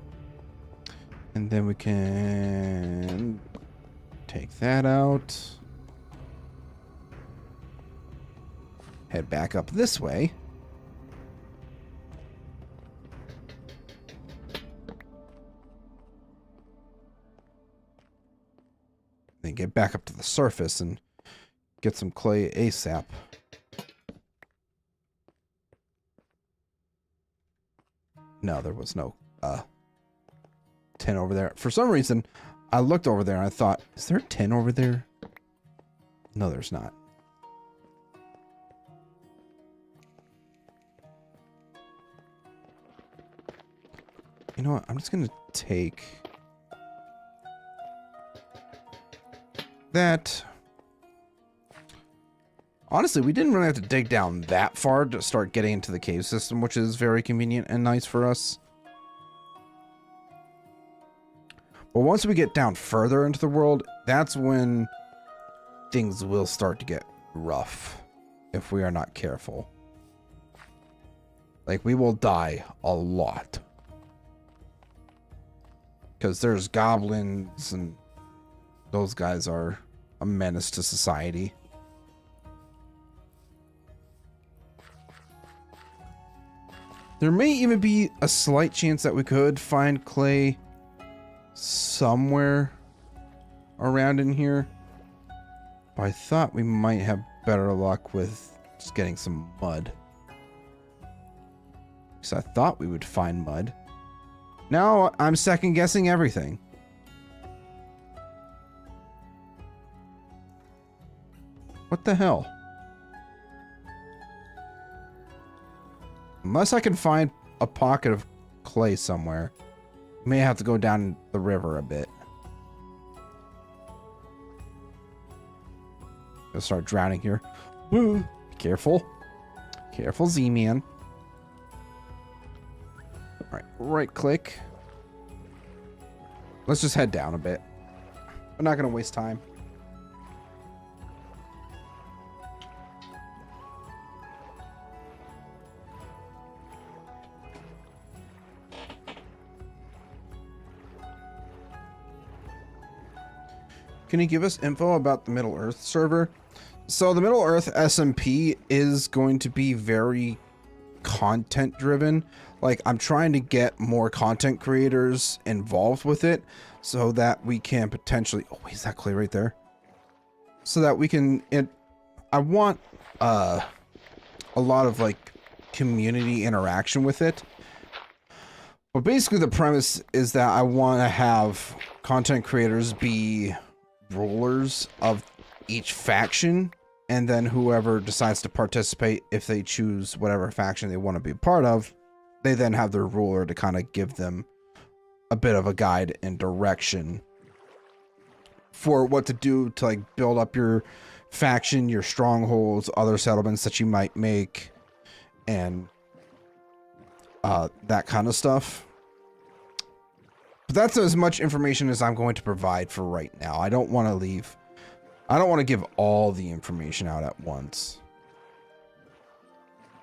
And then we can take that out. Head back up this way. Then get back up to the surface and get some clay ASAP. No, there was no tin over there. For some reason, I looked over there and I thought, is there a tin over there? No, there's not. You know what? I'm just going to take that. Honestly, we didn't really have to dig down that far to start getting into the cave system, which is very convenient and nice for us. But once we get down further into the world, that's when things will start to get rough if we are not careful. Like, we will die a lot. Because there's goblins, and those guys are a menace to society. There may even be a slight chance that we could find clay somewhere around in here. But I thought we might have better luck with just getting some mud. Because I thought we would find mud. Now I'm second guessing everything. What the hell? Unless I can find a pocket of clay somewhere. May have to go down the river a bit. Gonna start drowning here. Woo! Be careful. Careful, Z-Man. Alright, right click. Let's just head down a bit. We're not gonna waste time. Can you give us info about the Middle Earth server? So the Middle Earth SMP is going to be very content driven. Like, I'm trying to get more content creators involved with it so that we can potentially... Oh, wait, is that clay right there? So that we can... I want a lot of, like, community interaction with it. But basically the premise is that I want to have content creators be rulers of each faction, and then whoever decides to participate, if they choose whatever faction they want to be a part of, they then have their ruler to kind of give them a bit of a guide and direction for what to do to, like, build up your faction, your strongholds, other settlements that you might make, and that kind of stuff. But that's as much information as I'm going to provide for right now. I don't want to give all the information out at once.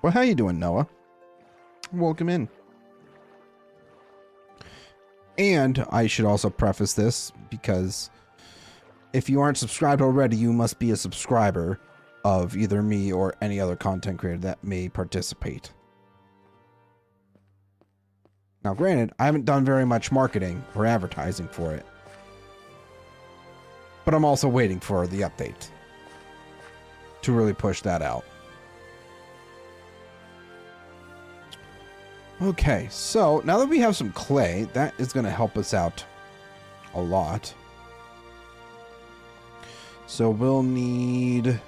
Well, how you doing, Noah? Welcome in. And I should also preface this, because if you aren't subscribed already, you must be a subscriber of either me or any other content creator that may participate. Now, granted, I haven't done very much marketing or advertising for it. But I'm also waiting for the update to really push that out. Okay, so now that we have some clay, that is going to help us out a lot. So we'll need...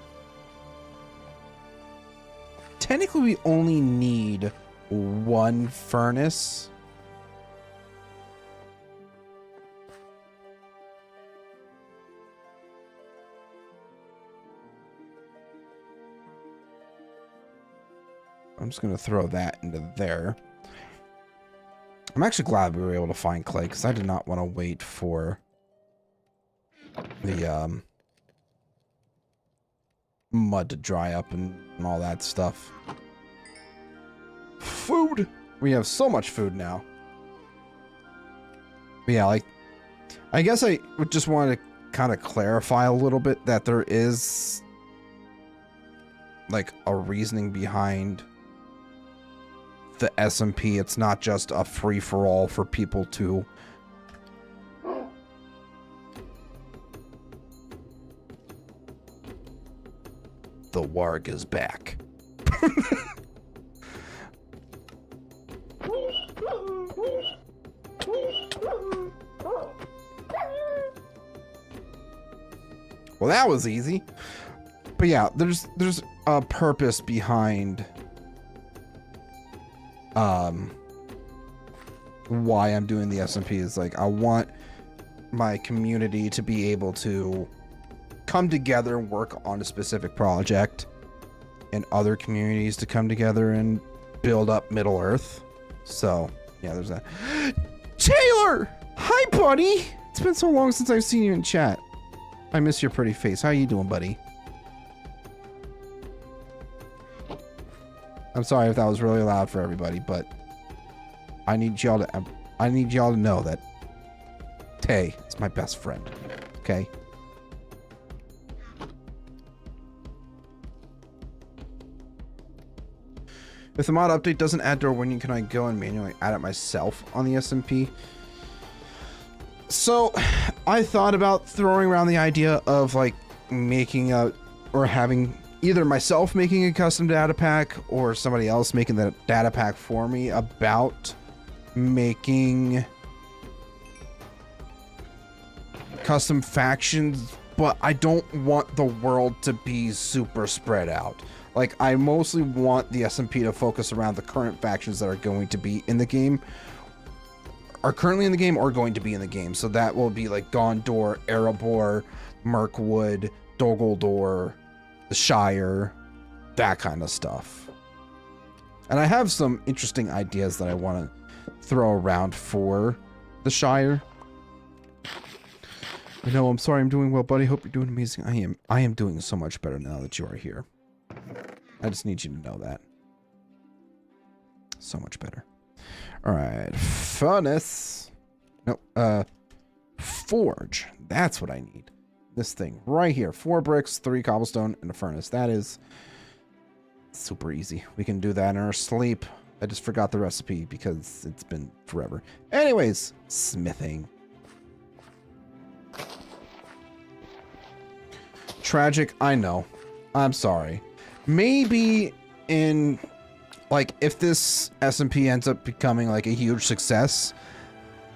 Technically, we only need one furnace. I'm just going to throw that into there. I'm actually glad we were able to find clay, because I did not want to wait for the mud to dry up and all that stuff. Food! We have so much food now. But yeah, like, I guess I would just want to kind of clarify a little bit that there is, like, a reasoning behind the SMP. It's not just a free-for-all for people to the warg is back. Well, that was easy. But yeah, there's a purpose behind why I'm doing the SMP. Is like, I want my community to be able to come together and work on a specific project, and other communities to come together and build up Middle Earth. So yeah, there's that. Taylor! Hi, buddy! It's been so long since I've seen you in chat. I miss your pretty face. How you doing, buddy? I'm sorry if that was really loud for everybody, but I need y'all to know that Tay is my best friend. Okay? If the mod update doesn't add door winning, can I go and manually add it myself on the SMP? So, I thought about throwing around the idea of like making a, or having either myself making a custom data pack or somebody else making the data pack for me about making custom factions, but I don't want the world to be super spread out. Like, I mostly want the SMP to focus around the current factions that are going to be in the game, are currently in the game or going to be in the game. So that will be like Gondor, Erebor, Mirkwood, Dogeldor, the Shire, that kind of stuff. And I have some interesting ideas that I want to throw around for the Shire. I know, I'm sorry, I'm doing well, buddy. Hope you're doing amazing. I am doing so much better now that you are here. I just need you to know that. So much better. Alright, furnace. No, forge. That's what I need. This thing right here. 4 bricks, 3 cobblestone, and a furnace. That is super easy. We can do that in our sleep. I just forgot the recipe because it's been forever. Anyways, smithing. Tragic, I know. I'm sorry. Maybe in, like, if this SMP ends up becoming like a huge success,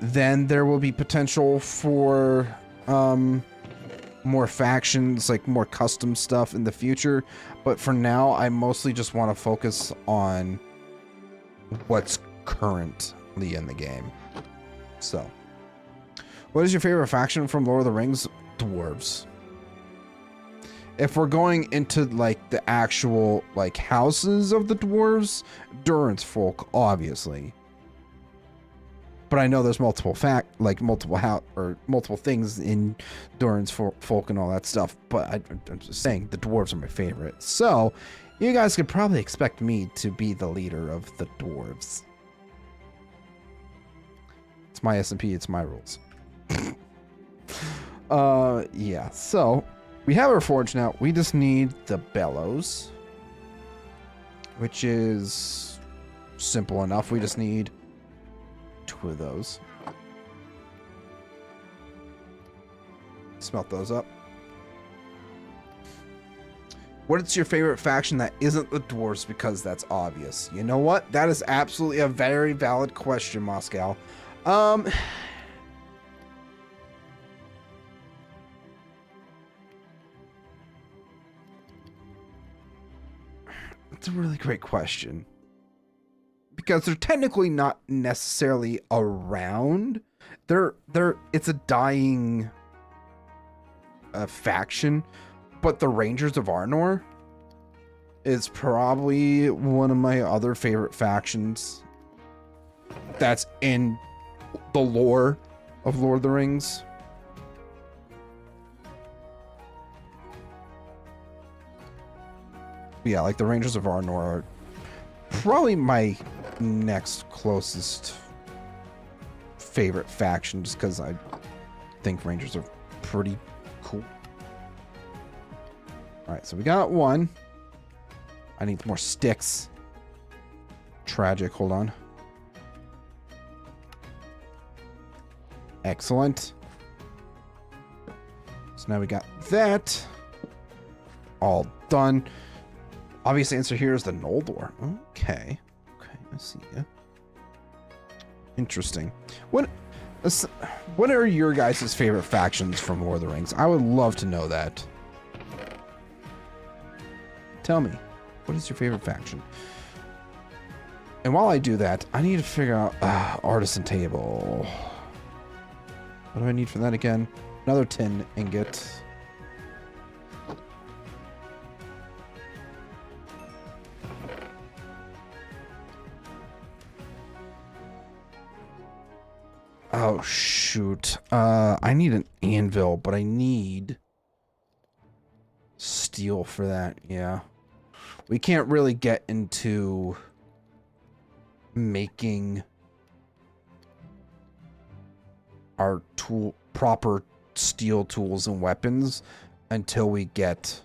then there will be potential for more factions, like more custom stuff in the future. But for now, I mostly just want to focus on what's currently in the game. So, what is your favorite faction from Lord of the Rings? Dwarves. If we're going into like the actual like houses of the dwarves, Durance folk, obviously. But I know there's multiple multiple things in Durance folk and all that stuff. But I'm just saying the dwarves are my favorite. So you guys could probably expect me to be the leader of the dwarves. It's my SMP, it's my rules. Yeah, so we have our forge now. We just need the bellows, which is simple enough. We just need 2 of those. Smelt those up. What is your favorite faction that isn't the dwarves? Because that's obvious. You know what? That is absolutely a very valid question, Moscow. It's a really great question. Because they're technically not necessarily around. It's a dying faction, but the Rangers of Arnor is probably one of my other favorite factions that's in the lore of Lord of the Rings. Yeah, like the Rangers of Arnor are probably my next closest favorite faction, just because I think Rangers are pretty cool. Alright, so we got 1. I need more sticks. Tragic, hold on. Excellent. So now we got that. All done. Obvious answer here is the Noldor. Okay. Okay, I see ya. Interesting. What are your guys' favorite factions from Lord of the Rings? I would love to know that. Tell me, what is your favorite faction? And while I do that, I need to figure out artisan table. What do I need for that again? Another tin ingot. Oh, shoot. I need an anvil, but I need steel for that. Yeah. We can't really get into making our proper steel tools and weapons until we get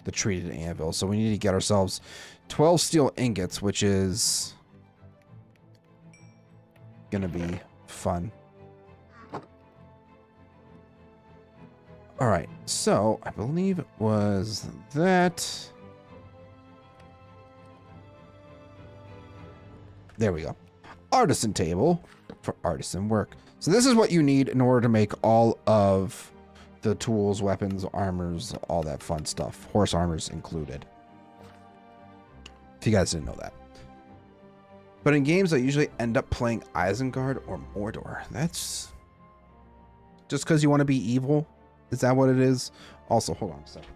the treated anvil. So we need to get ourselves 12 steel ingots, which is gonna be fun. All right, so I believe it was that. There we go. Artisan table for artisan work. So this is what you need in order to make all of the tools, weapons, armors, all that fun stuff. Horse armors included. If you guys didn't know that. But in games, I usually end up playing Isengard or Mordor. That's just because you want to be evil. Is that what it is? Also, hold on a second.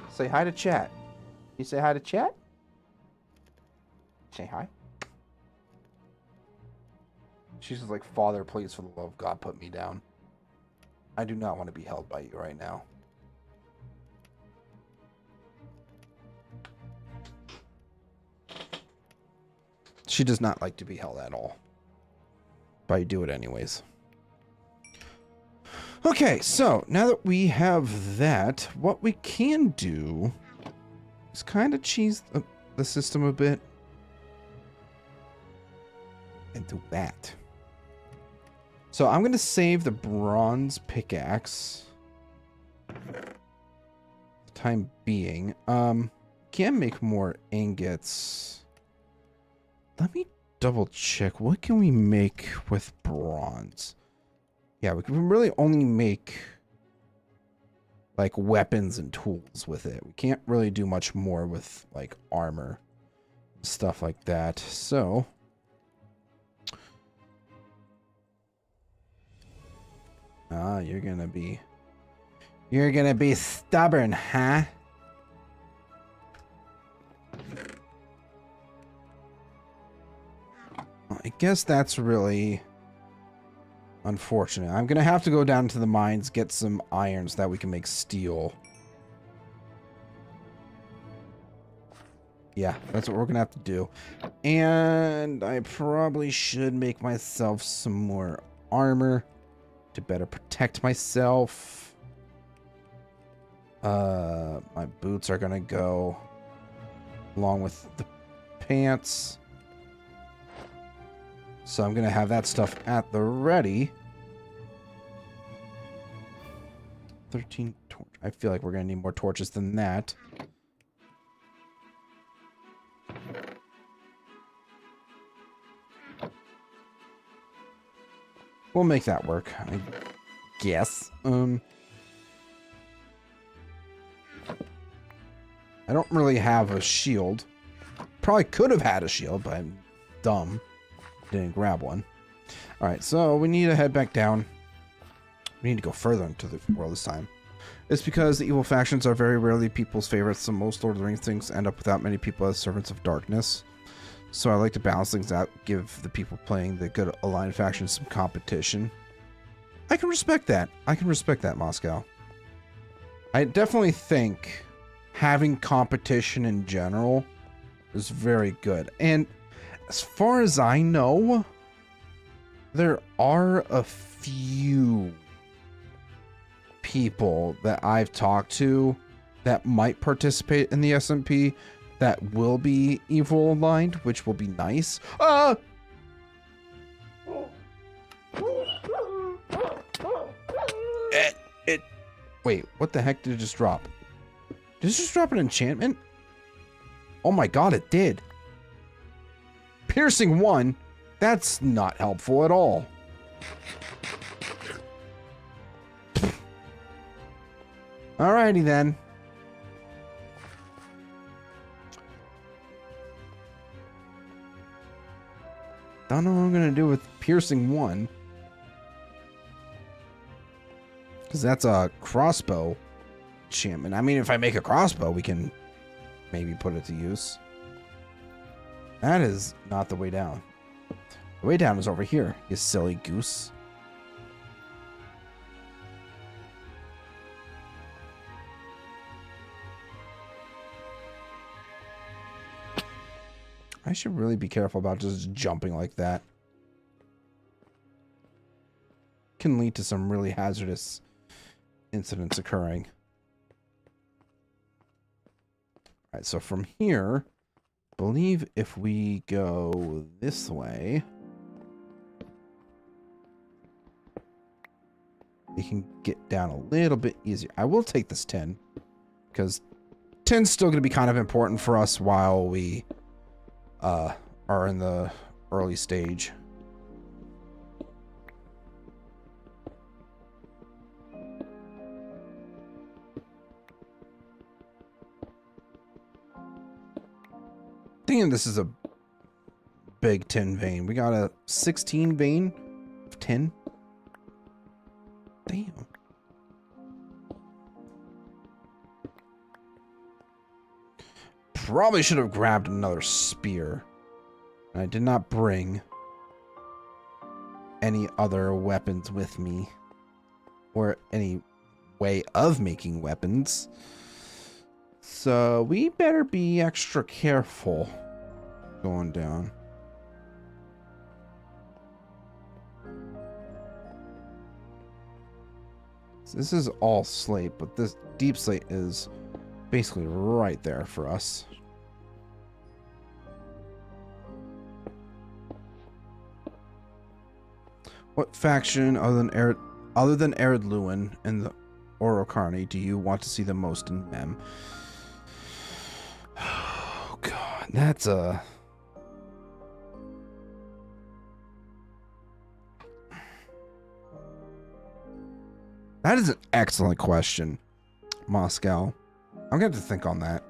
Say hi to chat. You say hi to chat? Say hi. She's just like, Father, please, for the love of God, put me down. I do not want to be held by you right now. She does not like to be held at all. But I do it anyways. Okay, so now that we have that, what we can do is kind of cheese the system a bit. And do that. So I'm going to save the bronze pickaxe. For the time being. Can make more ingots. Let me double check. What can we make with bronze? Yeah, we can really only make like weapons and tools with it. We can't really do much more with like armor, stuff like that. So you're gonna be stubborn, huh? I guess that's really unfortunate. I'm gonna have to go down to the mines, get some iron so that we can make steel. Yeah, that's what we're gonna have to do. And I probably should make myself some more armor to better protect myself. My boots are gonna go along with the pants. So I'm going to have that stuff at the ready. 13 torch. I feel like we're going to need more torches than that. We'll make that work, I guess. I don't really have a shield. Probably could have had a shield, but I'm dumb. Didn't grab one. Alright, so we need to head back down. We need to go further into the world this time. It's because the evil factions are very rarely people's favorites, so most Lord of the Rings things end up without many people as servants of darkness. So I like to balance things out, give the people playing the good aligned factions some competition. I can respect that. I can respect that, Moscow. I definitely think having competition in general is very good. And as far as I know, there are a few people that I've talked to that might participate in the SMP that will be evil aligned, which will be nice. Wait, what the heck did it just drop? Did it just drop an enchantment? Oh my god, it did. Piercing 1? That's not helpful at all. Alrighty then. Don't know what I'm gonna do with piercing 1. Because that's a crossbow enchantment. I mean, if I make a crossbow, we can maybe put it to use. That is not the way down. The way down is over here, you silly goose. I should really be careful about just jumping like that. Can lead to some really hazardous incidents occurring. Alright, so from here, I believe if we go this way, we can get down a little bit easier. I will take this tin, because tin's still going to be kind of important for us while we are in the early stage. Thinking this is a big tin vein. We got a 16 vein of tin. Damn. Probably should have grabbed another spear. I did not bring any other weapons with me, or any way of making weapons. So we better be extra careful going down. So this is all slate, but this deep slate is basically right there for us. What faction other than Ered Luin and the Orokarni do you want to see the most in Mem? Oh god, that's a... That is an excellent question, Moscow. I'm gonna have to think on that.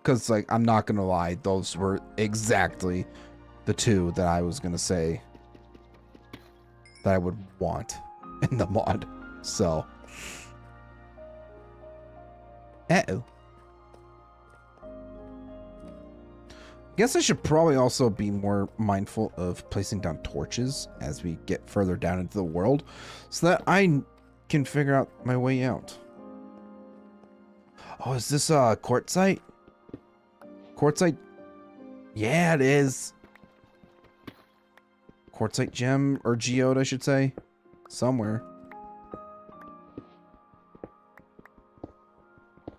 Because, like, I'm not gonna lie, those were exactly the two that I was gonna say that I would want in the mod. So, I guess I should probably also be more mindful of placing down torches as we get further down into the world, so that I can figure out my way out. Oh, is this a quartzite? Quartzite? Yeah, it is. Quartzite gem, or geode, I should say. Somewhere.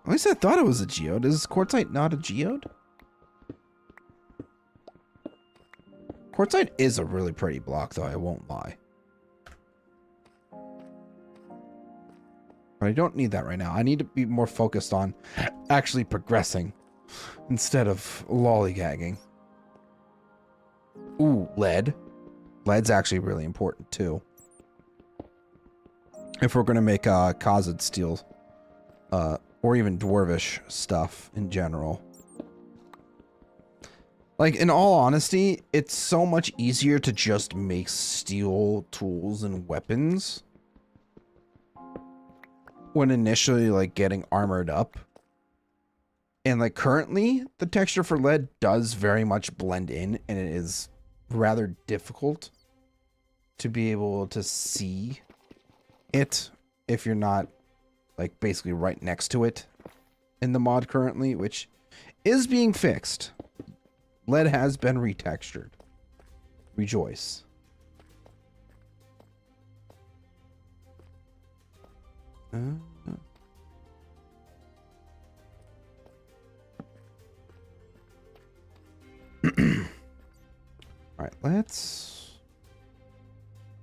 At least I thought it was a geode. Is quartzite not a geode? Quartzite is a really pretty block, though, I won't lie. But I don't need that right now. I need to be more focused on actually progressing instead of lollygagging. Ooh, lead. Lead's actually really important, too. If we're going to make Khazad steel, or even dwarvish stuff in general. Like, in all honesty, it's so much easier to just make steel tools and weapons when initially, like, getting armored up. And, like, currently, the texture for lead does very much blend in, and it is rather difficult to be able to see it if you're not, like, basically right next to it in the mod currently, which is being fixed. Lead has been retextured. Rejoice. Alright, let's...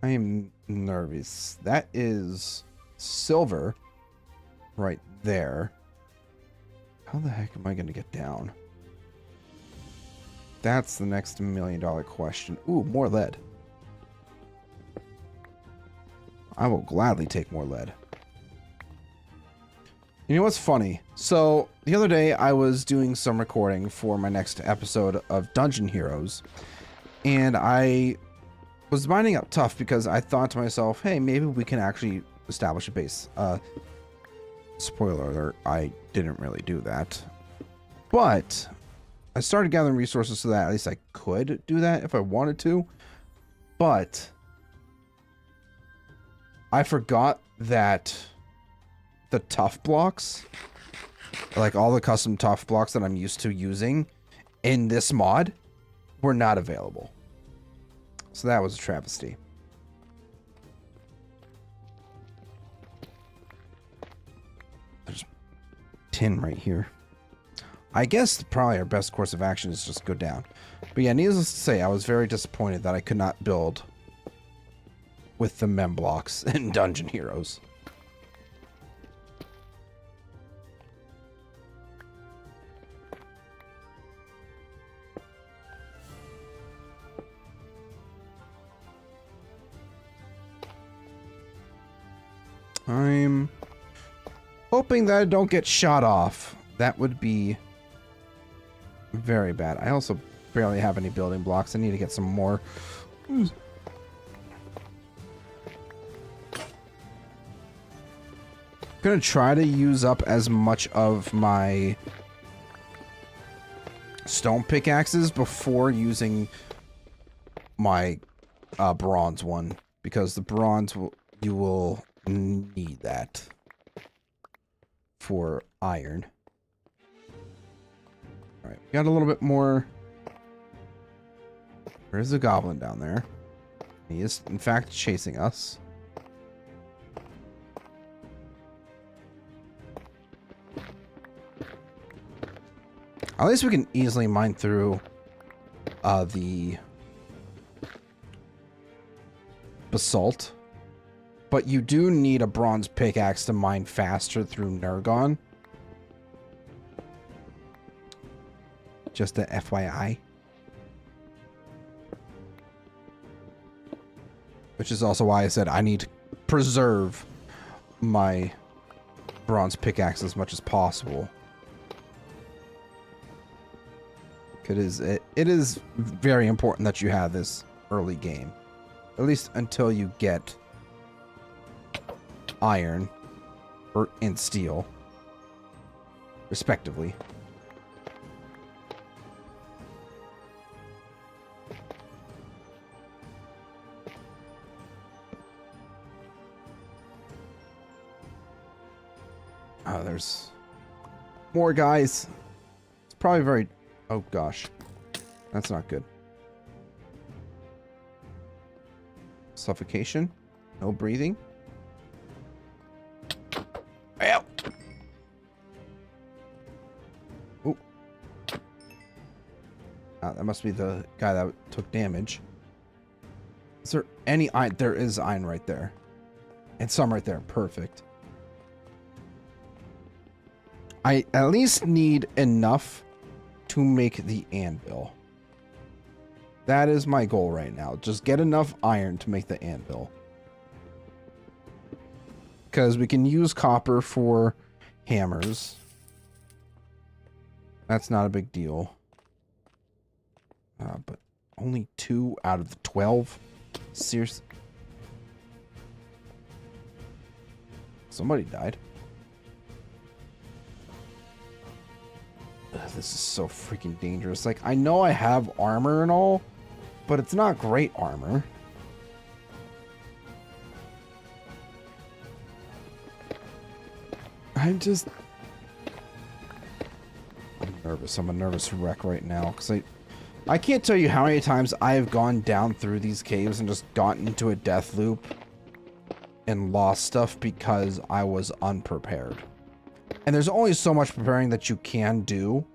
I am nervous. That is silver right there. How the heck am I going to get down? That's the next $1 million question. Ooh, more lead. I will gladly take more lead. You know what's funny? So, the other day I was doing some recording for my next episode of Dungeon Heroes. And I was minding up tough because I thought to myself, hey, maybe we can actually establish a base. Spoiler alert, I didn't really do that. But I started gathering resources so that at least I could do that if I wanted to. But I forgot that the tough blocks, like all the custom tough blocks that I'm used to using in this mod, were not available. So that was a travesty. There's tin right here. I guess probably our best course of action is just go down. But yeah, needless to say, I was very disappointed that I could not build with the mem blocks in Dungeon Heroes. I'm hoping that I don't get shot off. That would be very bad. I also barely have any building blocks. I need to get some more. Gonna try to use up as much of my stone pickaxes before using my bronze one, because the bronze you will need that for iron. All right, we got a little bit more. There's a goblin down there. He is in fact chasing us. At least we can easily mine through the basalt. But you do need a bronze pickaxe to mine faster through Nergon. Just a FYI. Which is also why I said I need to preserve my bronze pickaxe as much as possible. It is very important that you have this early game. At least until you get iron and steel, respectively. Oh, there's more guys. It's probably very... Oh, gosh. That's not good. Suffocation. No breathing. Ow! That must be the guy that took damage. Is there any iron? There is iron right there. And some right there. Perfect. I at least need enough to make the anvil. That is my goal right now. Just get enough iron to make the anvil. Because we can use copper for hammers. That's not a big deal. But only 2 out of the 12? Seriously? Somebody died. Ugh, this is so freaking dangerous. Like, I know I have armor and all, but it's not great armor. I'm nervous. I'm a nervous wreck right now because I can't tell you how many times I have gone down through these caves and just gotten into a death loop and lost stuff because I was unprepared. And there's only so much preparing that you can do.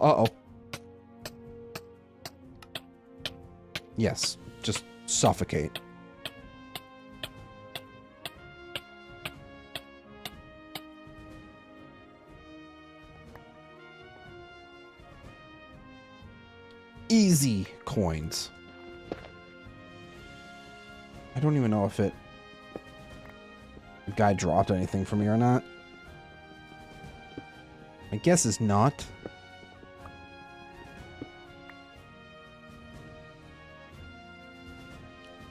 Uh-oh. Yes, just suffocate. Easy coins. I don't even know if the guy dropped anything for me or not. My guess is not.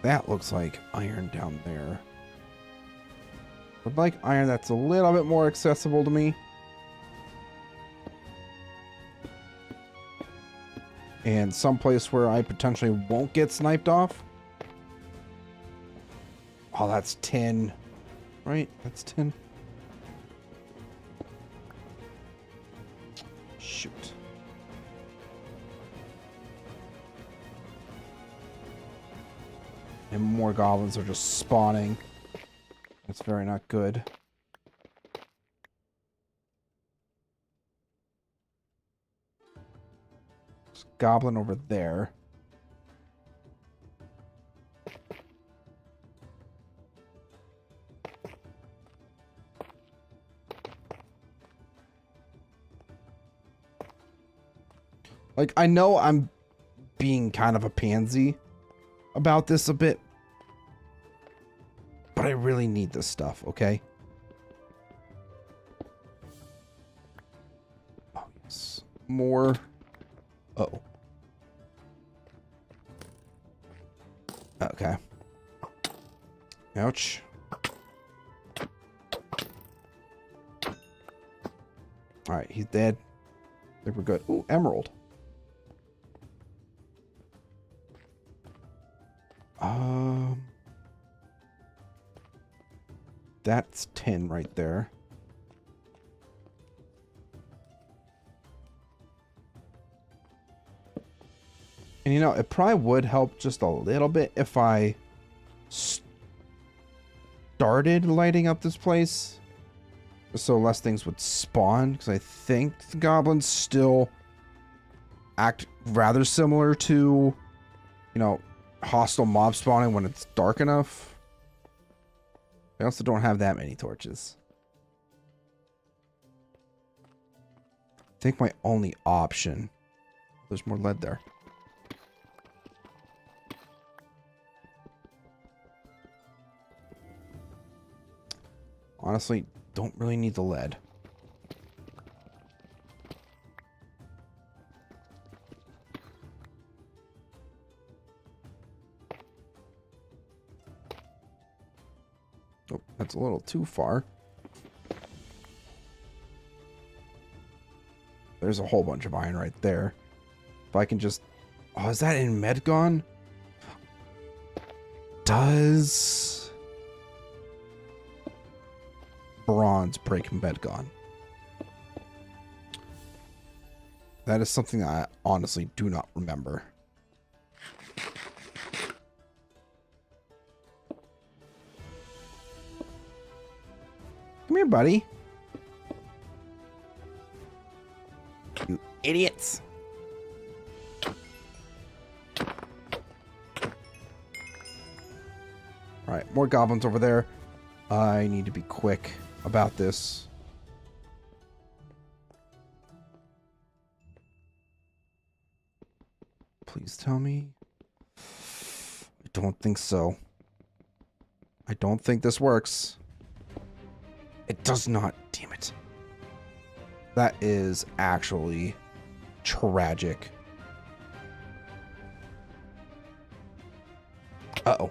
That looks like iron down there. Would like iron that's a little bit more accessible to me. And someplace where I potentially won't get sniped off. Oh, that's 10. Right? That's 10. Shoot. And more goblins are just spawning. That's very not good. There's a goblin over there. Like, I know I'm being kind of a pansy about this a bit, but I really need this stuff, okay? Oh, yes. More. Uh-oh. Okay. Ouch. Alright, he's dead. I think we're good. Ooh, emerald. That's 10 right there. And you know, it probably would help just a little bit if I started lighting up this place, so less things would spawn, because I think the goblins still act rather similar to, you know, hostile mob spawning when it's dark enough. I also don't have that many torches. I think my only option... There's more lead there. Honestly, don't really need the lead. Oh, that's a little too far. There's a whole bunch of iron right there. If I can just... Oh, is that in Medgon? Does bronze break Medgon? That is something I honestly do not remember. Come here, buddy. You Idiots. Alright, more goblins over there. I need to be quick about this. Please tell me. I don't think so. I don't think this works. It does not. Damn it. That is actually tragic. Uh-oh.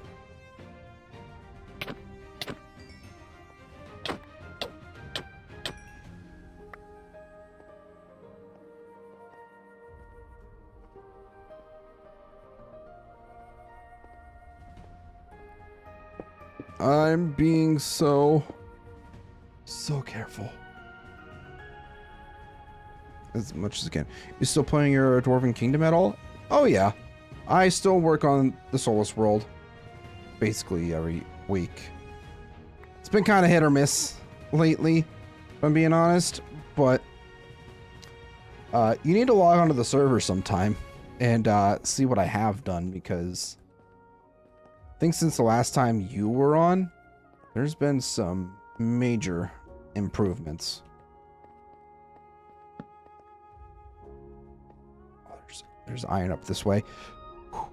I'm being so careful. As much as I can. You still playing your Dwarven Kingdom at all? Oh yeah. I still work on the Soulless World. Basically every week. It's been kind of hit or miss lately, if I'm being honest. But you need to log onto the server sometime and see what I have done, because I think since the last time you were on, there's been some major improvements. Oh, there's iron up this way. Whew.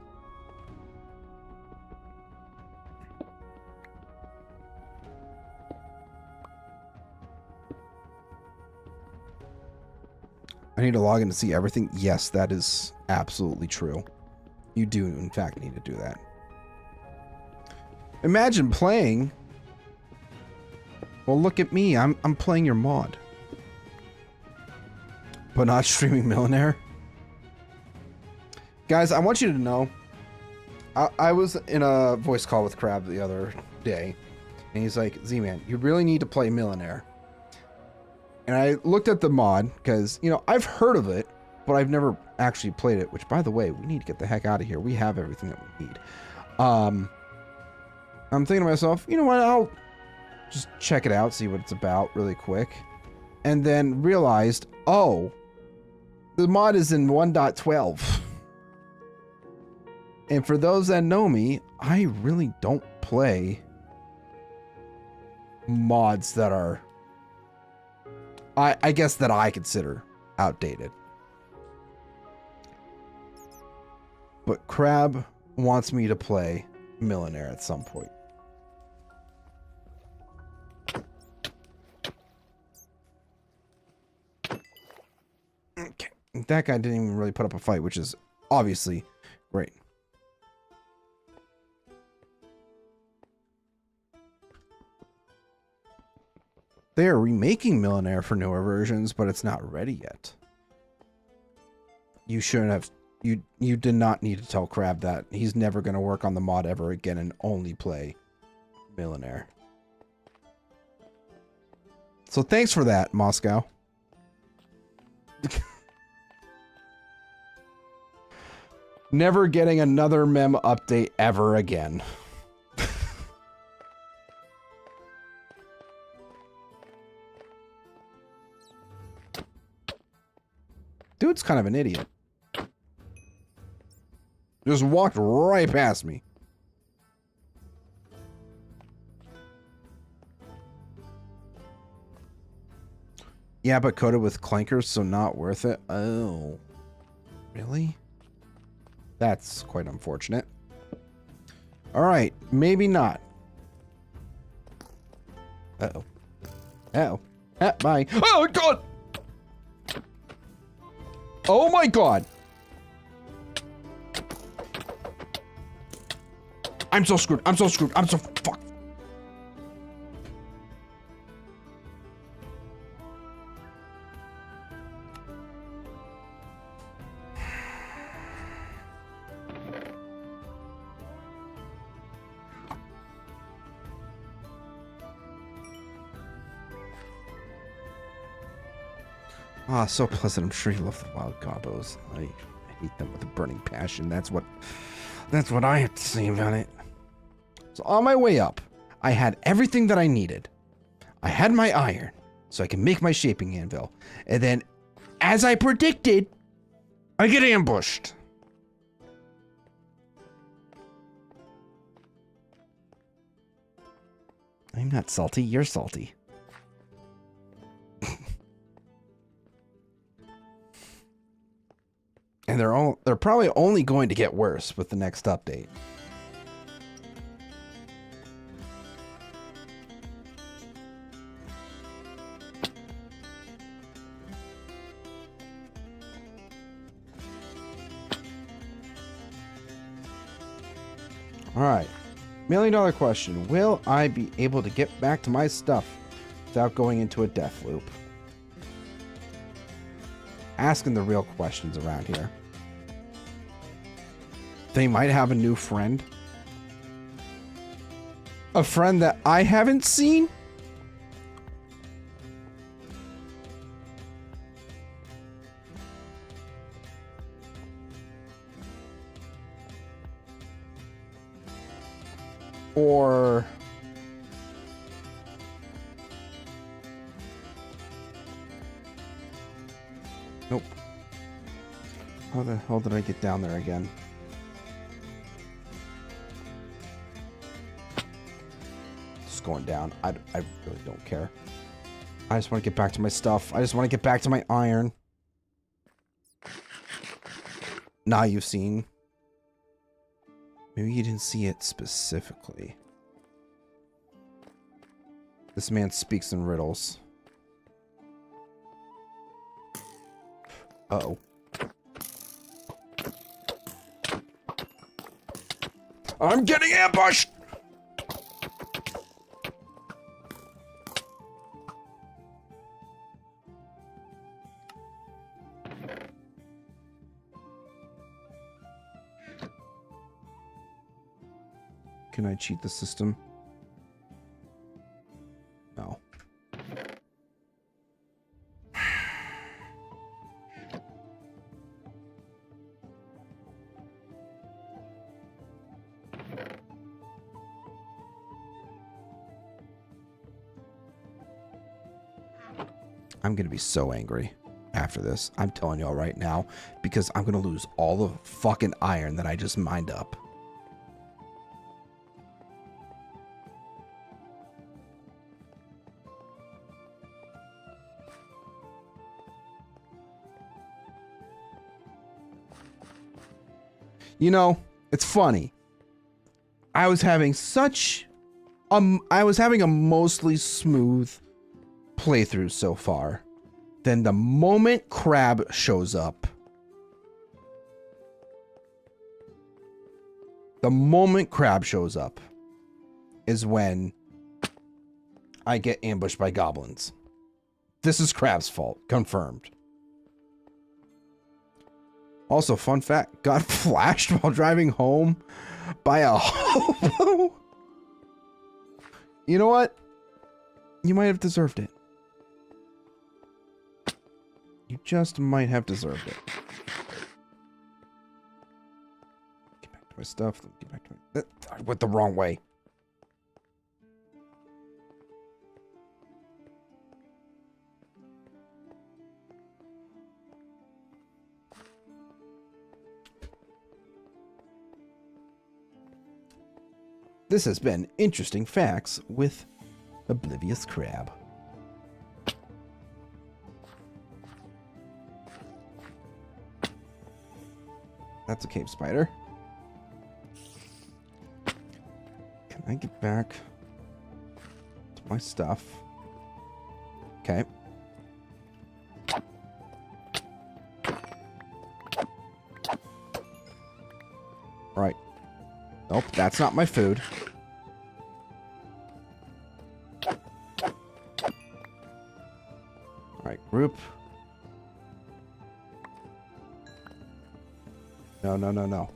I need to log in to see everything. Yes, that is absolutely true. You do, in fact, need to do that. Imagine playing. Well, look at me. I'm playing your mod, but not streaming Millionaire. Guys, I want you to know, I was in a voice call with Crab the other day, and he's like, Z-Man, you really need to play Millionaire. And I looked at the mod, because, you know, I've heard of it, but I've never actually played it, which, by the way, we need to get the heck out of here. We have everything that we need. I'm thinking to myself, you know what, I'll just check it out, see what it's about really quick. And then realized, oh, the mod is in 1.12. And for those that know me, I really don't play mods that are, I guess that I consider outdated. But Crab wants me to play Millionaire at some point. Okay. That guy didn't even really put up a fight, which is obviously great. They are remaking Millionaire for newer versions, but it's not ready yet. You shouldn't have. You did not need to tell Crab that. He's never going to work on the mod ever again and only play Millionaire. So thanks for that, Moscow. Never getting another mem update ever again. Dude's kind of an idiot. Just walked right past me. Yeah, but coated with clankers, so not worth it. Oh. Really? That's quite unfortunate. Alright, maybe not. Uh-oh. Uh-oh. Bye. Oh, God! Oh, my God! I'm so screwed. I'm so screwed. I'm so fucked. Ah, so pleasant. I'm sure you love the wild gobbos. I hate them with a burning passion. That's what I have to say about it. So on my way up, I had everything that I needed. I had my iron, so I can make my shaping anvil. And then as I predicted, I get ambushed. I'm not salty, you're salty. And they're probably only going to get worse with the next update. All right. $1 million question. Will I be able to get back to my stuff without going into a death loop? Asking the real questions around here. They might have a new friend. A friend that I haven't seen? Or nope. How the hell did I get down there again? Just going down. I really don't care. I just want to get back to my stuff. I just want to get back to my iron. Now you've seen. Maybe you didn't see it specifically. This man speaks in riddles. Uh-oh. I'm getting ambushed! Can I cheat the system? No. I'm gonna be so angry after this. I'm telling y'all right now, because I'm gonna lose all the fucking iron that I just mined up. You know, it's funny. I was having a mostly smooth playthrough so far. Then the moment Crab shows up. The moment Crab shows up is when I get ambushed by goblins. This is Crab's fault. Confirmed. Also, fun fact, got flashed while driving home by a hobo. You know what? You might have deserved it. You just might have deserved it. Get back to my stuff. Let me get back to my... I went the wrong way. This has been Interesting Facts with Oblivious Crab. That's a cave spider. Can I get back to my stuff? Okay. All right. Nope, that's not my food. Alright, group. No, no, no, no.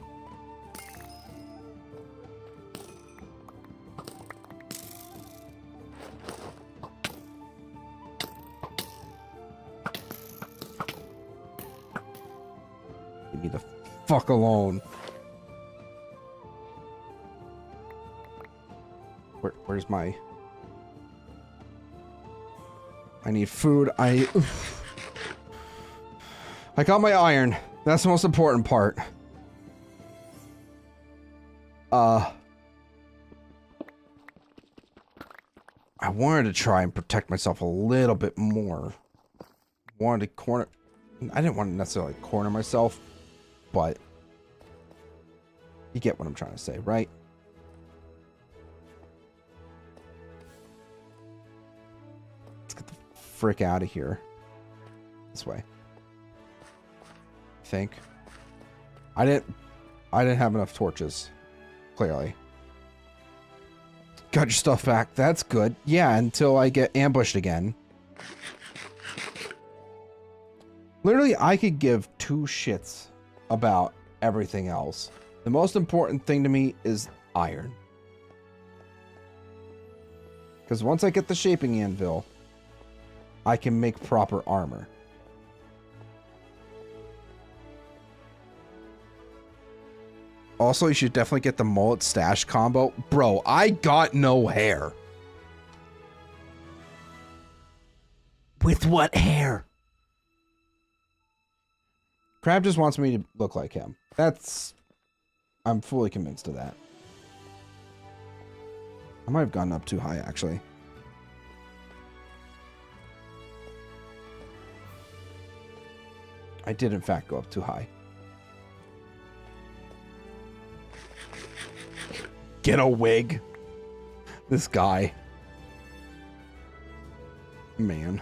Leave me the fuck alone. Where's my... I need food. I got my iron. That's the most important part. I wanted to try and protect myself a little bit more. Wanted to corner... I didn't want to necessarily corner myself, but you get what I'm trying to say, right? Let's get the frick out of here. This way. I think. I didn't have enough torches. Clearly. Got your stuff back. That's good. Yeah, until I get ambushed again. Literally, I could give two shits about everything else. The most important thing to me is iron. Because once I get the shaping anvil, I can make proper armor. Also, you should definitely get the mullet stash combo. Bro, I got no hair. With what hair? Crab just wants me to look like him. I'm fully convinced of that. I might have gotten up too high, actually. I did, in fact, go up too high. Get a wig. This guy. Man.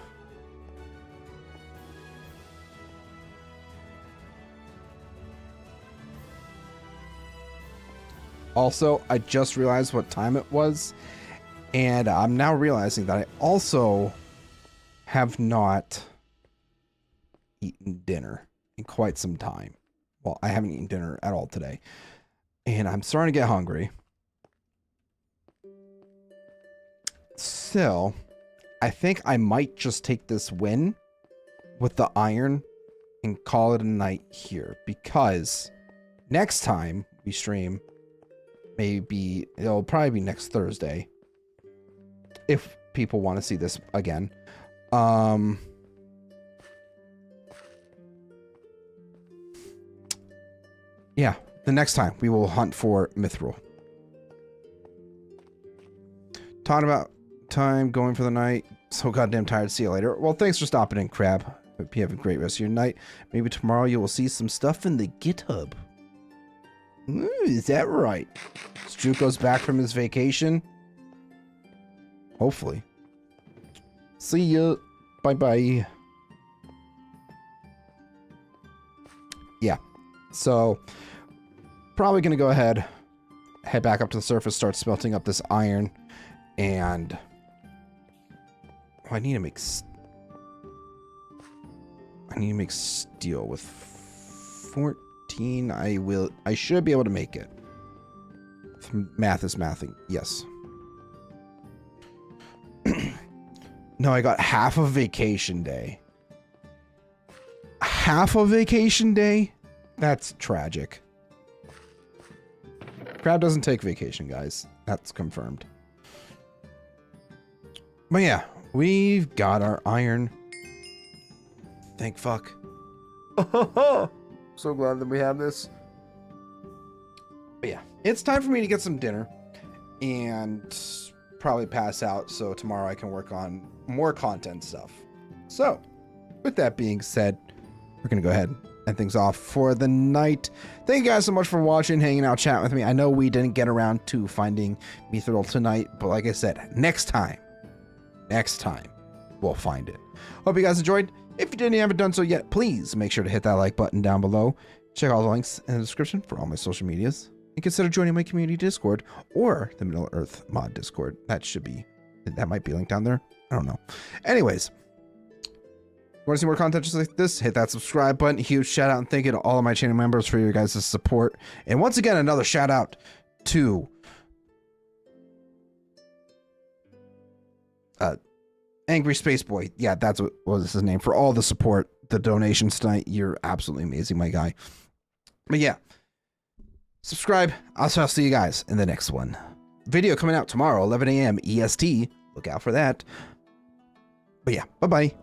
Also, I just realized what time it was, and I'm now realizing that I also have not eaten dinner in quite some time. Well, I haven't eaten dinner at all today, and I'm starting to get hungry. So, I think I might just take this win with the iron and call it a night here, because next time we stream, maybe it'll probably be next Thursday if people want to see this again. Yeah, the next time we will hunt for mithril. Talking about time going for the night. So goddamn tired. See you later. Well, thanks for stopping in, Crab. Hope you have a great rest of your night. Maybe tomorrow you will see some stuff in the GitHub. Ooh, is that right? Stu goes back from his vacation. Hopefully. See ya. Bye-bye. Yeah. So, probably going to go ahead, head back up to the surface, start smelting up this iron, and... Oh, I need to make steel with 14. I should be able to make it. Math is mathing. Yes. No, I got half a vacation day. Half a vacation day? That's tragic. Crab doesn't take vacation, guys. That's confirmed. But yeah, we've got our iron. Thank fuck. So glad that we have this. But yeah, it's time for me to get some dinner and probably pass out so tomorrow I can work on more content stuff. So, with that being said, we're going to go ahead and end things off for the night. Thank you guys so much for watching, hanging out, chatting with me. I know we didn't get around to finding mithril tonight, but like I said, next time, we'll find it. Hope you guys enjoyed. If you haven't done so yet, please make sure to hit that like button down below. Check all the links in the description for all my social medias. And consider joining my community Discord or the Middle Earth mod Discord. That might be linked down there. I don't know. Anyways, want to see more content just like this? Hit that subscribe button. Huge shout out and thank you to all of my channel members for your guys' support. And once again, another shout out to Angry Space Boy. Yeah, that's what was his name, for all the support, the donations tonight. You're absolutely amazing, my guy. But yeah, subscribe. I'll see you guys in the next one. Video coming out tomorrow, 11 a.m. EST. Look out for that. But yeah, bye-bye.